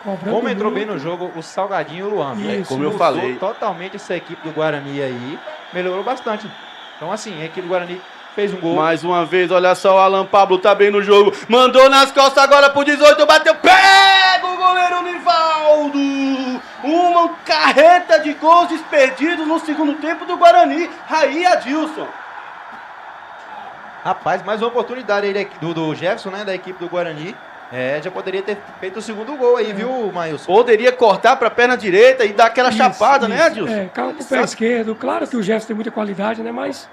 Cobrando Como entrou muito. bem no jogo o Salgadinho e o Luan. Isso. Como eu Mudou falei. totalmente essa equipe do Guarani aí. Melhorou bastante. Então, assim, a equipe do Guarani fez um gol. Mais uma vez, olha só, o Alan Pablo tá bem no jogo. Mandou nas costas agora pro 18, bateu. Pega o goleiro Nivaldo! Uma carreta de gols desperdidos no segundo tempo do Guarani. Aí, Adilson. Rapaz, mais uma oportunidade aí do Jefferson, né? Da equipe do Guarani. Já poderia ter feito o segundo gol aí, viu, Maílson? Poderia cortar pra perna direita e dar aquela chapada, né, Adilson? Calma pro pé esquerdo. Claro que o Jefferson tem muita qualidade, né? Mas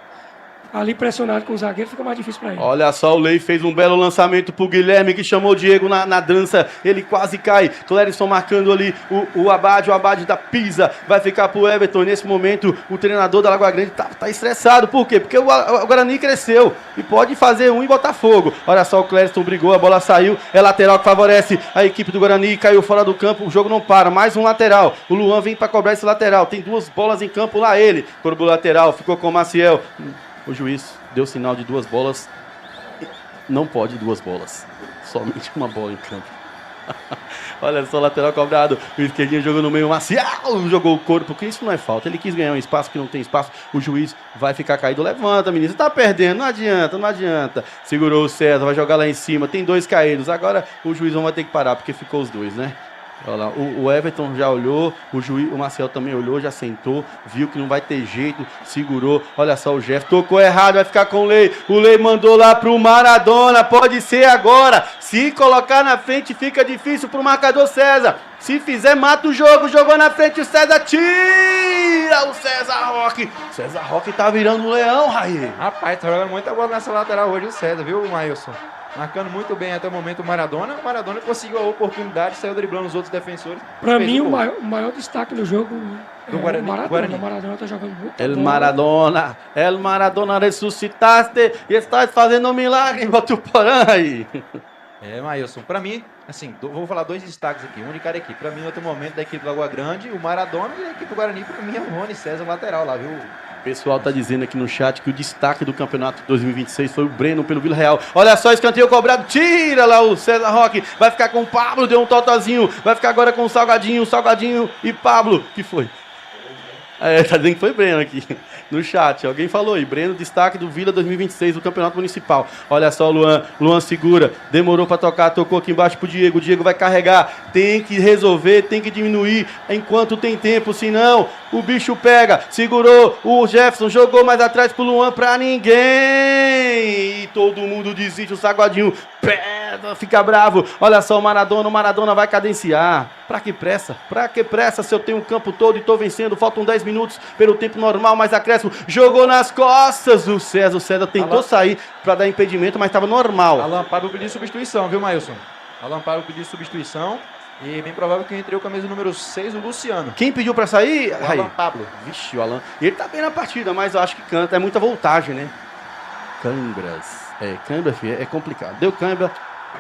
ali pressionado com o zagueiro fica mais difícil pra ele. Olha só, o Lei fez um belo lançamento pro Guilherme, que chamou o Diego na dança. Ele quase cai. Clérison marcando ali o Abade da Pisa. Vai ficar pro Everton. Nesse momento, o treinador da Lagoa Grande tá estressado. Por quê? Porque o Guarani cresceu e pode fazer um e botar fogo. Olha só, o Clérison brigou, a bola saiu. É lateral que favorece a equipe do Guarani. Caiu fora do campo, o jogo não para. Mais um lateral. O Luan vem pra cobrar esse lateral. Tem 2 bolas em campo lá, ele. Cobrou o lateral, ficou com o Maciel. O juiz deu sinal de 2 bolas. Não pode 2 bolas. Somente uma bola em campo. Olha só, lateral cobrado. O esquerdinho jogou no meio. Maciel jogou o corpo, porque isso não é falta. Ele quis ganhar um espaço que não tem espaço. O juiz vai ficar caído. Levanta, menino. Você tá perdendo. Não adianta, não adianta. Segurou o César, vai jogar lá em cima. Tem 2 caídos. Agora o juiz não vai ter que parar, porque ficou os 2, né? Olha lá, o Everton já olhou, o Marcel também olhou, já sentou, viu que não vai ter jeito, segurou. Olha só, o Jeff tocou errado, vai ficar com o Lei. O Lei mandou lá pro Maradona, pode ser agora. Se colocar na frente fica difícil pro marcador César. Se fizer, mata o jogo. Jogou na frente o César, tira o César Roque. César Roque tá virando um leão, Raí. Rapaz, tá jogando muita bola nessa lateral hoje o César, viu, Maílson? Marcando muito bem até o momento o Maradona. O Maradona conseguiu a oportunidade, saiu driblando os outros defensores. Pra mim, o maior destaque do jogo Do é Guarani. o Maradona. Guarani. O Maradona tá jogando muito El Maradona ressuscitaste e estás fazendo um milagre em Votuporã aí. Maílson, pra mim, assim, vou falar 2 destaques aqui, um de cada equipe. Pra mim, no outro momento da equipe do Lagoa Grande, o Maradona, e a equipe do Guarani, pra mim, é o Rony César, lateral lá, viu? O pessoal tá dizendo aqui no chat que o destaque do campeonato 2026 foi o Breno pelo Vila Real. Olha só, escanteio cobrado, tira lá o César Roque. Vai ficar com o Pablo, deu um totozinho. Vai ficar agora com o Salgadinho e Pablo. Que foi? Tá dizendo que foi Breno aqui no chat. Alguém falou aí, Breno, destaque do Vila 2026, do Campeonato Municipal. Olha só o Luan. Luan segura, demorou pra tocar, tocou aqui embaixo pro Diego. O Diego vai carregar, tem que resolver, tem que diminuir enquanto tem tempo, senão o bicho pega. Segurou o Jefferson, jogou mais atrás pro Luan pra ninguém. E todo mundo desiste, o Saguadinho fica bravo. Olha só o Maradona vai cadenciar. Pra que pressa? Pra que pressa se eu tenho o campo todo e tô vencendo? Faltam 10 minutos pelo tempo normal, mas acréscimo. Jogou nas costas do César. O César tentou sair pra dar impedimento, mas tava normal. Alan Pablo pediu substituição, viu, Maílson? Alan Pablo pediu substituição. E bem provável que entre o camisa número 6, o Luciano. Quem pediu pra sair? O Alan Pablo. Vixe, o Alan. Ele tá bem na partida, mas eu acho que canta. É muita voltagem, né? Câimbras. Câimbra, filho, é complicado. Deu câimbra,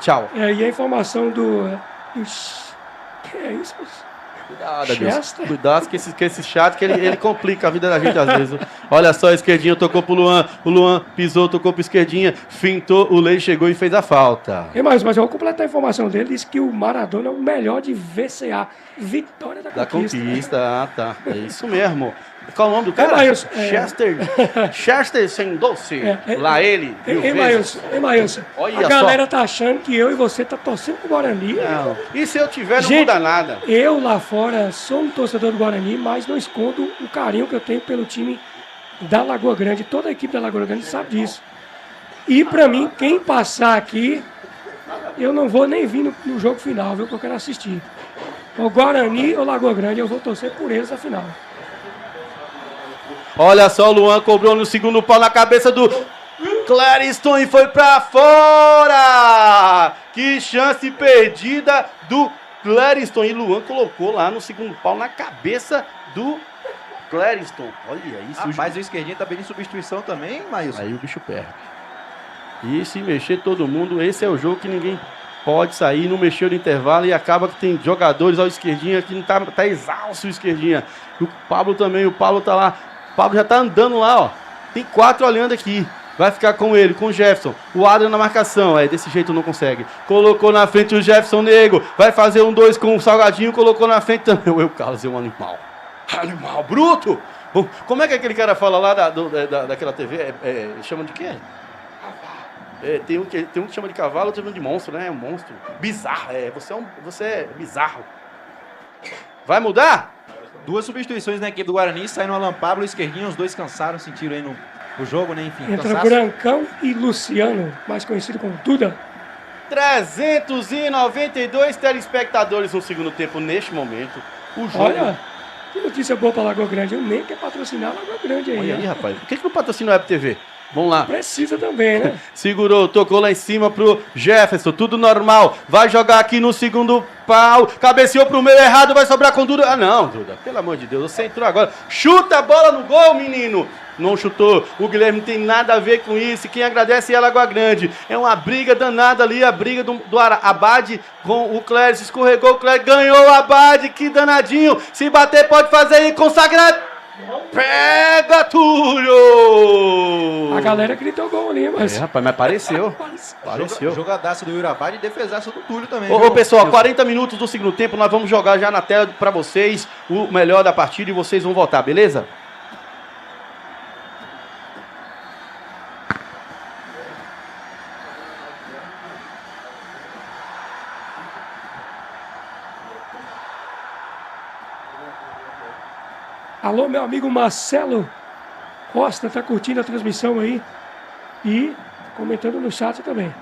tchau. E a informação do que é isso? Cuidado, Chester? Deus. Cuidado que esse chat que ele complica a vida da gente às vezes. Olha só, a esquerdinha tocou pro Luan. O Luan pisou, tocou pro esquerdinha, fintou, o Lei chegou e fez a falta. Mas eu vou completar a informação dele. Disse que o Maradona é o melhor de VCA. Vitória da Conquista. Da Conquista, tá. É isso mesmo. Qual o nome do cara? Maílson, Chester sem doce. Lá ele. Maílson, Olha a galera tá achando que eu e você tá torcendo pro Guarani. Não. E se eu tiver, não Gente, muda nada. Eu lá fora sou um torcedor do Guarani, mas não escondo o carinho que eu tenho pelo time da Lagoa Grande. Toda a equipe da Lagoa Grande sabe disso. E pra mim, quem passar aqui, eu não vou nem vir no jogo final, viu? Que eu quero assistir. O Guarani ou Lagoa Grande, eu vou torcer por eles na final. Olha só, o Luan cobrou no segundo pau na cabeça do Clériston e foi pra fora! Que chance perdida do Clériston. E Luan colocou lá no segundo pau na cabeça do Clériston. Olha isso. Mas o esquerdinho tá bem de substituição também, Maílson. Aí o bicho perde. E se mexer todo mundo, esse é o jogo que ninguém pode sair. Não mexeu no intervalo e acaba que tem jogadores ao esquerdinha que não tá exausto o esquerdinha. O Pablo também, o Pablo tá lá. O Pablo já tá andando lá, ó. Tem 4 olhando aqui. Vai ficar com ele, com o Jefferson. O Adrian na marcação. Desse jeito não consegue. Colocou na frente o Jefferson Nego. Vai fazer 1-2 com o Salgadinho. Colocou na frente também. O Carlos é um animal. Animal bruto. Como é que aquele cara fala lá daquela TV? Chama de quê? Tem um que chama de cavalo, outro chama de monstro, né? É um monstro. Bizarro. Você é bizarro. Vai mudar? 2 substituições na equipe do Guarani, saindo o Alan Pablo e o Esquerdinho, os dois cansaram, sentiram aí no jogo, né? Enfim, entra cansaço. Brancão e Luciano, mais conhecido como Duda. 392 telespectadores no segundo tempo neste momento. O jogo... Olha, que notícia boa pra Lagoa Grande. Eu nem quer patrocinar a Lagoa Grande aí. Olha aí, Ó. rapaz. Por que não patrocina o Web TV? Vamos lá. Precisa também, né? Segurou, tocou lá em cima pro Jefferson, tudo normal. Vai jogar aqui no segundo pau. Cabeceou pro meio errado, vai sobrar com Duda. Ah, não, Duda, pelo amor de Deus, você entrou agora. Chuta a bola no gol, menino. Não chutou. O Guilherme não tem nada a ver com isso. Quem agradece é a Lagoa Grande. É uma briga danada ali, a briga do Abade com o Cléris. Escorregou o Cléris, ganhou o Abade, que danadinho. Se bater, pode fazer aí, consagrado. Pega, Túlio! A galera gritou gol ali, mas... rapaz, mas apareceu. Apareceu. Jogadaço do Urabade e defesaço do Túlio também. Ô, pessoal, 40 minutos do segundo tempo, nós vamos jogar já na tela pra vocês o melhor da partida e vocês vão votar, beleza? Alô, meu amigo Marcelo Costa, tá curtindo a transmissão aí e comentando no chat também.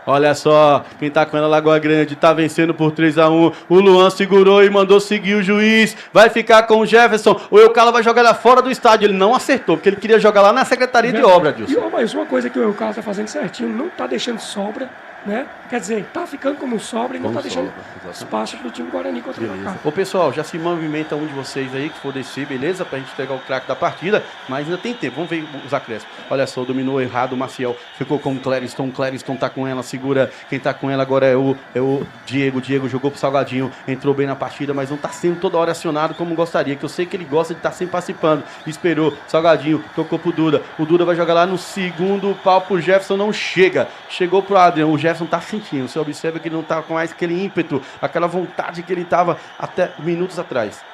Olha só, quem tá com ela, Lagoa Grande, tá vencendo por 3-1. O Luan segurou e mandou seguir o juiz. Vai ficar com o Jefferson. O Eucala vai jogar lá fora do estádio. Ele não acertou, porque ele queria jogar lá na Secretaria de Obra, E Dilson. mas uma coisa que o Eucala tá fazendo certinho, não tá deixando sobra, né? Quer dizer, tá ficando como sobra e não Como tá deixando sobra, exatamente. espaço pro time Guarani contra o Beleza. Macaco. Ô, pessoal, já se movimenta um de vocês aí, que for descer, beleza? Pra gente pegar o craque da partida, mas ainda tem tempo. Vamos ver os acréscimos. Olha só, dominou errado o Maciel. Ficou com o Clériston. O Clériston tá com ela, segura. Quem tá com ela agora é o Diego. Diego jogou pro Salgadinho. Entrou bem na partida, mas não tá sendo toda hora acionado como gostaria. Que eu sei que ele gosta de estar sempre participando. Esperou. Salgadinho tocou pro Duda. O Duda vai jogar lá no segundo pau pro Jefferson. Não chega. Chegou pro Adrian. O Jefferson tá sentindo. Você observa que ele não tá com mais aquele ímpeto, aquela vontade que ele tava até minutos atrás.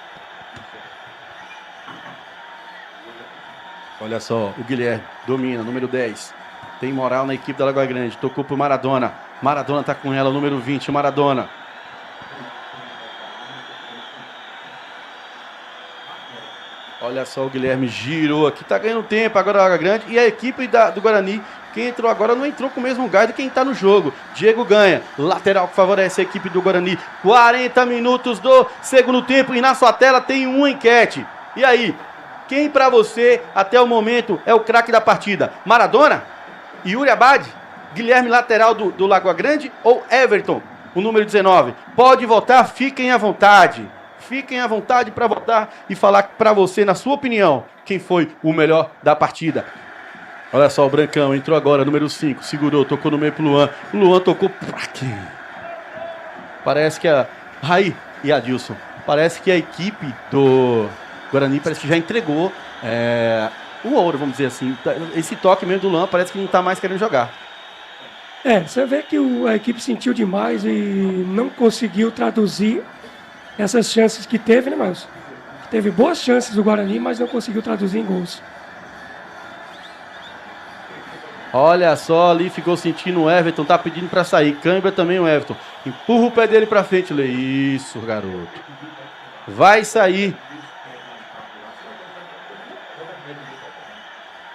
Olha só, o Guilherme domina, número 10. Tem moral na equipe da Lagoa Grande. Tocou pro Maradona. Maradona tá com ela, número 20, Maradona. Olha só, o Guilherme girou aqui, tá ganhando tempo agora a Lagoa Grande. E a equipe do Guarani, quem entrou agora não entrou com o mesmo gás de quem tá no jogo. Diego ganha, lateral que favorece a equipe do Guarani. 40 minutos do segundo tempo e na sua tela tem uma enquete. E aí, quem pra você, até o momento, é o craque da partida? Maradona? Yuri Abade? Guilherme, lateral do Lagoa Grande? Ou Everton, o número 19? Pode votar, fiquem à vontade. Fiquem à vontade para votar e falar para você, na sua opinião, quem foi o melhor da partida. Olha só, o Brancão entrou agora, número 5, segurou, tocou no meio pro Luan. O Luan tocou pra quem? Parece que a Raí e Adilson, parece que a equipe do Guarani parece que já entregou o ouro, vamos dizer assim. Esse toque mesmo do Luan parece que não tá mais querendo jogar. Você vê que a equipe sentiu demais e não conseguiu traduzir essas chances que teve, né, Marcos? Teve boas chances do Guarani, mas não conseguiu traduzir em gols. Olha só, ali ficou sentindo o Everton, tá pedindo pra sair. Cãibra também o Everton. Empurra o pé dele pra frente, Lê. Isso, garoto. Vai sair.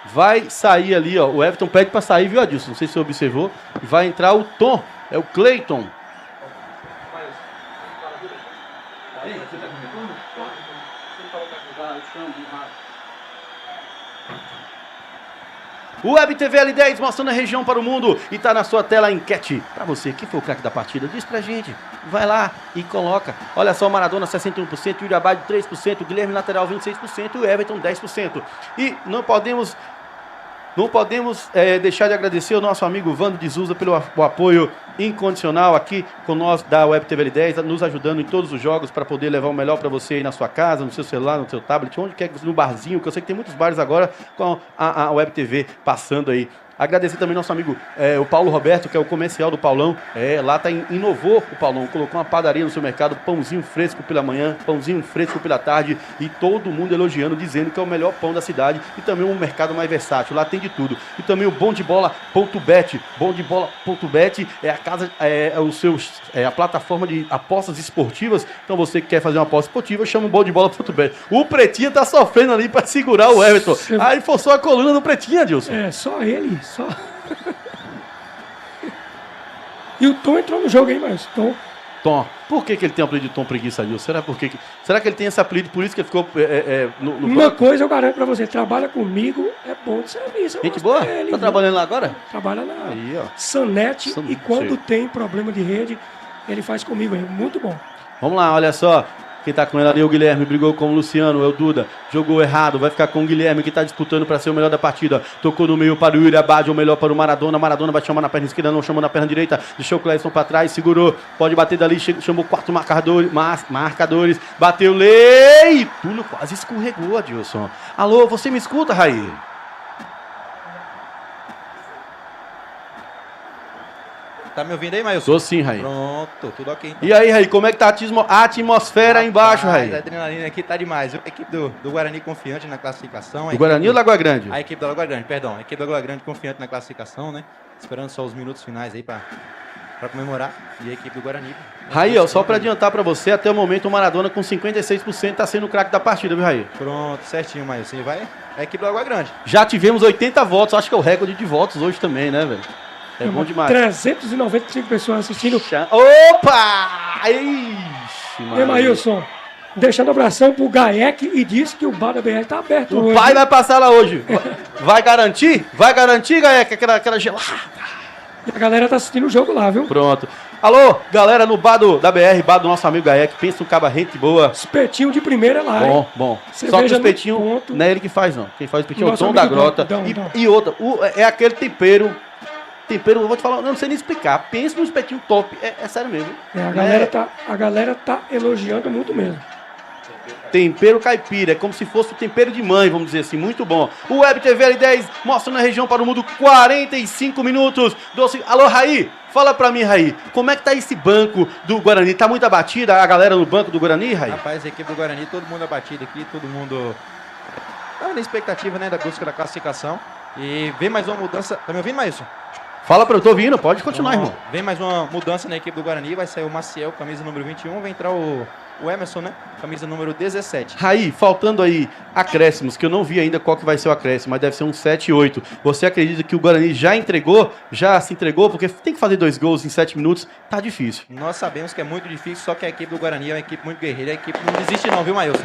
Vai sair ali, ó. O Everton pede pra sair, viu, Adilson? Não sei se você observou. Vai entrar o Tom. É o Cleiton. O Web TV L10 mostrando a região para o mundo e tá na sua tela a enquete. Para você, quem foi o craque da partida? Diz pra gente. Vai lá e coloca. Olha só, o Maradona 61%, o Uriabade 3%, o Guilherme lateral 26% e o Everton 10%. E não podemos deixar de agradecer ao nosso amigo Vando de Souza pelo apoio incondicional aqui com nós da Web TV L10, nos ajudando em todos os jogos para poder levar o melhor para você aí na sua casa, no seu celular, no seu tablet, onde quer, no barzinho, que eu sei que tem muitos bares agora com a Web TV passando aí. Agradecer também nosso amigo o Paulo Roberto, que é o comercial do Paulão. Lá inovou o Paulão, colocou uma padaria no seu mercado, pãozinho fresco pela manhã, pãozinho fresco pela tarde, e todo mundo elogiando, dizendo que é o melhor pão da cidade, e também um mercado mais versátil, lá tem de tudo. E também o Bondebola.bet, Bondebola.bet é a casa, a plataforma de apostas esportivas. Então você que quer fazer uma aposta esportiva, chama o Bondebola.bet. O Pretinha tá sofrendo ali para segurar o Everton. Aí forçou a coluna do Pretinha, Adilson. Só ele. Só. E o Tom entrou no jogo aí, mas Tom. Por que ele tem o apelido de Tom Preguiça, Adilson? Será que ele tem esse apelido, por isso que ele ficou no Uma coisa eu garanto pra você, trabalha comigo, é bom de serviço. Gente boa? Ele, tá trabalhando lá agora? Trabalha lá. Aí, ó. Sanete, e quando tem problema de rede, ele faz comigo aí. Muito bom. Vamos lá, olha só. Quem tá com ele ali é o Guilherme, brigou com o Luciano, é o Duda, jogou errado, vai ficar com o Guilherme, que tá disputando para ser o melhor da partida. Tocou no meio para o Yuri Abad, o melhor para o Maradona. Maradona vai chamar na perna esquerda, não chamou na perna direita. Deixou o Cleison para trás, segurou. Pode bater dali, chamou 4 marcadores. Bateu, Lei! Túlio quase escorregou, Adilson. Alô, você me escuta, Raí? Tá me ouvindo aí, Mailson? Tô sim, Raí. Pronto, tudo ok. Então. E aí, Raí, como é que tá a atmosfera aí embaixo, Raí? A adrenalina aqui tá demais. A equipe do Guarani confiante na classificação. Do Guarani ou Lagoa Grande? A equipe da Lagoa Grande, perdão. A equipe da Lagoa Grande confiante na classificação, né? Esperando só os minutos finais aí pra comemorar. E a equipe do Guarani. Raí, ó, só pra adiantar pra você, até o momento o Maradona com 56% tá sendo o craque da partida, viu, Raí? Pronto, certinho, Mailson. E vai a equipe da Lagoa Grande. Já tivemos 80 votos, acho que é o recorde de votos hoje também, né, velho? É bom demais. 395 pessoas assistindo. Opa! Ixi, Mailson, deixando abração pro Gaek e disse que o bar da BR tá aberto o hoje. O pai vai passar lá hoje. Vai garantir? Vai garantir, Gaek, aquela gelada? E a galera tá assistindo o jogo lá, viu? Pronto. Alô, galera no bar da BR, bar do nosso amigo Gaek. Pensa um cabarrete boa. Espetinho de primeira lá, hein? Bom. Só que o espetinho não é ele que faz, não. Quem faz o espetinho é o Tom da Grota. E outra, é aquele tempero, eu vou te falar, eu não sei nem explicar. Pensa num espetinho top, é sério mesmo. A galera tá elogiando muito mesmo. Tempero caipira, é como se fosse o tempero de mãe, vamos dizer assim, muito bom. O Web TV L10 mostrando a região para o mundo, 45 minutos. Alô, Raí, fala pra mim, Raí, como é que tá esse banco do Guarani? Tá muito abatida a galera no banco do Guarani, Raí? Rapaz, a equipe do Guarani, todo mundo abatido aqui, todo mundo tá na expectativa, né, da busca da classificação. E vem mais uma mudança, tá me ouvindo, Mailson? Fala pra eu, tô ouvindo, pode continuar, irmão. Vem mais uma mudança na equipe do Guarani, vai sair o Maciel, camisa número 21, vai entrar o Emerson, né? Camisa número 17. Raí, faltando aí acréscimos, que eu não vi ainda qual que vai ser o acréscimo, mas deve ser um 7 e 8. Você acredita que o Guarani já se entregou? Porque tem que fazer 2 gols em 7 minutos, tá difícil. Nós sabemos que é muito difícil, só que a equipe do Guarani é uma equipe muito guerreira, a equipe não desiste não, viu, Mailson?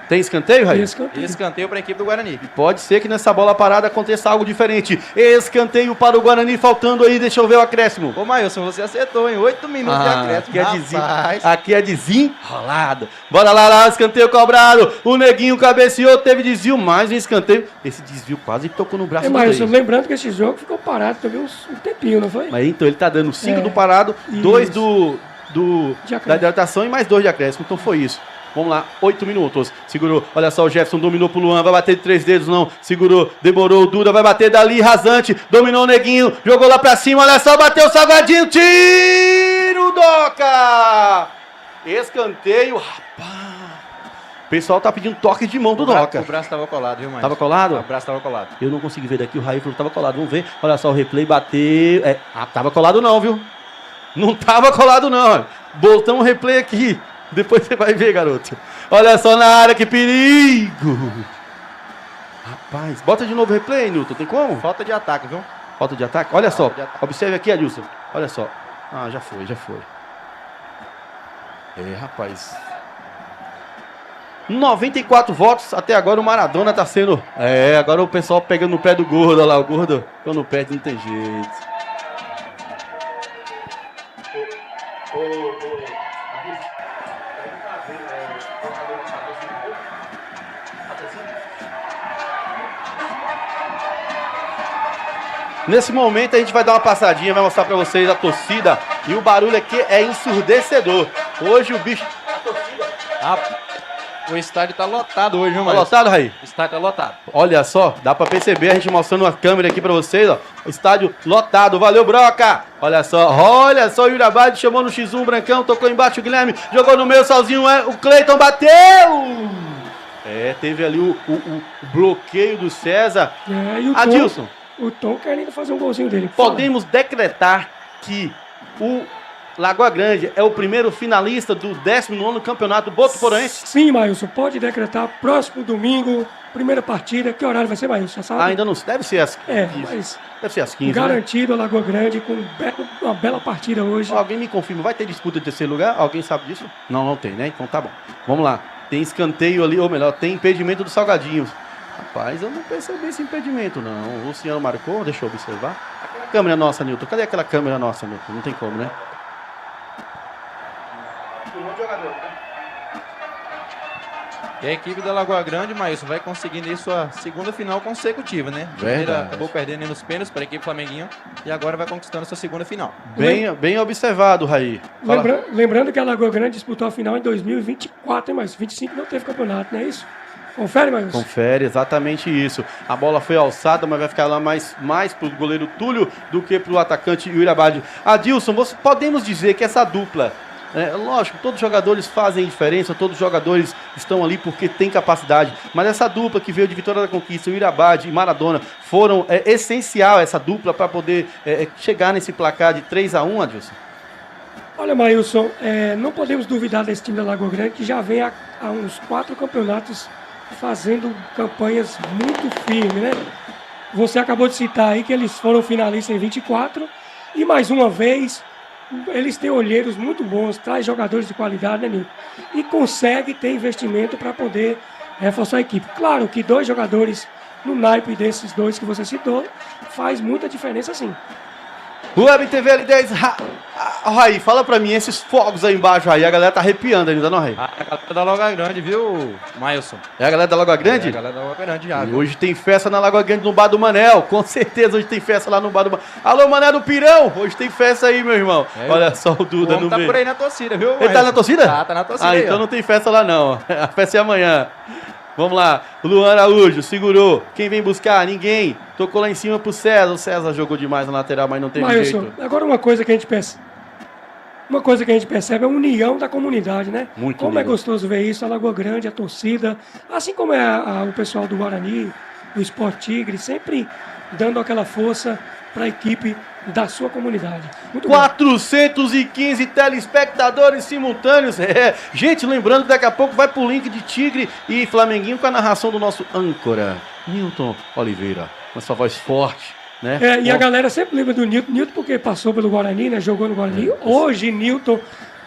Tem escanteio, Raí? Escanteio para a equipe do Guarani. Pode ser que nessa bola parada aconteça algo diferente. Escanteio para o Guarani, faltando aí, deixa eu ver o acréscimo. Ô, Mailson, você acertou, hein? 8 minutos de acréscimo. Aqui é desenrolado. Bora lá, escanteio cobrado. O Neguinho cabeceou, teve desvio, mais um escanteio. Esse desvio quase tocou no braço do Mailson, lembrando que esse jogo ficou parado também um tempinho, não foi? Mas então ele tá dando 5 do parado, 2 da hidratação e mais 2 de acréscimo. Então foi isso. Vamos lá, 8 minutos. Segurou, olha só, o Jefferson dominou pro Luan. Vai bater de 3 dedos, não. Segurou, demorou. O Duda vai bater dali, rasante. Dominou o Neguinho, jogou lá pra cima. Olha só, bateu o Salgadinho. Tiro, Doca! Escanteio, rapaz. O pessoal tá pedindo toque de mão do Doca. O braço tava colado, viu, Mailson? Tava colado? O braço tava colado. Eu não consegui ver daqui, o Raí falou que tava colado. Vamos ver. Olha só, o replay bateu. Tava colado não, viu? Não tava colado não. Botamos o replay aqui. Depois você vai ver, garoto. Olha só na área, que perigo. Rapaz, bota de novo o replay, Newton. Tem como? Falta de ataque, viu? Falta de ataque? Olha só. Observe aqui, Adilson. Olha só. Ah, já foi. Rapaz. 94 votos. Até agora o Maradona tá sendo... agora o pessoal pegando no pé do gordo. Olha lá, o gordo. Quando perde não tem jeito. Nesse momento a gente vai dar uma passadinha, vai mostrar pra vocês a torcida. E o barulho aqui é ensurdecedor. Hoje o bicho... O estádio tá lotado hoje, viu, Tá Maílson? lotado, Raí? O estádio tá lotado. Olha só, dá pra perceber, a gente mostrando uma câmera aqui pra vocês, ó. O estádio lotado, valeu, Broca! Olha só, o Yuri Abad chamou no X1, Brancão, tocou embaixo, o Guilherme jogou no meio sozinho, o Cleiton bateu! Teve ali o bloqueio do César. E o Adilson, O Tom querendo fazer um golzinho dele. podemos decretar que o Lagoa Grande é o primeiro finalista do 19º Campeonato Botuporense? Sim, Maílson, pode decretar próximo domingo, primeira partida. Que horário vai ser, Maílson? Sabe? Ainda não, deve ser às 15. Mas Deve ser às 15, né? garantido a Lagoa Grande com uma bela partida hoje. Alguém me confirma, vai ter disputa de terceiro lugar? Alguém sabe disso? Não, não tem, né? Então tá bom. Vamos lá. Tem escanteio ali, ou melhor, tem impedimento do Salgadinho. Rapaz, eu não percebi esse impedimento, não. O Luciano marcou, deixa eu observar. Aquela câmera nossa, Nilton. Cadê aquela câmera nossa, Nilton? Não tem como, né? E a equipe da Lagoa Grande, Maílson, vai conseguindo aí sua segunda final consecutiva, né? A primeira Verdade. acabou perdendo aí nos pênaltis para a equipe Flamenguinho e agora vai conquistando sua segunda final. Bem observado, Raí. Fala. Lembrando que a Lagoa Grande disputou a final em 2024, hein, mas 25 não teve campeonato, não é isso? Confere, Maílson. Confere, exatamente isso. A bola foi alçada, mas vai ficar lá mais pro goleiro Túlio do que pro atacante Yuri Abad. Adilson, podemos dizer que essa dupla, lógico, todos os jogadores fazem diferença, todos os jogadores estão ali porque têm capacidade, mas essa dupla que veio de Vitória da Conquista, Yuri Abad e Maradona, foram essencial essa dupla para poder chegar nesse placar de 3-1, Adilson? Olha, Maílson, não podemos duvidar desse time da Lagoa Grande, que já vem há uns 4 campeonatos fazendo campanhas muito firmes, né? Você acabou de citar aí que eles foram finalistas em 24 e mais uma vez eles têm olheiros muito bons, traz jogadores de qualidade, né, Nilton? E consegue ter investimento para poder reforçar a equipe. Claro que 2 jogadores no naipe desses 2 que você citou faz muita diferença, sim. Web TV L10, Raí, fala pra mim, esses fogos aí embaixo aí, a galera tá arrepiando ainda, não, Raí? A galera da Lagoa Grande, viu, Maílson? É a galera da Lagoa Grande? É a galera da Lagoa Grande já, E viu? hoje tem festa na Lagoa Grande no Bar do Manel, com certeza hoje tem festa lá no Bar do Manel. Alô, Mané do Pirão, hoje tem festa aí, meu irmão. Olha só o Duda no tá meio. por aí na torcida, viu, Ele tá Maílson? na torcida? Tá na torcida aí, então ó. não tem festa lá não, a festa é amanhã. Vamos lá, Luan Araújo, segurou. Quem vem buscar? Ninguém. Tocou lá em cima pro César. O César jogou demais na lateral, mas não teve Maílson, jeito. agora uma coisa que a gente percebe é a união da comunidade, né? Muito Como unida. é gostoso ver isso, a Lagoa Grande, a torcida, assim como o pessoal do Guarani, do Sport Tigre, sempre dando aquela força para a equipe da sua comunidade. Muito bom. 415 telespectadores simultâneos. Gente, lembrando que daqui a pouco vai pro link de Tigre e Flamenguinho com a narração do nosso âncora, Nilton Oliveira, com essa voz forte, né? E a galera sempre lembra do Nilton. Nilton porque passou pelo Guarani, né? Jogou no Guarani. Hoje, Nilton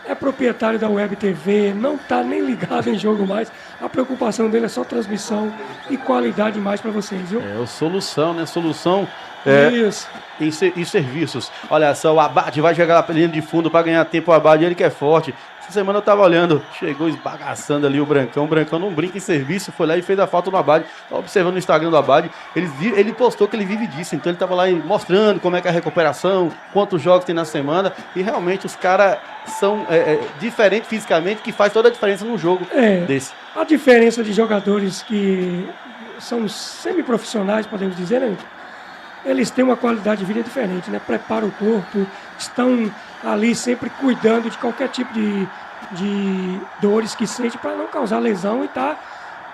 é proprietário da Web TV, não está nem ligado em jogo mais. A preocupação dele é só transmissão e qualidade mais para vocês, viu? O Solução, né? Solução Isso. em serviços. Olha só, o Abad vai jogar a linha de fundo para ganhar tempo. O Abad, ele que é forte. Essa semana eu tava olhando, chegou esbagaçando ali o Brancão. O Brancão não brinca em serviço, foi lá e fez a falta no Abad. Tava observando no Instagram do Abad. Ele postou que ele vive disso, então ele tava lá mostrando como é que é a recuperação, quantos jogos tem na semana. E realmente os caras são diferentes fisicamente, que faz toda a diferença num jogo desse. A diferença de jogadores que são semiprofissionais, podemos dizer, né? Eles têm uma qualidade de vida diferente, né? Preparam o corpo, estão ali sempre cuidando de qualquer tipo de dores que sente para não causar lesão e estar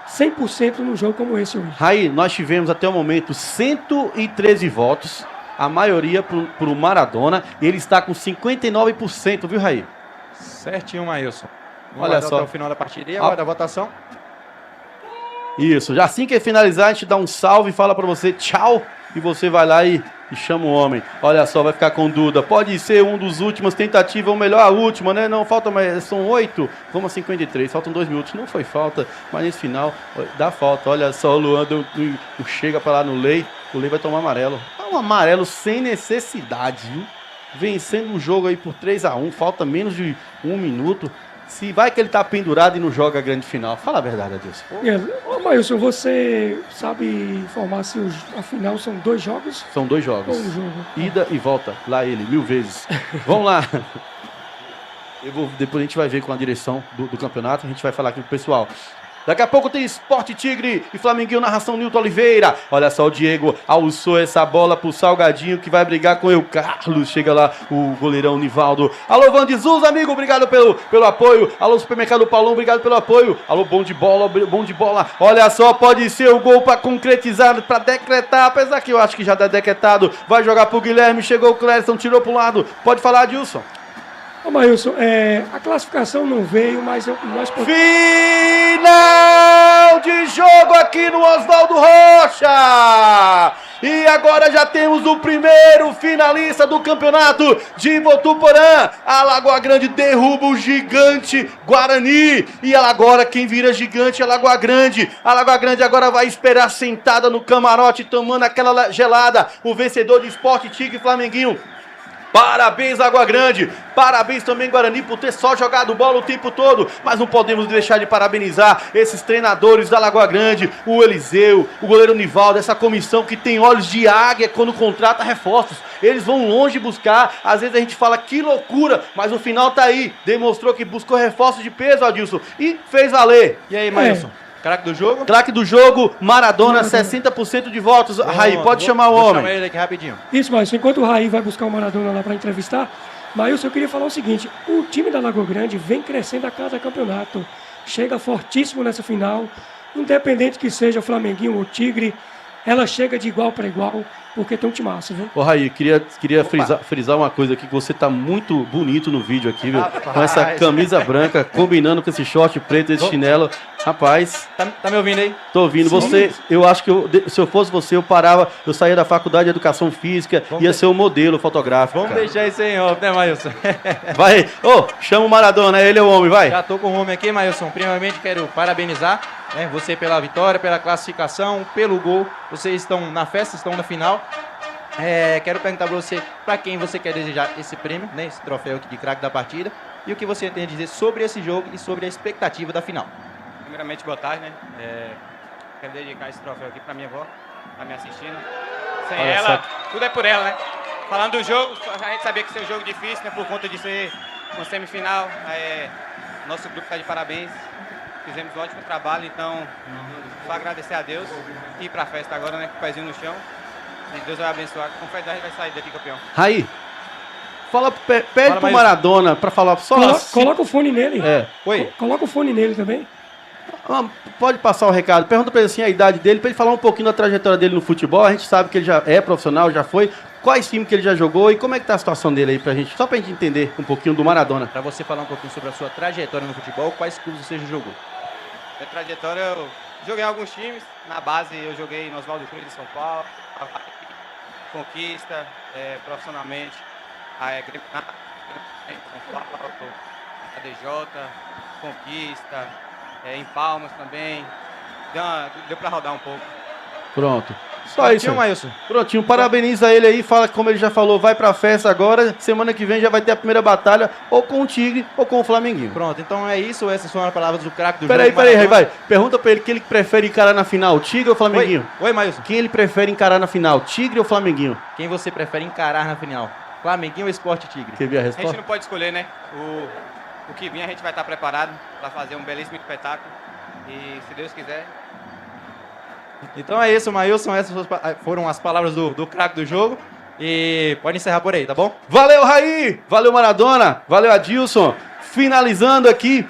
100% num jogo como esse hoje. Raí, nós tivemos até o momento 113 votos, a maioria pro Maradona, e ele está com 59%, viu, Raí? Certinho, Maílson. Vamos Olha aguardar só. até o final da partida e agora a votação. Isso, já assim que finalizar, a gente dá um salve e fala pra você tchau, e você vai lá e chama o homem. Olha só, vai ficar com Duda. Pode ser um dos últimos tentativas, ou melhor, a última, né? Não, falta mais, são 8, vamos a 53, faltam 2 minutos. Não foi falta, mas nesse final dá falta. Olha só, o Luan chega pra lá no Lei, o Lei vai tomar amarelo. Um amarelo sem necessidade, viu? Vencendo o jogo aí por 3-1, falta menos de 1 minuto. Se vai que ele tá pendurado e não joga a grande final. Fala a verdade, Adilson. Maílson, você sabe informar se a final são 2 jogos São 2 ou jogos. um jogo? Ida e volta. Lá ele, 1000 vezes. Vamos lá. Depois a gente vai ver com a direção do campeonato. A gente vai falar aqui pro pessoal. Daqui a pouco tem Sport Tigre e Flamenguinho, narração Nilton Oliveira. Olha só, o Diego alçou essa bola pro Salgadinho, que vai brigar com o Carlos. Chega lá o goleirão Nivaldo. Alô, Vandizuz, amigo, obrigado pelo apoio. Alô, Supermercado Paulão, obrigado pelo apoio. Alô, bom de bola, bom de bola. Olha só, pode ser o gol para concretizar, para decretar. Apesar que eu acho que já tá decretado. Vai jogar pro Guilherme, chegou o Cléston, tirou pro lado. Pode falar, Adilson. Ô, Maílson, a classificação não veio, mas nós podemos... Final de jogo aqui no Oswaldo Rocha! E agora já temos o primeiro finalista do campeonato de Votuporã. A Lagoa Grande derruba o gigante Guarani. E agora quem vira gigante é a Lagoa Grande. A Lagoa Grande agora vai esperar sentada no camarote, tomando aquela gelada. O vencedor de Sport Tigre e Flamenguinho. Parabéns, Água Grande. Parabéns também, Guarani, por ter só jogado bola o tempo todo. Mas não podemos deixar de parabenizar esses treinadores da Lagoa Grande, o Eliseu, o goleiro Nivaldo, essa comissão que tem olhos de águia quando contrata reforços. Eles vão longe buscar. Às vezes a gente fala que loucura, mas o final tá aí. Demonstrou que buscou reforços de peso, Adilson, e fez valer. E aí, Maílson? Craque do jogo? Craque do jogo, Maradona, 60% de votos. Raí, pode chamar o homem. Chama ele aqui rapidinho. Isso, Maílson, enquanto o Raí vai buscar o Maradona lá para entrevistar, Maílson, eu queria falar o seguinte, o time da Lagoa Grande vem crescendo a cada campeonato, chega fortíssimo nessa final, independente que seja o Flamenguinho ou o Tigre, ela chega de igual para igual, porque tem um timaço, viu? Ô, Raí, queria frisar uma coisa aqui, que você tá muito bonito no vídeo aqui, viu? Com essa camisa branca, combinando com esse short preto, esse chinelo. Rapaz, Tá me ouvindo aí? tô ouvindo. Você, eu acho que se eu fosse você, eu saía da faculdade de Educação Física, ia ser um modelo fotográfico. Vamos cara. deixar isso aí em off, né, Maílson? Vai, chama o Maradona, ele é o homem, vai. Já tô com o homem aqui, Maílson. Primeiramente quero parabenizar você pela vitória, pela classificação, pelo gol. Vocês estão na festa, estão na final. Quero perguntar pra você, pra quem você quer desejar esse prêmio, né, esse troféu aqui de craque da partida, e o que você tem a dizer sobre esse jogo e sobre a expectativa da final. Primeiramente, boa tarde, né? Quero dedicar esse troféu aqui pra minha avó, tá me assistindo. Sem Olha ela, só. tudo é por ela, né? Falando do jogo, a gente sabia que seria um jogo difícil, né? Por conta de ser uma semifinal. Nosso grupo tá de parabéns. Fizemos um ótimo trabalho, então só agradecer a Deus e ir pra festa agora, né? Com o pezinho no chão. E Deus vai abençoar. Com fé, a gente vai sair daqui campeão. Raí, pede pro Maradona pra falar só. Coloca o fone nele. Oi? Coloca o fone nele também. Pode passar o recado. Pergunta pra ele assim a idade dele, pra ele falar um pouquinho da trajetória dele no futebol. A gente sabe que ele já é profissional, já foi. Quais times que ele já jogou e como é que tá a situação dele aí pra gente? Só pra gente entender um pouquinho do Maradona. Pra você falar um pouquinho sobre a sua trajetória no futebol, quais clubes você já jogou? Minha trajetória, eu joguei em alguns times. Na base, eu joguei no Oswaldo Cruz de São Paulo, Conquista, profissionalmente, Grêmio São Paulo, ADJ, Conquista, em Palmas também. Deu pra rodar um pouco. Pronto. Só isso. Maílson. Prontinho, parabeniza ele aí, fala que como ele já falou, vai pra festa agora, semana que vem já vai ter a primeira batalha, ou com o Tigre, ou com o Flamenguinho. Pronto, então é isso, essas são as palavras do craque do Peraí, jogo. vai. Pergunta pra ele quem ele prefere encarar na final, Tigre ou Flamenguinho? Oi, Maílson. Quem ele prefere encarar na final, Tigre ou Flamenguinho? Quem você prefere encarar na final? Flamenguinho ou Sport Tigre? Quer ver a A gente resposta? não pode escolher, né? O que vir a gente vai estar preparado para fazer um belíssimo espetáculo. E se Deus quiser. Então é isso, Maílson. Essas foram as palavras do craque do jogo. E pode encerrar por aí, tá bom? Valeu, Raí! Valeu, Maradona! Valeu, Adilson! Finalizando aqui